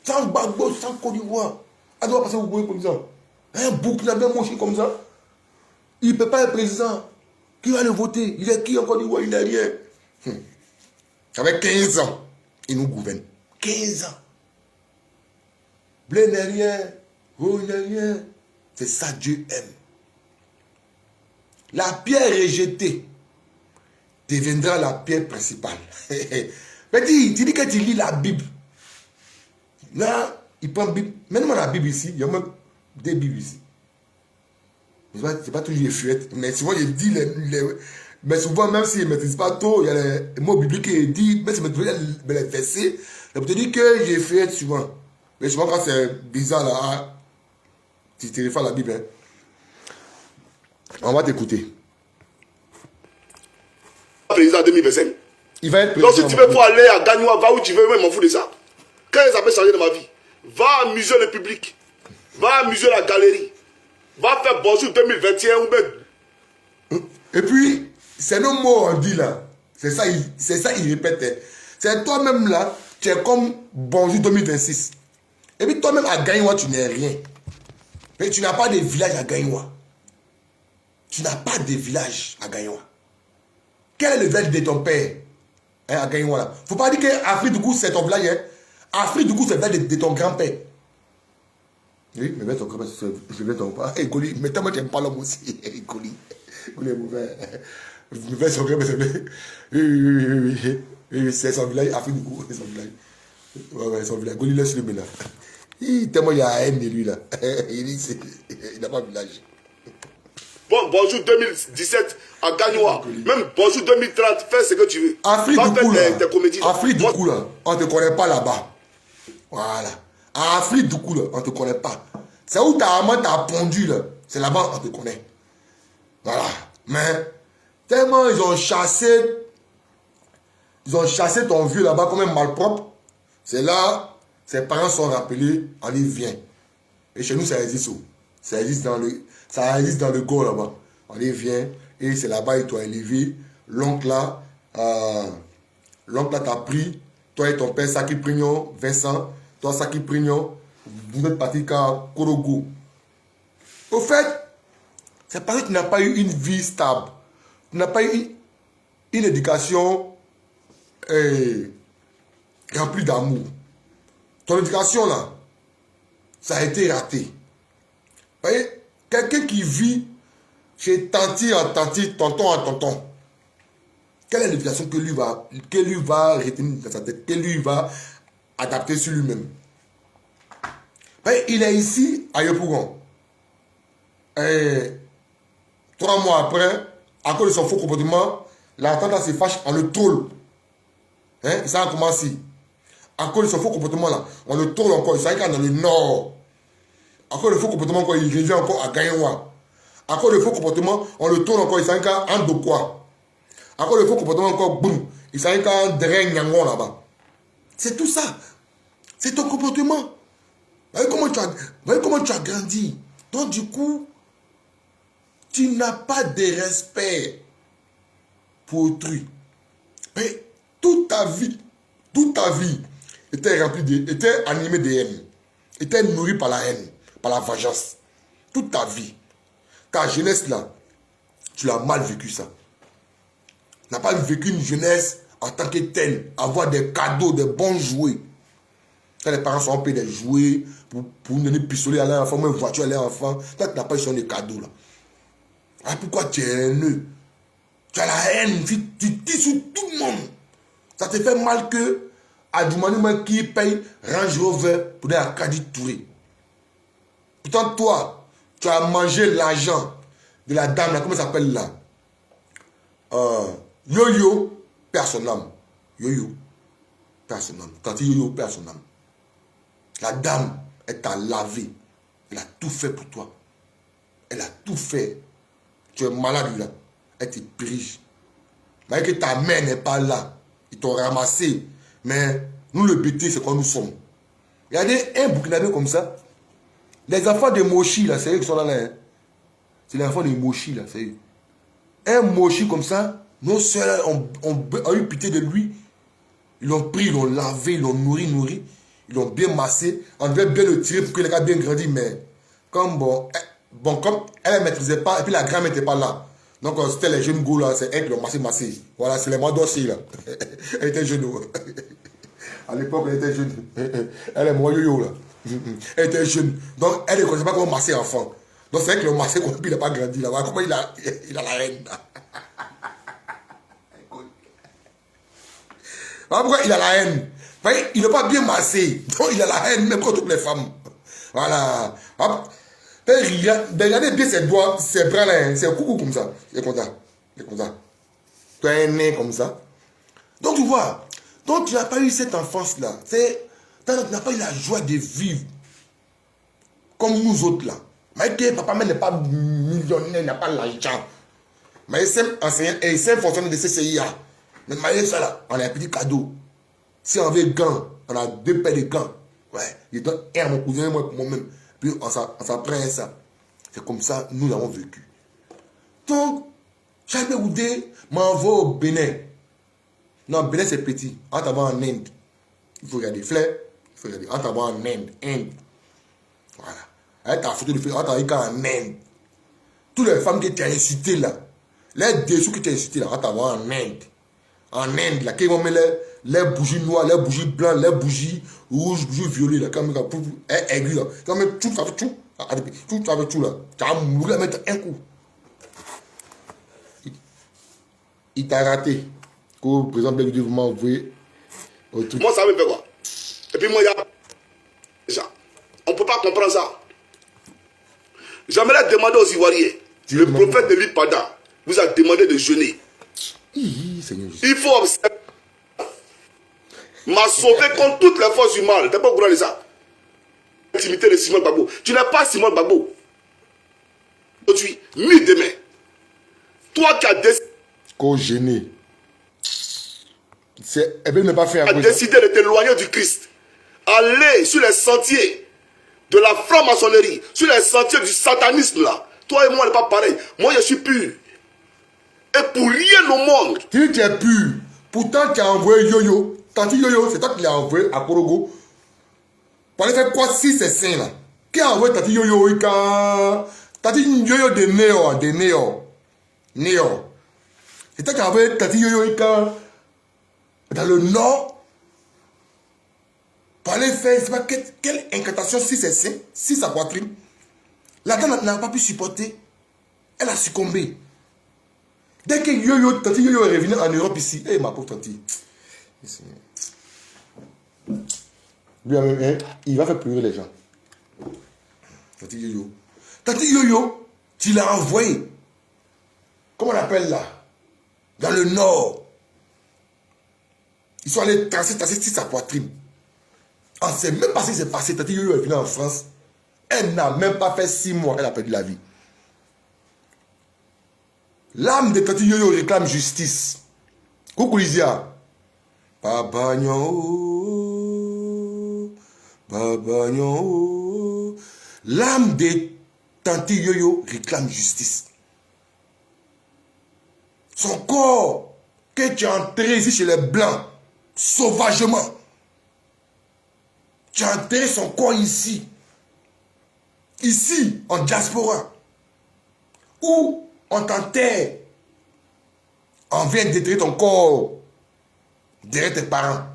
Sans Gbagbo, sans Côte d'Ivoire. Il doit passer au Bourg comme ça. Un Burkinabé moché comme ça. Il ne peut pas être président. Qui va le voter? Il est qui en Côte d'Ivoire? Il n'est rien. Avec 15 ans, il nous gouverne. 15 ans. Blé n'est rien. Oh, il n'est rien. C'est ça Dieu aime. La pierre rejetée deviendra la pierre principale. Petit, tu dis que tu lis la Bible. Là, il prend la Bible. Même la Bible ici, il y a même des Bibles ici. C'est pas toujours les fuettes, mais souvent il dit mais souvent, même s'il ne maîtrise pas tout, il y a les mots bibliques qui disent, mais c'est les versets. Je te dis que j'ai fuette souvent. Mais souvent, quand c'est bizarre, là, tu te réfères à la Bible. Hein. On va t'écouter. Président 2025. Il va être président. Donc, si tu veux pour aller à Gagnoua, va où tu veux, moi, je m'en fous de ça. Quand ça peut changer dans ma vie, va amuser le public. Va amuser la galerie. Va faire bonjour 2021 ou même. Et puis, c'est nos mots on dit là. C'est ça, il répète. C'est toi-même là, tu es comme bonjour 2026. Et puis toi-même à Gagnoua, tu n'es rien. Mais tu n'as pas de village à Gagnoua. Tu n'as pas de village à Gagnoua. Quel est le village de ton père hein, à Gagnoua là? Faut pas dire qu'Afrique du coup c'est ton village. Hein. Afrique du coup c'est le village de ton grand-père. Oui, mais ton grand-père, je vais ton père. Goli, mais toi, moi, tu n'aimes pas l'homme aussi. Goli est mauvais. Mauvais, son grand-père, c'est son village, Afrique du coup, c'est son village. Ouais, son village. Goli, laisse-le maintenant. Tellement il y a haine de lui là. Il n'a pas de village. Bon, bonjour 2017 à Gagnoua. Même bonjour 2030, fais ce que tu veux. Afrique du coup là. Afrique du coup là, on ne te connaît pas là-bas. Voilà. En Afrique du coup là, on ne te connaît pas. C'est où ta maman t'a pondu là. C'est là-bas on te connaît. Voilà. Mais tellement ils ont chassé ton vieux là-bas comme un malpropre. C'est là, ses parents sont rappelés, on y vient. Et chez nous ça existe où? Ça existe dans le go là-bas. On y vient et c'est là-bas ils t'ont élevé. L'oncle là t'a pris. Toi et ton père Saki Prignon, Vincent. Toi, Saki Prignon, vous êtes parti à Korogo. Au fait, c'est parce que tu n'as pas eu une vie stable. Tu n'as pas eu une éducation remplie d'amour. Ton éducation, là, ça a été raté. Vous voyez, quelqu'un qui vit chez tanti en tanti, tonton en tonton, quelle est l'éducation que lui va retenir dans sa tête, que lui va adapté sur lui-même. Il est ici à Yopougon. 3 mois après, à cause de son faux comportement, l'entente se fâche, on le troll. Hein? Ça a commencé. À cause de son faux comportement là, on le troll encore. Il s'agit dans le nord. À cause de faux comportement, encore, il revient encore à Gagnoua. À cause de faux comportement, on le troll encore. Il s'agit en Dokwa. À cause de faux comportement, encore, boum. Il s'agit en Dren Yangon là-bas. C'est tout ça. C'est ton comportement. Voyez comment tu as grandi. Donc du coup, tu n'as pas de respect pour autrui. Mais toute ta vie était animée de haine. Était nourrie par la haine, par la vengeance. Toute ta vie. Ta jeunesse là, tu l'as mal vécu ça. Tu n'as pas vécu une jeunesse en tant que telle, avoir des cadeaux, des bons jouets. Quand les parents sont payés des jouets pour nous donner pistolet à l'enfant, ou une voiture à l'enfant, toi tu n'as pas eu des cadeaux là. Ah, pourquoi tu es haineux? Tu as la haine, tu tises sur tout le monde. Ça te fait mal que Adjumani qui paye Range Rover pour aller à Kadi Touré. Pourtant toi, tu as mangé l'argent de la dame là, comment ça s'appelle là? Yo-yo, personne. Yo-yo, personne. Quand tu yo-yo, personne. La dame, elle t'a lavé. Elle a tout fait pour toi. Elle a tout fait. Tu es malade là. Elle te pige. Mais que ta mère n'est pas là. Ils t'ont ramassé. Mais nous, le BT, c'est quoi nous sommes. Regardez un Burkinabé comme ça. Les enfants de Moshi, là, c'est eux qui sont là. Hein. C'est les enfants de Moshi, là, c'est eux. Un mochi comme ça, nos soeurs ont eu pitié de lui. Ils l'ont pris, ils l'ont lavé, ils l'ont nourri. Ils l'ont bien massé. On devait bien le tirer pour qu'il ait bien grandi, mais comme comme elle ne maîtrisait pas, et puis la grand-mère n'était pas là. Donc c'était les jeunes goûts là, c'est elle qui l'ont massé. Voilà, c'est les mois d'ossi là. Elle était jeune. À l'époque, elle était jeune. Elle est moi yo-yo là. Elle était jeune. Donc elle ne connaissait pas comment masser enfant. Donc c'est vrai que le massé, il n'a pas grandi là. Voilà, comment il a la haine là. Voilà pourquoi il a la haine. Il n'a pas bien massé. Donc il a la haine même contre les femmes. Voilà. Regardez bien ses doigts, ses bras là. C'est un coucou comme ça. Il est comme ça. Il est comme ça. Tu as un nez comme ça. Donc tu vois. Donc tu n'as pas eu cette enfance là. Tu n'as pas eu la joie de vivre. Comme nous autres là. Mais que papa n'est pas millionnaire, il n'a pas l'argent. Mais il sait enseigner et il sait fonctionner de CCIA. Mais ça là, on a un petit cadeau. Si on veut gants, on a 2 paires de gants. Ouais, il donne un à mon cousin et moi pour moi-même. Puis on s'apprend ça. C'est comme ça, nous avons vécu. Donc, Charles Oudé m'envoie au Bénin. Non, Bénin c'est petit. On t'envoie en Inde. Il faut regarder Flair. Il faut regarder. On t'envoie en Inde. Voilà. Avec ta photo de Flair, on t'envoie en Inde. Toutes les femmes qui t'ont incité là, les dessous qui t'ont incité là, on t'envoie en Inde. En Inde, là, qui vont mettre les bougies noires, les bougies blanches, les bougies rouges, bougies violettes, là, comme aiguë, là. Quand même, tout avec tout, tout avec tout, là. Tu vas mourir, mettre un coup. Il t'a raté. Par exemple, vous m'avez envoyé au truc. Moi, ça me fait quoi? Et puis, moi, il y a. Déjà, on ne peut pas comprendre ça. J'aimerais demander aux Ivoiriens. Le prophète de l'Ipada vous a demandé de jeûner. Il faut observer. M'a sauvé contre toutes les forces du mal. Tu n'es pas au courant de ça. L'intimité de Simon Gbagbo. Tu n'es pas Simon Gbagbo. Aujourd'hui, ni demain. Toi qui as décidé. Qu'au gêné. Elle ne pas faire. Tu as décidé de t'éloigner du Christ. Aller sur les sentiers de la franc-maçonnerie, sur les sentiers du satanisme là. Toi et moi, on n'est pas pareil. Moi, je suis pur. Et pour rien au monde. Tu dis que tu es pur. Pourtant, tu as envoyé Yo-Yo. Tanti Yo-Yo, c'est toi qui l'as envoyé à Korogo. Pour aller faire quoi si c'est saint là? Qui a envoyé Tanti Yo-Yo? Tanti Yo-Yo de Néo. Néo. C'est toi qui a envoyé Tanti Yo-Yo dans le nord. Pour aller faire, je sais pas quelle incantation si c'est saint, si sa poitrine. La dame n'a pas pu supporter. Elle a succombé. Dès que Yo-Yo, Tanti Yo-Yo est revenu en Europe ici, eh ma pauvre Tanti. Lui, il va faire pleurer les gens. Tanti Yo-Yo. Tanti Yo-Yo, tu l'as envoyé. Comment on appelle là? Dans le nord. Ils sont allés tasser sur sa poitrine. On ne sait même pas ce qui s'est passé. Tanti Yo-Yo est venue en France. Elle n'a même pas fait 6 mois. Elle a perdu la vie. L'âme de Tanti Yo-Yo réclame justice. Coucou Lysia. Babagnon. L'âme de Tanti Yo-Yo réclame justice. Son corps que tu as enterré ici chez les Blancs, sauvagement. Tu as enterré son corps ici. Ici, en diaspora. Où on t'enterre. On vient détruire ton corps derrière tes parents.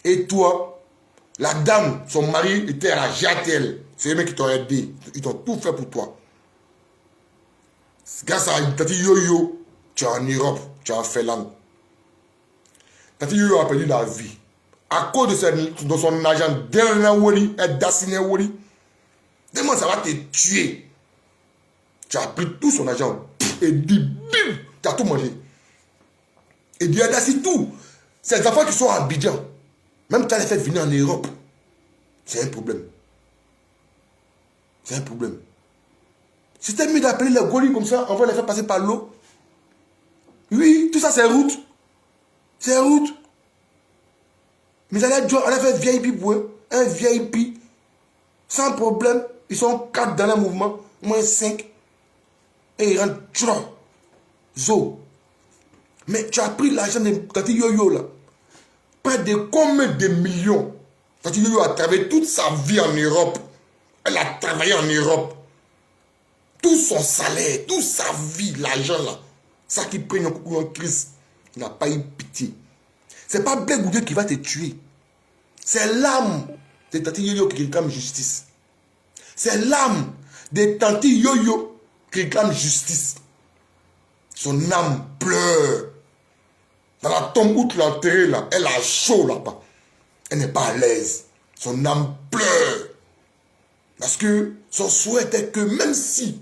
Et toi, la dame, son mari était à la JATL. C'est eux qui t'ont aidé. Ils t'ont tout fait pour toi. Grâce à Tanti Yo-Yo, tu es en Europe, tu es en Finlande. Tanti Yo-Yo a perdu la vie. À cause de son agent, Delna Woli, et Daciné Woli. Demain, ça va te tuer. Tu as pris tout son argent. Et dit, bim, tu as tout mangé. Et Dieu a dit tout. Ces enfants qui sont à Abidjan, même quand les fait venir en Europe, c'est un problème. C'est un problème. C'était mieux d'appeler les golis comme ça, on va les faire passer par l'eau. Oui, tout ça c'est route. C'est route. Mais on a fait VIP pour eux. Un VIP. Sans problème. Ils sont 4 dans le mouvement. Moins 5. Et ils rentrent trop. Zo. Mais tu as pris l'argent de Tati Yoyo là. Près de combien de millions? Tati Yoyo a travaillé toute sa vie en Europe. Elle a travaillé en Europe. Tout son salaire, toute sa vie, l'argent là. Ça qui prend un coup en crise. Il n'a pas eu pitié. C'est pas Blé Goudé qui va te tuer. C'est l'âme de Tati Yoyo qui réclame justice. C'est l'âme de Tati Yoyo qui réclame justice. Son âme pleure. Dans la tombe où tu l'as enterrée là, elle a chaud là-bas. Elle n'est pas à l'aise. Son âme pleure. Parce que son souhait était que même si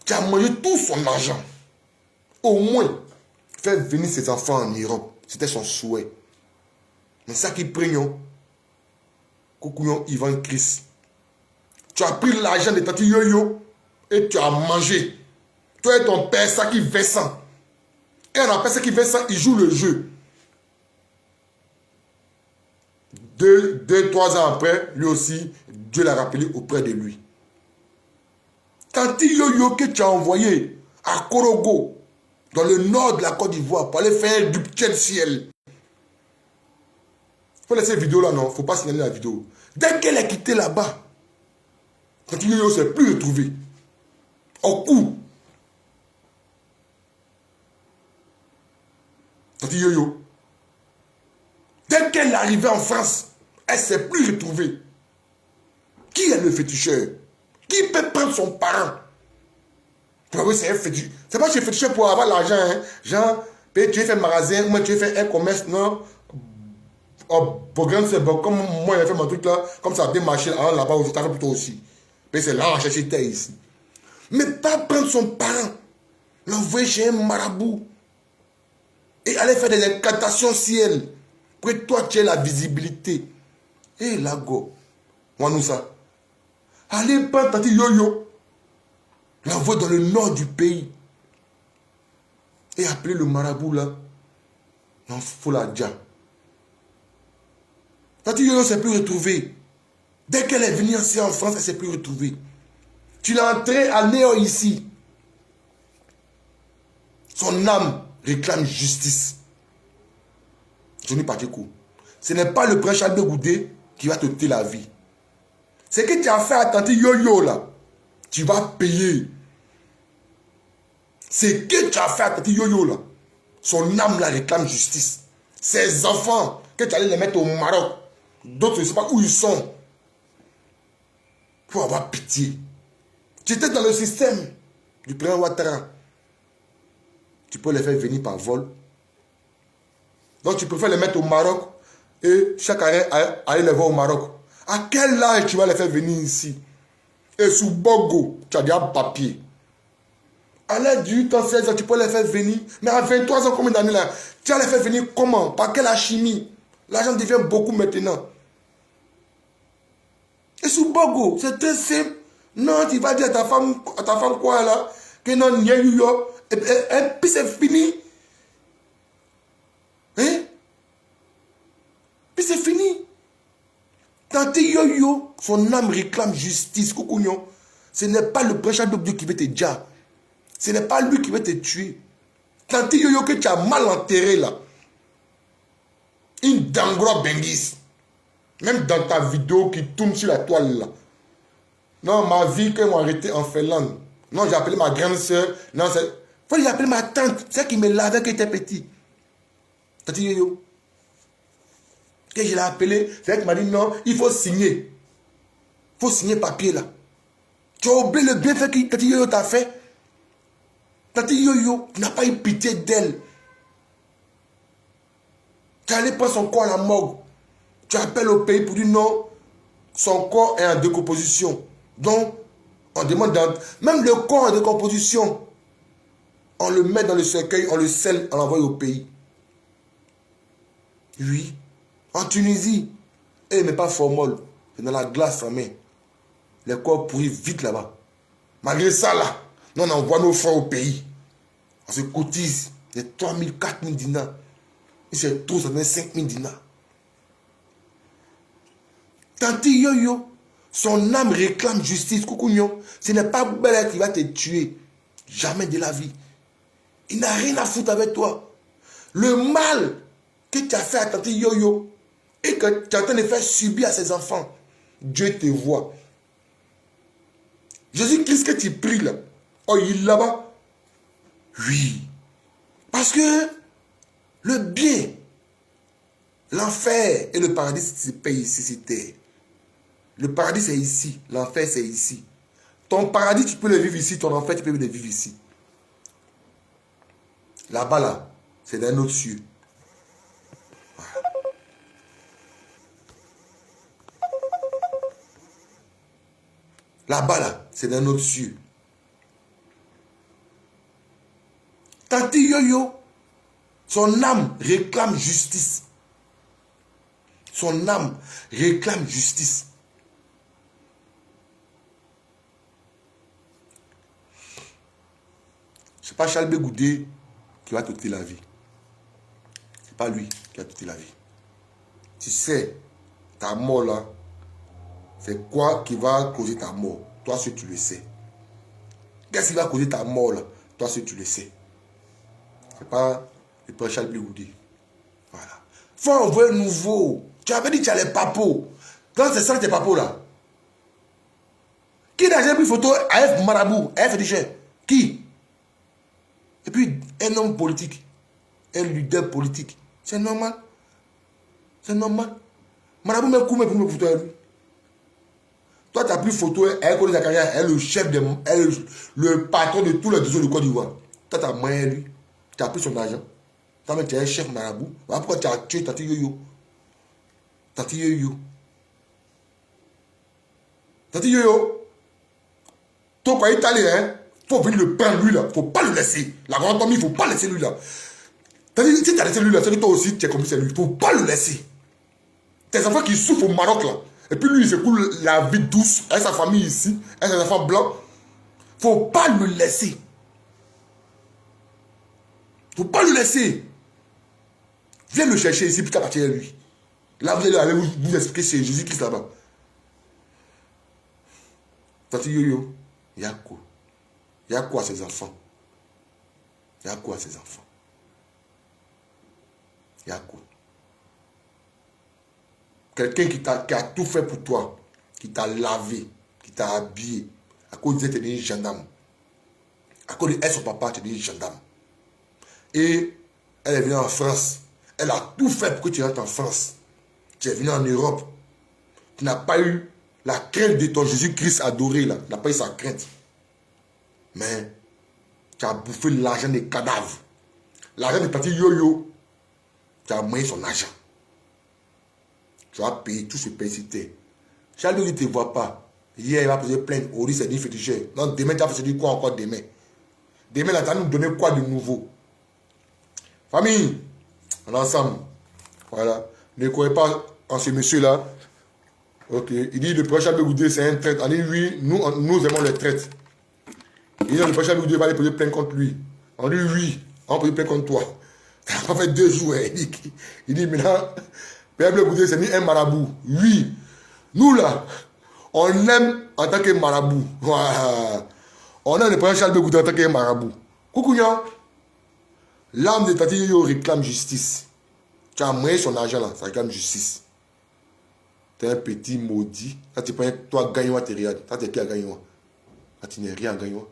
tu as mangé tout son argent, au moins faire venir ses enfants en Europe. C'était son souhait. Mais ça qui prend, Koukouyon Ivan Chris. Tu as pris l'argent de Tati Yoyo et tu as mangé. Toi et ton père, ça qui Vincent. Et on appelle ça qui Vincent, il joue le jeu. 2-3 ans après, lui aussi, Dieu l'a rappelé auprès de lui. Tati Yoyo que tu as envoyé à Korogo, dans le nord de la Côte d'Ivoire, pour aller faire du ciel. Il faut laisser cette vidéo là, non? Il ne faut pas signaler la vidéo. Dès qu'elle est quittée là-bas, Tati Yoyo ne s'est plus retrouvée. Au cou. Tati Yoyo. Dès qu'elle est arrivée en France, elle ne s'est plus retrouvée. Qui est le féticheur? Qui peut prendre son parent? Oui, c'est un féticheur. C'est pas que je suis féticheur pour avoir l'argent. Hein. Genre, tu as fait un magasin, moi tu as fait un commerce, non? Oh, pour grand, c'est bon. Comme moi, j'ai fait mon truc là, comme ça a bien marché là-bas, je t'avais plutôt aussi. Mais c'est là, on cherche terre ici. Mais pas prendre son parent, l'envoyer chez un marabout et aller faire des incantations ciel pour que toi tu aies la visibilité. Et là, go, moi nous ça. Allez prendre Tati Yoyo, l'envoyer dans le nord du pays et appeler le marabout là. Non, faut la dia. Tati Yoyo ne s'est plus retrouvée. Dès qu'elle est venue ici en France, elle ne s'est plus retrouvée. Tu l'as entrée à Néo ici. Son âme réclame justice. Je n'ai pas de coup. Ce n'est pas le prince Albert Goudé qui va te ôter la vie. Ce que tu as fait à Tante Yoyo là, tu vas payer. Ce que tu as fait à Tante Yoyo là, son âme là réclame justice. Ses enfants, que tu allais les mettre au Maroc, d'autres ne savent pas où ils sont. Il faut avoir pitié. Tu étais dans le système du président Ouattara. Tu peux les faire venir par vol. Donc tu préfères les mettre au Maroc et chaque année aller les voir au Maroc. À quel âge tu vas les faire venir ici? Et sous Bogo, tu as déjà un papier. À l'âge de 8 ans, 16 ans, tu peux les faire venir. Mais à 23 ans, combien d'années là? Tu vas les faire venir comment? Par quelle alchimie? L'argent devient beaucoup maintenant. Et sous Bogo, c'est très simple. Non, tu vas dire à ta femme quoi là? Que non, n'y a eu yo. Et puis c'est fini. Hein? Puis c'est fini. Tante Yoyo, son âme réclame justice. Coucougnon. Ce n'est pas le prêcheur de Dieu qui veut te dire. Ce n'est pas lui qui veut te tuer. Tante Yoyo que tu as mal enterré là. Une dangro bengis. Même dans ta vidéo qui tourne sur la toile là. Non, ma vie que moi arrêté en Finlande. Non, j'ai appelé ma grande soeur. Non, c'est... Faut lui appeler ma tante. C'est qui me lavait quand j'étais petit. Tante Yoyo. Quand je l'ai appelé, c'est elle qui m'a dit non, il faut signer. Il faut signer papier là. Tu as oublié le bienfait que Tante Yoyo t'a fait. Tante Yoyo, tu n'as pas eu pitié d'elle. Tu es allé prendre son corps à la morgue. Tu appelles au pays pour dire non, son corps est en décomposition. Donc, on demande même le corps en décomposition, on le met dans le cercueil, on le scelle, on l'envoie au pays. Oui. En Tunisie, elle n'est pas formole. C'est dans la glace en main. Les corps pourris vite là-bas. Malgré ça, là, nous on envoie nos frères au pays. On se cotise des 3 000, 4 000 dinars. Et c'est trop, ça donne 5 000 dinars. Tante Yoyo, son âme réclame justice. Coucougnon, ce n'est pas Belle qui va te tuer. Jamais de la vie. Il n'a rien à foutre avec toi. Le mal que tu as fait à Tante Yoyo et que tu es en train de faire subir à ses enfants, Dieu te voit. Jésus-Christ que tu pries là, oh, il est là-bas. Oui. Parce que le bien, l'enfer et le paradis, c'est pas ici, c'est terre. Le paradis, c'est ici. L'enfer, c'est ici. Ton paradis, tu peux le vivre ici. Ton enfer, tu peux le vivre ici. Là-bas, là, c'est d'un autre cieux. Voilà. Là-bas, là, c'est d'un autre cieux. Tante Yoyo, son âme réclame justice. Son âme réclame justice. Ce n'est pas Charles Bégoudé qui va t'ôter la vie. Ce n'est pas lui qui va t'ôter la vie. Tu sais, ta mort là, c'est quoi qui va causer ta mort? Toi, seul, tu le sais. Qu'est-ce qui va causer ta mort là? Toi, seul, tu le sais. Ce n'est pas le père Charles Bégoudé. Voilà. Faut envoyer nouveau. Tu avais dit que tu as les papos. Quand c'est ça tes papos là? Qui n'a jamais pris photo AF Marabout, AF Féticheur? Qui? Et puis, un homme politique, un leader politique, c'est normal. C'est normal. Marabout m'a coupé pour me photo avec lui. Toi, tu as pris photo avec Kone Zakaria, elle est le chef, elle est le patron de tous les dossiers de Côte d'Ivoire. Toi, tu as moyen lui. Tu as pris son argent. Toi, tu es un chef marabout. Voilà pourquoi tu as tué Tante Yoyo. Tante Yoyo. Tante Yoyo. Toi, quand il t'a allé, hein, faut venir le prendre lui là. Faut pas le laisser. La grande famille, faut pas laisser lui là. Si tu as laissé lui là, c'est que toi aussi, tu es complice à lui. Faut pas le laisser. Tes enfants qui souffrent au Maroc là. Et puis lui, il se coule la vie douce avec sa famille ici, avec ses enfants blancs. Faut pas le laisser. Faut pas le laisser. Viens le chercher ici, puis tu vas partir à lui. Là, vous allez aller vous expliquer c'est Jésus-Christ là-bas. Tante Yoyo, il y a quoi? Il y a quoi à ses enfants? Il y a quoi à ses enfants? Il y a quoi? Quelqu'un qui a tout fait pour toi, qui t'a lavé, qui t'a habillé, à cause de t'es gendarme. À cause de son papa, tu es gendarme. Et elle est venue en France. Elle a tout fait pour que tu rentres en France. Tu es venu en Europe. Tu n'as pas eu la crainte de ton Jésus-Christ adoré là. Tu n'as pas eu sa crainte. Mais tu as bouffé l'argent des cadavres. L'argent de Tante Yoyo. Tu as moyen son argent. Tu vas payer tout ce pécité. Charles ne te voit pas. Hier, il va poser plainte. Ori, c'est dit féticheur. Non, demain, tu vas faire quoi encore demain? Demain, là, tu vas nous donner quoi de nouveau? Famille, on est ensemble. Voilà. Ne croyez pas en ce monsieur-là. Ok. Il dit le prochain Charles Bégoudé, c'est un traître. On dit oui, nous aimons les traîtres. Il dit le prochain Charles Bégoudé va aller poser plainte contre lui. On dit oui, on va poser plainte contre toi. Ça n'a pas fait 2 jours. Il dit maintenant, Père Bégoudé, c'est ni un marabout. Oui. Nous là, on aime en tant que marabout. Voilà. On aime le prochain Charles Bégoudé en tant que marabout. Coucou, l'âme de Tante Yoyo réclame justice. Tu as moyen son argent là, ça réclame justice. Tu es un petit maudit. Ça tu prends toi gagnant, tu es rien. Ça tu es qui à gagnant? Ça tu n'es rien à gagnant.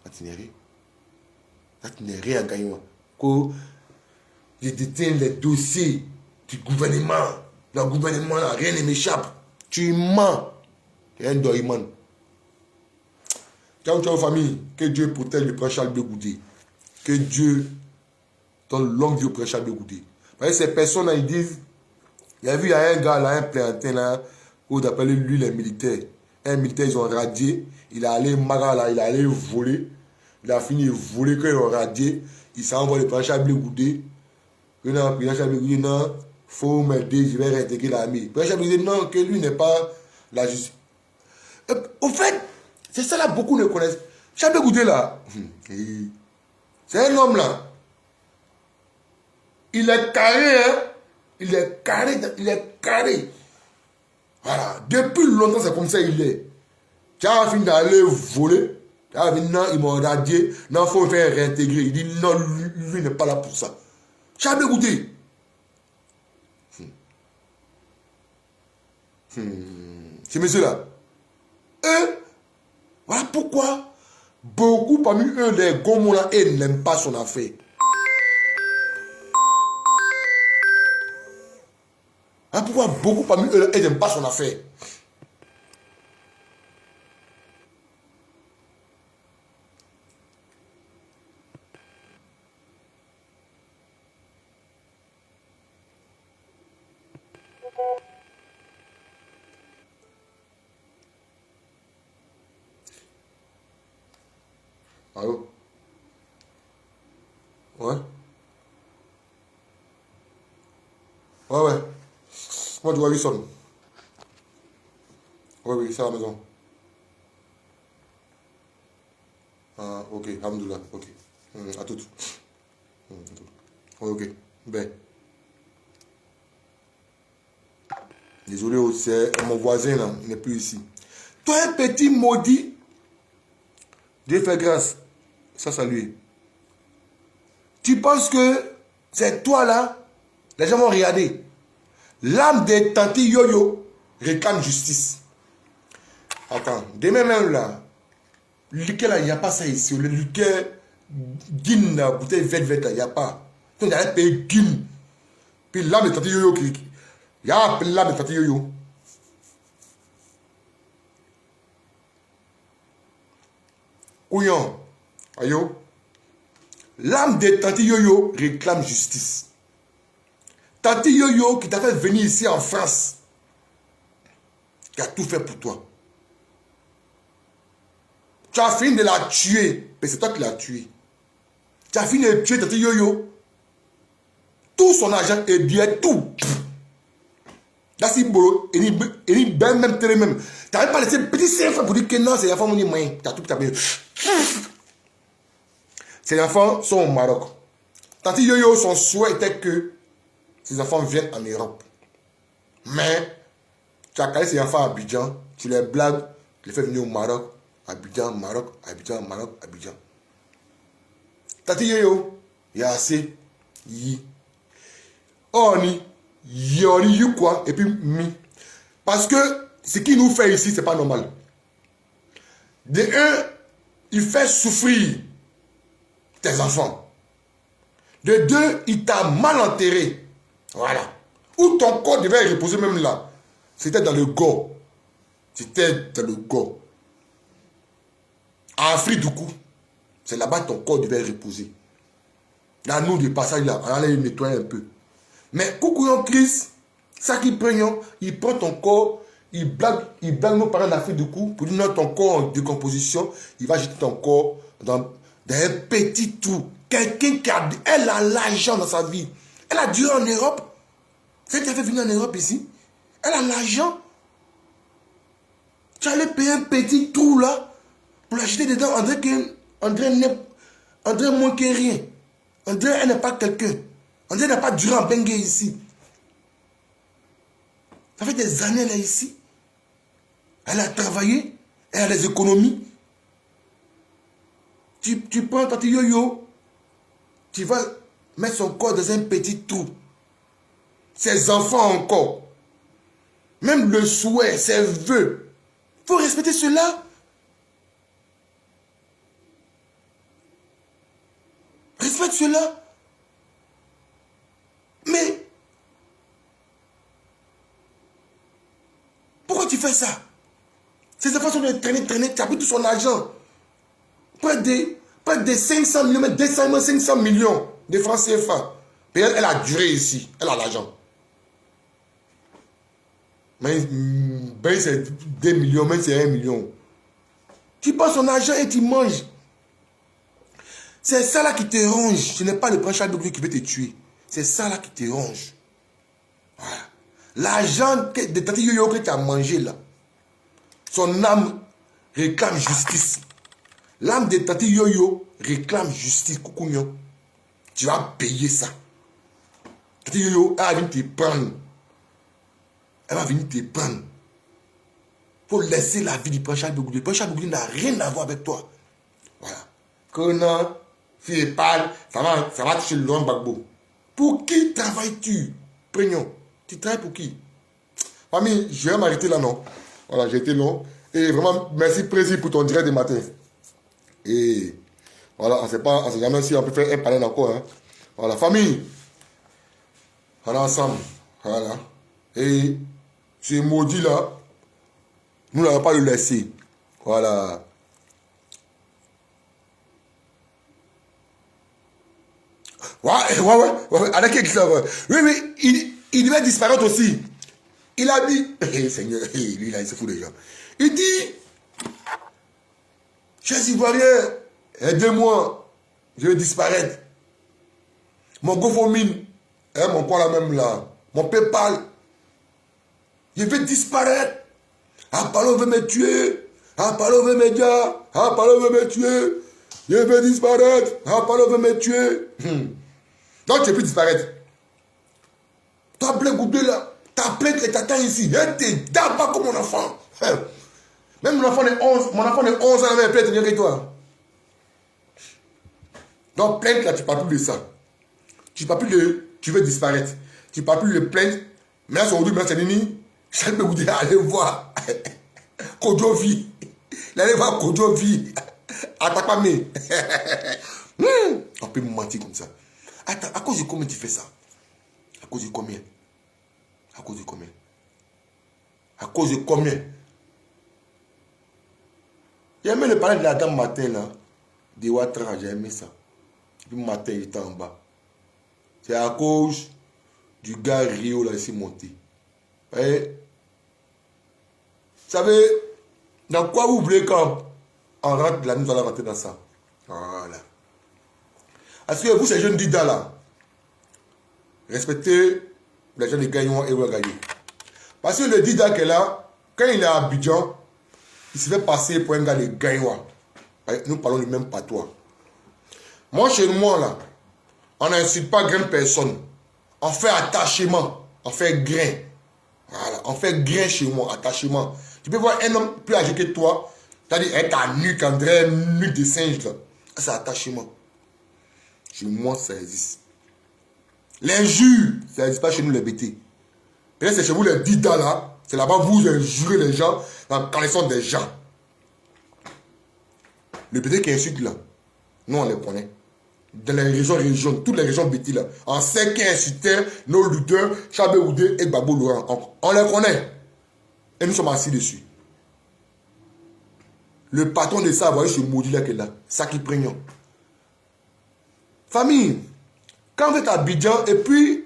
Ça tu n'es rien. Ça tu n'es rien à gagnant. Je détiens les dossiers du gouvernement. Le gouvernement là, rien ne m'échappe. Tu mens. Tu es un doyman. Ciao, ciao famille. Que Dieu protège le prince Charles Bégoudé. Que Dieu donne longue vie au prince Charles Bégoudé. Parce que ces personnes là, ils disent, il y a vu, il y a un gars là, un plantain là, où on appelle lui les militaires. Un militaire, ils ont radié. Il est allé Mara là, il est allé voler. Il a fini de voler quand ils ont radié. Il s'envoie le prince Charles Bégoudé. Non, le prince Charles Bégoudé, non, faut m'aider, je vais réintégrer l'armée. Le prince Charles Bégoudé, non, que lui n'est pas la justice. Au fait, c'est ça là, beaucoup ne connaissent. Charles Bégoudé là, c'est un homme là. Il est carré, hein. Il est carré, il est carré. Voilà. Depuis longtemps, c'est comme ça il est. Tu as fini d'aller voler. Ah, maintenant, il m'a radié. Non, il faut me faire réintégrer. Il dit non, lui n'est pas là pour ça. J'ai écouté. Ces messieurs-là. Eux, voilà pourquoi beaucoup parmi eux, les Gomola, ils n'aiment pas son affaire. Voilà pourquoi beaucoup parmi eux, ils n'aiment pas son affaire. Allô? Ouais? Ouais. Moi, tu vois, il sonne. Oui, c'est à la maison. Ah, ok, alhamdoulilah, ok. À tout. Ok, ben. Désolé, c'est mon voisin là, il n'est plus ici. Toi, un petit maudit, Dieu fait grâce. Ça lui. Tu penses que c'est toi là? Les gens vont regarder. L'âme des tantis Yoyo réclame justice. Attends, demain même là, le liqueur là, il n'y a pas ça ici. Le liqueur guine, la bouteille verte là, il n'y a pas. Donc il y a un pays guine. Puis l'âme des tantis Yoyo qui. Il y a l'âme des tantis Yoyo. Couillon. Ayo. L'âme de Tati Yoyo réclame justice. Tati Yoyo qui t'a fait venir ici en France, qui a tout fait pour toi. Tu as fini de la tuer, mais c'est toi qui l'as tué. Tu as fini de tuer Tati Yoyo. Tout son argent est bien, tout. Là, c'est beau. Il est bien, même télé même. Tu n'as même pas laissé un petit serre pour dire que non, c'est la femme qui est moyen. Tu as tout tapé. Ces enfants sont au Maroc. Tati Yoyo, son souhait était que ses enfants viennent en Europe. Mais, tu as calé ces enfants à Abidjan, tu les blagues, tu les fais venir au Maroc, Abidjan, Maroc, Abidjan, Maroc, Abidjan. Tati Yoyo, il y a assez. Yi. Oni, yori, yu quoi, et puis mi. Parce que ce qu'il nous fait ici, c'est pas normal. De un, il fait souffrir tes enfants. De deux, il t'a mal enterré. Voilà. Où ton corps devait reposer même là. C'était dans le Go. C'était dans le Go. En Afrique du coup. C'est là-bas que ton corps devait reposer. Là, nous, de passage là, on allait le nettoyer un peu. Mais coucou, Chris, ça qui prend, il prend ton corps, il blague nos parents d'Afrique du coup, pour dire non, ton corps en décomposition, il va jeter ton corps dans un petit trou. Quelqu'un qui a, elle a l'argent dans sa vie. Elle a duré en Europe. C'est qui a fait venir en Europe ici. Elle a l'argent. Tu allais payer un petit trou là pour l'acheter dedans. André moins que rien. André, elle n'est pas quelqu'un. André n'a pas duré en Bengue ici. Ça fait des années là ici. Elle a travaillé. Elle a des économies. Tu prends Tati Yoyo. Tu vas mettre son corps dans un petit trou. Ses enfants encore. Même le souhait, ses vœux. Il faut respecter cela. Respecte cela. Mais pourquoi tu fais ça? Ces enfants sont de traîner, tu as pris tout son argent. Près de 500 millions, 500 millions de francs CFA. Et elle a duré ici. Elle a l'argent. Mais ben c'est 2 millions, même c'est 1 million. Tu prends son argent et tu manges. C'est ça là qui te ronge. Ce n'est pas le prince Charles qui veut te tuer. C'est ça là qui te ronge. Voilà. L'argent de Tati Yoyo que tu as mangé là, son âme réclame justice. L'âme de Tati Yoyo réclame justice. Coucougnon. Tu vas payer ça. Tati Yoyo, elle va venir te prendre. Elle va venir te prendre. Il faut laisser la vie du prince Charles Begoudi. Le prince Charles Begoudi n'a rien à voir avec toi. Voilà. Que non, fille parle, ça va toucher le long Gbagbo. Pour qui travailles-tu? Prénom. Tu travailles pour qui? Famille, je vais m'arrêter là, non? Voilà, j'ai été long. Et vraiment, merci Président pour ton direct de matin. Et voilà, on ne sait jamais si on peut faire un panel encore. Hein. Voilà, famille. On est ensemble. Voilà. Et ce maudit là, nous n'allons pas le laisser. Voilà. Ouais. Avec qui ça va? Oui, il devait disparaître aussi. Il a dit, Seigneur, lui là, il se fout des gens. Il dit, chers Ivoiriens, aidez-moi, je vais disparaître. Mon GoFundMe, mon quoi là même là, mon PayPal, je vais disparaître. Apollo veut me tuer. Apollo veut me dire. Apollo veut me tuer. Je vais disparaître. Apollo veut me tuer. Donc tu peux disparaître. Toi, Blé Goudé là, ta plainte et t'attends ici. Elle te d'abord comme mon enfant. Même mon enfant est 11. Mon enfant est 11 ans avec plainte mieux que toi. Donc plainte là, tu ne parles plus de ça. Tu ne parles plus de. Tu veux disparaître. Tu ne parles plus de plainte. Mais là, aujourd'hui, c'est Nini. Charles Blé Goudé, allez voir. Kodjovi. Allez voir Kodjovi. Attaque pas mais. On peut me mentir comme ça. Attends, à cause de combien tu fais ça? À cause de combien? À cause de combien? À cause de combien? J'ai aimé le parler de la dame matin là. De Ouattara, j'ai aimé ça. Puis matin, il était en bas. C'est à cause du gars Rio là, il s'est monté. Et, vous savez, dans quoi vous voulez quand on rentre là, nous allons rentrer dans ça. Voilà. Parce que vous, ces jeunes Dida là, respectez les gens de Gaïwan et Ouagaïo. Parce que le Dida qui est là, quand il est à Abidjan, il se fait passer pour un gars de Gaïwan. Nous parlons du même patois. Moi, chez moi là, on n'insulte pas grain personne. On fait attachement. On fait grain. Voilà. On fait grain chez moi, attachement. Tu peux voir un homme plus âgé que toi, c'est-à-dire avec ta nuque, André, nuque de singe là. C'est attachement. Chez moi, ça existe. L'injure, ça n'existe pas chez nous les BT. Peut-être c'est chez vous les Dida là. C'est là-bas vous injurez les gens quand ils sont des gens. Le BT qui insulte là, nous on les connaît. Dans les régions, toutes les régions BT là. On sait qui insultait nos lutteurs, Chabé Oudé et Babo Laurent. On les connaît. Et nous sommes assis dessus. Le patron de ça, vous voyez ce maudit là qui est là. Ça qui prégnant. Famille, quand vous êtes à Abidjan et puis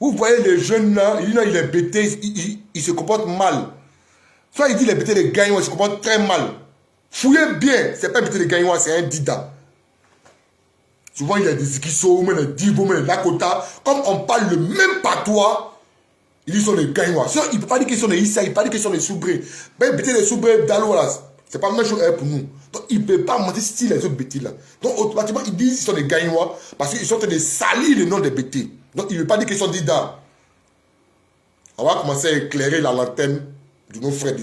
vous voyez les jeunes là, il est bêté, il se comporte mal. Soit il dit les bêtés de Gaïwan, il se comporte très mal. Fouillez bien, c'est pas bêté de Gaïwan, c'est un Dida. Souvent il y a des Ikiso, même des Divo, même des Lakota. Comme on parle le même patois, ils sont des Gaïwan. Il ne peut pas dire qu'ils sont des Issa, il ne peut pas dire qu'ils sont des Soubrés. Mais bêtés des Soubrés d'Alo là, c'est pas la même chose pour nous. Donc, il ne peut pas mentir style les autres bêtis là. Donc, automatiquement, ils disent qu'ils sont des Gaïnois parce qu'ils sont en train de salir le nom des bêtis. Donc, il ne veut pas dire qu'ils sont Dida. On va commencer à éclairer la lanterne de nos frères,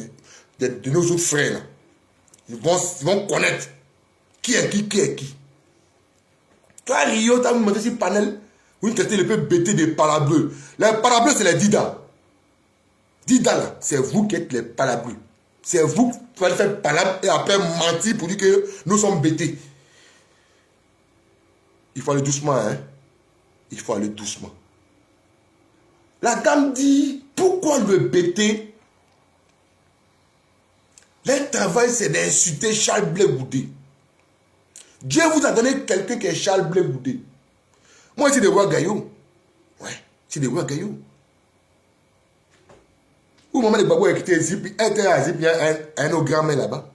de nos autres frères là. Ils vont connaître qui est qui. Toi, Rio, tu as montré sur le panel, vous traitez le peu bêtés des palabreux. Les palabreux, c'est les Dida. Dida là, c'est vous qui êtes les palabreux. C'est vous qui allez faire palabre et après mentir pour dire que nous sommes bêtés. Il faut aller doucement, hein. Il faut aller doucement. La dame dit, pourquoi le bêter? Le travail, c'est d'insulter Charles Blé Goudé. Dieu vous a donné quelqu'un qui est Charles Blé Goudé. Moi, c'est des rois gaillots. Ouais, c'est des rois gaillots. Où maman de Babou a quitté Zip, elle était à Zip, il y a un autre grand-mère là-bas.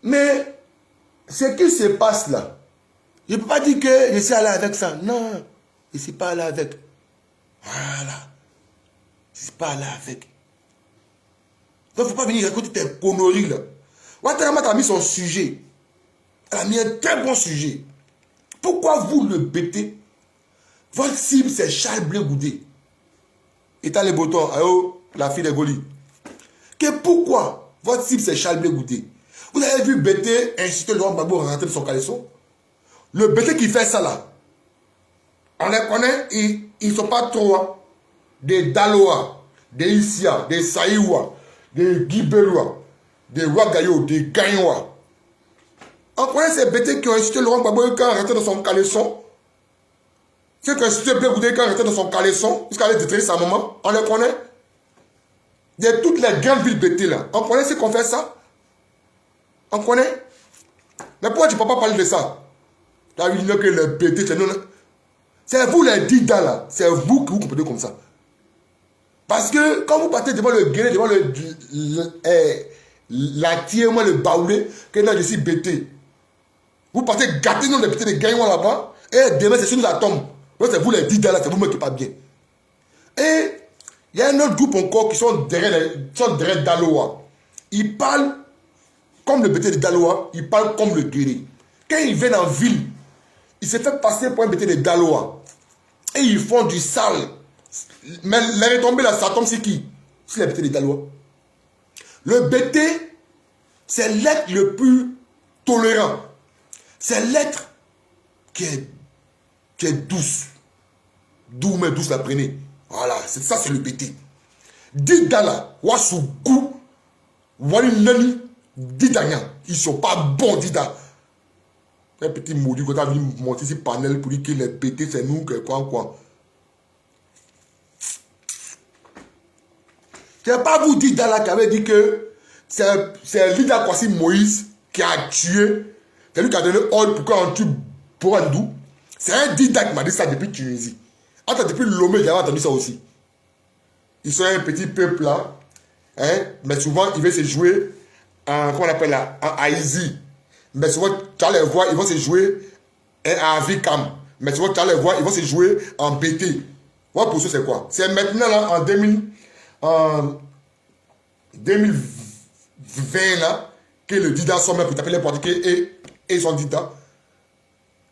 Mais ce qui se passe là, je ne peux pas dire que je suis allé avec ça. Non, je ne suis pas allé avec. Voilà. Je ne suis pas allé avec. Donc il ne faut pas venir raconter tes conneries là. Ouattara a mis son sujet. Elle a mis un très bon sujet. Pourquoi vous le bêtez? Votre cible, c'est Charles Blé Goudé. Et t'as les boutons, la fille de Goli. Que pourquoi Votre cible, c'est Charles Blé Goudé. Vous avez vu Bété insulter Laurent Gbagbo rentrer de son caleçon? Le Bété qui fait ça là, on les connaît, ils ne sont pas trop hein, des Daloa, des Issia, des Saïwa, des Guibelwa, des Wagayo, des Gagnoa. On connaît ces Bété qui ont insulté Laurent Gbagbo quand il rentrait dans son caleçon. Ceux qui ont insulté Blé Goudé quand il rentrait dans son caleçon, jusqu'à aller détruire sa maman, on les connaît. Il y a toutes les grandes villes Bété là. On connaît ceux qui ont fait ça. On connaît. Mais pourquoi tu ne peux pas parler de ça? Là, il dit que les Bété, c'est vous les Dida là. C'est vous qui vous comprenez comme ça. Parce que quand vous partez devant le guéret, devant la tiers-moi, le baoulé, que là je suis Bété. Vous partez gâter nous les Bété de Gagnon là-bas. Et demain c'est sur nous la tombe. Donc c'est vous les Dida là, c'est vous-même qui pas bien. Et il y a un autre groupe encore qui sont derrière Daloa. Ils parlent comme le Bété de Daloa, ils parlent comme le guéret. Quand ils viennent en ville, ils se font passer pour un Bété de Daloa. Et ils font du sale. Mais les retombées là, ça tombe c'est qui? C'est les Bété de Daloa. Le Bété, c'est l'être le plus tolérant. C'est l'être qui est douce. D'où mais douce la prenez. Voilà, c'est ça, c'est le Bété. Dida là, wasu gu, wali nani, Dida nyan. Ils sont pas bons, Dida. Un petit maudit quand on a vu monter ce panel pour dire que les Bété, c'est nous, que quoi. C'est pas vous Dida là qui avait dit que c'est Lida Kwasi Moïse qui a tué. C'est lui qui a donné ordre pour qu'on tue Borandou. C'est un Dida qui m'a dit ça depuis Tunisie. Attends, depuis Lomé, j'avais entendu ça aussi. Ils sont un petit peuple là. Hein? Mais souvent, ils veulent se jouer en, comment on appelle là, en Haïti. Mais souvent, tu vas les voir, ils vont se jouer en Vicam. Mais souvent, tu vas les voir, ils vont se jouer en BT. Voilà pour ça, c'est quoi? C'est maintenant là, en 2020 là, que le Dida sont même pour taper les portiquets et son Dida.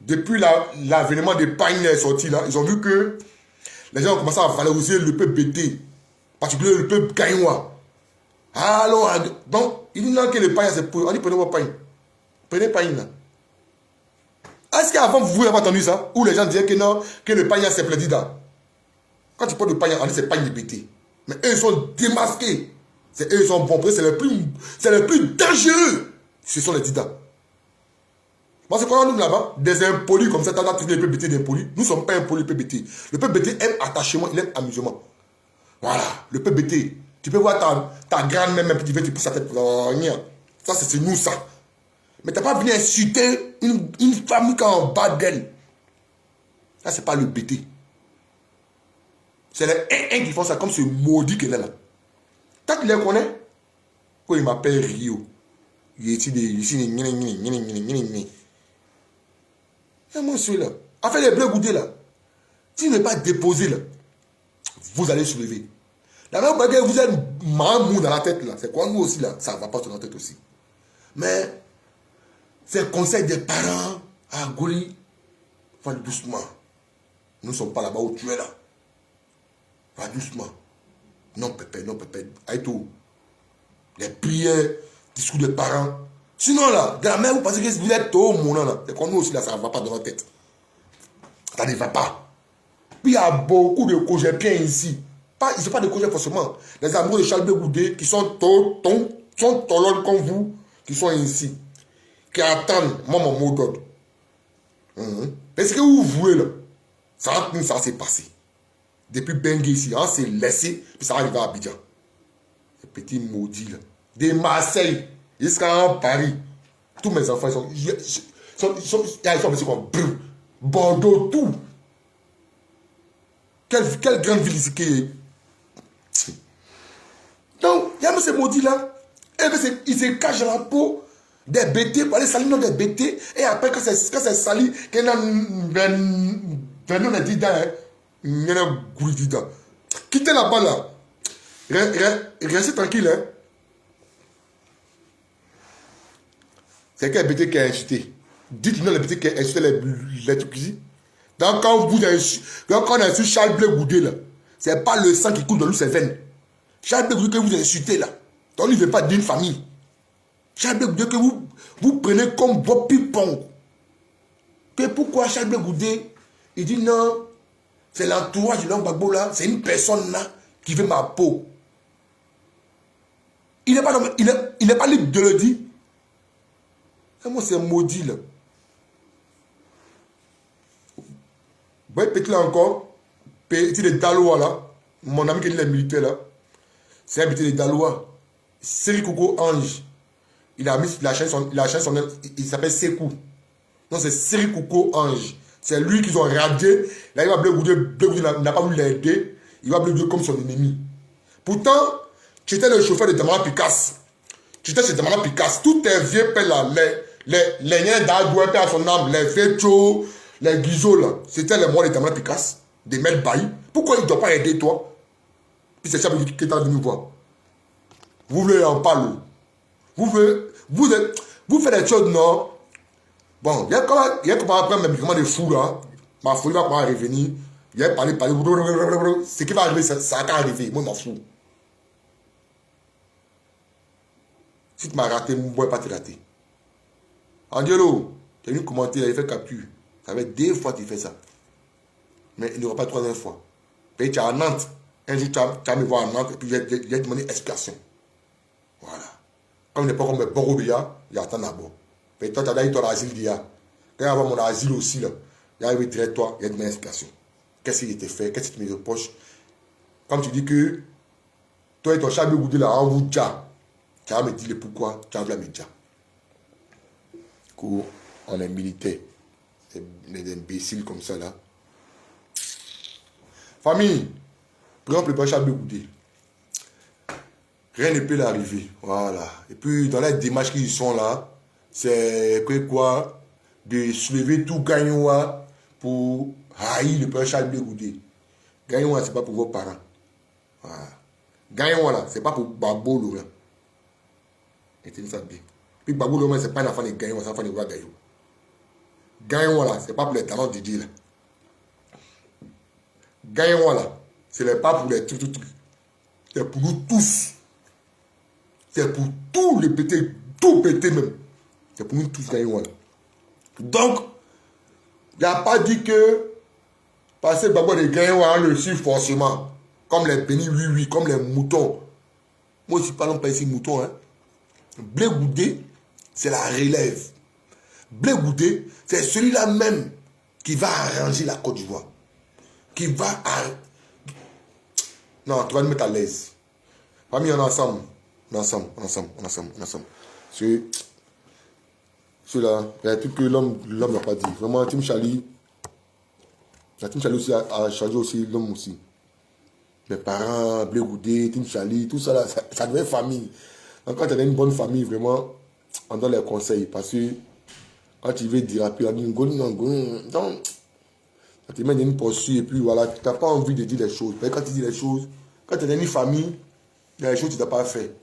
Depuis l'avènement des Pagnes est sorti là, ils ont vu que les gens ont commencé à valoriser le peuple BT, particulièrement le peuple Gaïnois. Alors, donc, il dit non que le Pagne c'est pour. On dit prenez vos Pagnes. Prenez Pagne là. Est-ce qu'avant vous avez entendu ça? Où les gens disaient que non, que le Pagne c'est le Dida. Quand tu parles de Pagne, on dit c'est Pagne de BT. Mais eux ils sont démasqués. Eux ils sont bons. C'est le plus dangereux. Ce sont les Dida. Moi, c'est quoi nous là-bas? Des impolis comme ça, t'as trouvé le peuple BT d'impolis. Nous ne sommes pas impolis, le peuple BT. Le peuple BT aime attachement, il aime amusement. Voilà, le peuple BT. Tu peux voir ta grand-mère, même tu pousses sa tête. Ça, c'est nous, ça. Mais tu n'as pas venu insulter une femme qui est en bas d'elle. Ça, c'est pas le BT. C'est les qui font ça comme ce maudit qu'elle est là. Quand tu les connais, quand il m'appelle Rio, il est ici, et moi, je suis là. Enfin, les bleus goudés là. Si vous n'êtes pas déposé là, vous allez soulever. La même fois que vous êtes mamou dans la tête là, c'est quoi nous aussi là? Ça ne va pas sur notre tête aussi. Mais, c'est le conseil des parents à Goli. Va doucement. Nous ne sommes pas là-bas où tu es là. Va doucement. Non, pépé, non, pépé. Aïtou. Les prières, discours des parents. Sinon là, de la même, vous pensez que vous êtes au monde là. C'est comme nous aussi là, ça ne va pas dans notre tête. Ça ne va pas. Puis il y a beaucoup de cogés bien ici. Ils ne sont pas des cogés forcément. Les amoureux de Charles Blé Goudé qui sont tolons comme vous, qui sont ici. Qui attendent mon mot d'ordre. Parce que vous voulez là, ça s'est passé. Depuis Bengue ici, on s'est laissé, puis ça arrive à Abidjan. Ces petits maudits là. De Marseille jusqu'à Paris. Tous mes enfants, ils sont comme Bordeaux, tout. Quelle grande ville ici qui est. Donc, il y a ces maudits là. Et ils se cachent dans la peau des BT pour aller salir dans des BT. Et après, quand c'est sali, qu'il y a un Dida, il y a un goût Dida. Quittez là-bas là. Restez tranquille. Hein. C'est quel BT qui a incité? Dites-nous le BT qui a incité les trucs ici. Donc quand on a insulté Charles Blé Goudé là, c'est pas le sang qui coule dans lui, c'est veine. Charles Blé Goudé que vous insultez là, Donc, il ne veut pas d'une famille. Charles Goudé que vous prenez comme Bob Pipon. Que pourquoi Charles Goudé, il dit non, c'est l'entourage de l'homme Gbagbo là, c'est une personne là qui veut ma peau. Il n'est pas libre de le dire. Et moi, c'est maudit là. Vous voyez, petit là encore, petit de Daloa là, mon ami qui est militaire là, c'est un petit de Daloa. Séri Koko Ange. Il a mis la chaîne, il s'appelle Sekou. Non, c'est Séri Koko Ange. C'est lui qu'ils ont radié. Là, il va Blé Goudé n'a pas voulu l'aider. Il va Blé Goudé comme son ennemi. Pourtant, tu étais le chauffeur de Damara Picasse. Tu étais chez Damara Picasse. Tous tes vieux pères là, les liens d'Adoué, père à son âme, les Fécho, les Guizot là, c'était les mois de Damara Picasse, des maîtres Bailly. Pourquoi il ne doit pas aider toi? Puis c'est ça qui est venu voir. Vous voulez en parler. Vous faites des choses, non? Bon, il y a comment après mes médicaments de fou là. Ma folie va pas revenir. Il y a parlé. Ce qui va arriver, ça va arriver. Moi, je m'en fous. Si tu m'as raté, moi, je ne vais pas te rater. Angelo, tu as vu commenter, il a fait capture. Ça fait 2 fois qu'il fait ça. Mais il n'y aura pas 3e fois. Puis tu es à Nantes. Un jour, tu vas me voir à Nantes et puis je vais te demander explication. Voilà. Comme il n'est pas comme Borobia, il attend d'abord. Mais toi, tu as dit ton asile d'IA. Quand il y a mon asile aussi, là, il arrive direct toi, il y a une explication. Qu'est-ce qui était fait? Qu'est-ce que tu me reproches? Comme tu dis que toi et ton Charles Goudé là, en vous déjà, tu vas me dire le pourquoi, tu vas me dire. On est militaire. Des imbéciles comme ça là. Famille, par exemple, le Charles Goudé. Rien ne peut l'arriver. Voilà. Et puis, dans les démarches qui sont là, c'est quoi? De soulever tout Gagnoua pour haïr le père Charles Goudé. Gagnoua, ce n'est pas pour vos parents. Voilà. Gagnoua, là, ce n'est pas pour Babolo. Et c'est ça bien. Puis Babolo, ce n'est pas un enfant de Gagnoua, c'est un enfant de Ouagayo. Gagnoua, là, ce n'est pas pour les talents de Dieu. Gagnoua, là, ce n'est pas pour les trucs. C'est pour nous tous. C'est pour tous les pétés, tout pété même. C'est pour nous tous gagner. Donc, il n'y a pas dit que passer Gbagbo de gagner, on le suit forcément. Comme les bénis, oui, comme les moutons. Moi, je ne suis pas non pas ici mouton. Hein. Blé Goudé, c'est la relève. Blé Goudé, c'est celui-là même qui va arranger la Côte d'Ivoire. Qui va... Non, tu vas nous mettre à l'aise. Famille, on est ensemble. On est ensemble. Celui-là, il y a un truc que l'homme n'a pas dit. Vraiment, Tim Chali, la Tim Chali aussi a changé aussi l'homme aussi. Mes parents, Blé Goudé, Tim Chali, tout ça là, ça devient famille. Donc quand tu as une bonne famille, vraiment, on donne les conseils. Parce que quand tu veux déraper, on dit donc, quand tu mets une poursuite et puis voilà, tu n'as pas envie de dire les choses. Mais quand tu dis les choses, quand tu as une famille, il y a des choses que tu n'as pas fait.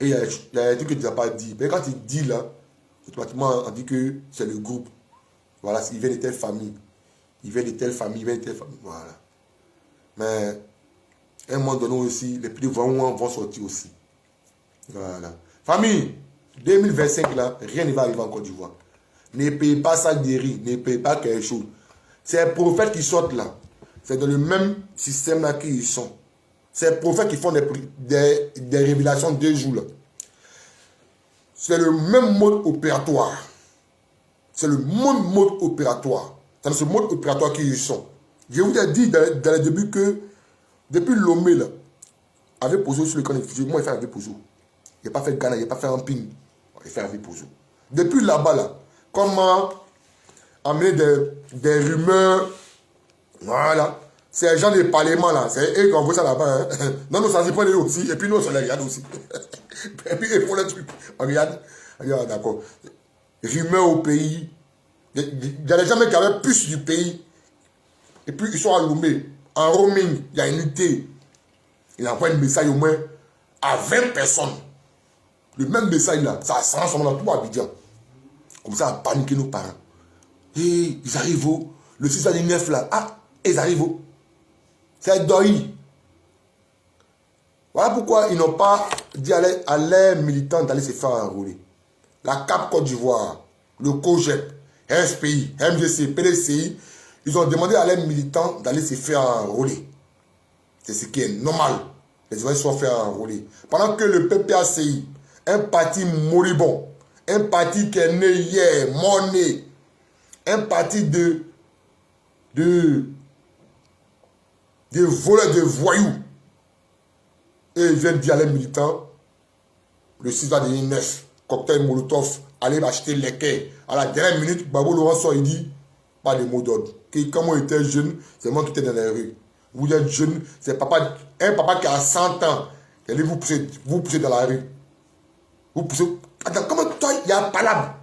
Et il y a des trucs que tu n'as pas dit. Mais quand tu dis là, automatiquement, on dit que c'est le groupe. Voilà, il vient de telle famille. Voilà. Mais, à un moment donné aussi, les petits vont sortir aussi. Voilà. Famille, 2025 là, rien ne va arriver en Côte d'Ivoire. Ne payez pas ça de riz, ne payez pas quelque chose. C'est les prophètes qui sortent là. C'est dans le même système là qu'ils sont. C'est les prophètes qui font des révélations 2 jours là. C'est le même mode opératoire. C'est le même mode opératoire. C'est dans ce mode opératoire qu'ils sont. Je vous ai dit dans le début que depuis Lomé là, avec Pozo sur le camp de fusil, moi il fait avec Pozo. Il n'a pas fait Ghana, il n'a pas fait un ping. Il fait avec Pozo. Depuis là-bas là, comment amener des rumeurs, voilà. C'est les gens du Parlement là, c'est eux qui envoient ça là-bas. Hein. Non, ça se prend aussi, et puis nous on se les regarde aussi. Et puis ils font le truc. On regarde, d'accord. Rumeurs au pays. Il y a des gens qui avaient plus du pays. Et puis ils sont à Lomé, en roaming, il y a une unité. Il envoie un message au moins à 20 personnes. Le même message là, ça se transforme dans tout Abidjan. Comme ça, à paniquer nos parents. Et ils arrivent où? Le 6 à 9 là. Ah, ils arrivent où? C'est Doi. Voilà pourquoi ils n'ont pas dit à l'air militant d'aller se faire enrôler. La CAP Côte d'Ivoire, le COGEP, SPI, MGC, PDCI, ils ont demandé à l'air militant d'aller se faire enrôler. C'est ce qui est normal. Les Ivoiriens se sont fait enrôler. Pendant que le PPACI, un parti moribond, un parti qui est né hier, mort-né, un parti de voleurs, de voyous, et ils viennent dire à les militants, le 6 9, cocktail Molotov, allez acheter les quais. À la dernière minute, Babou Laurent sort, il dit, pas de mots d'ordre. Quand on était jeune, c'est moi qui étais dans les rues. Vous êtes jeune, c'est un papa qui a 100 ans, il dit, vous poussez dans la rue. Vous poussez. Attends, comment toi, il y a un palabre?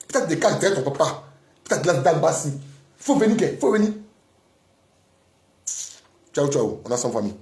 Peut-être des cas derrière ton papa. Peut-être là, dans le bassin. Il faut venir, il faut venir. Ciao, ciao. On a son famille.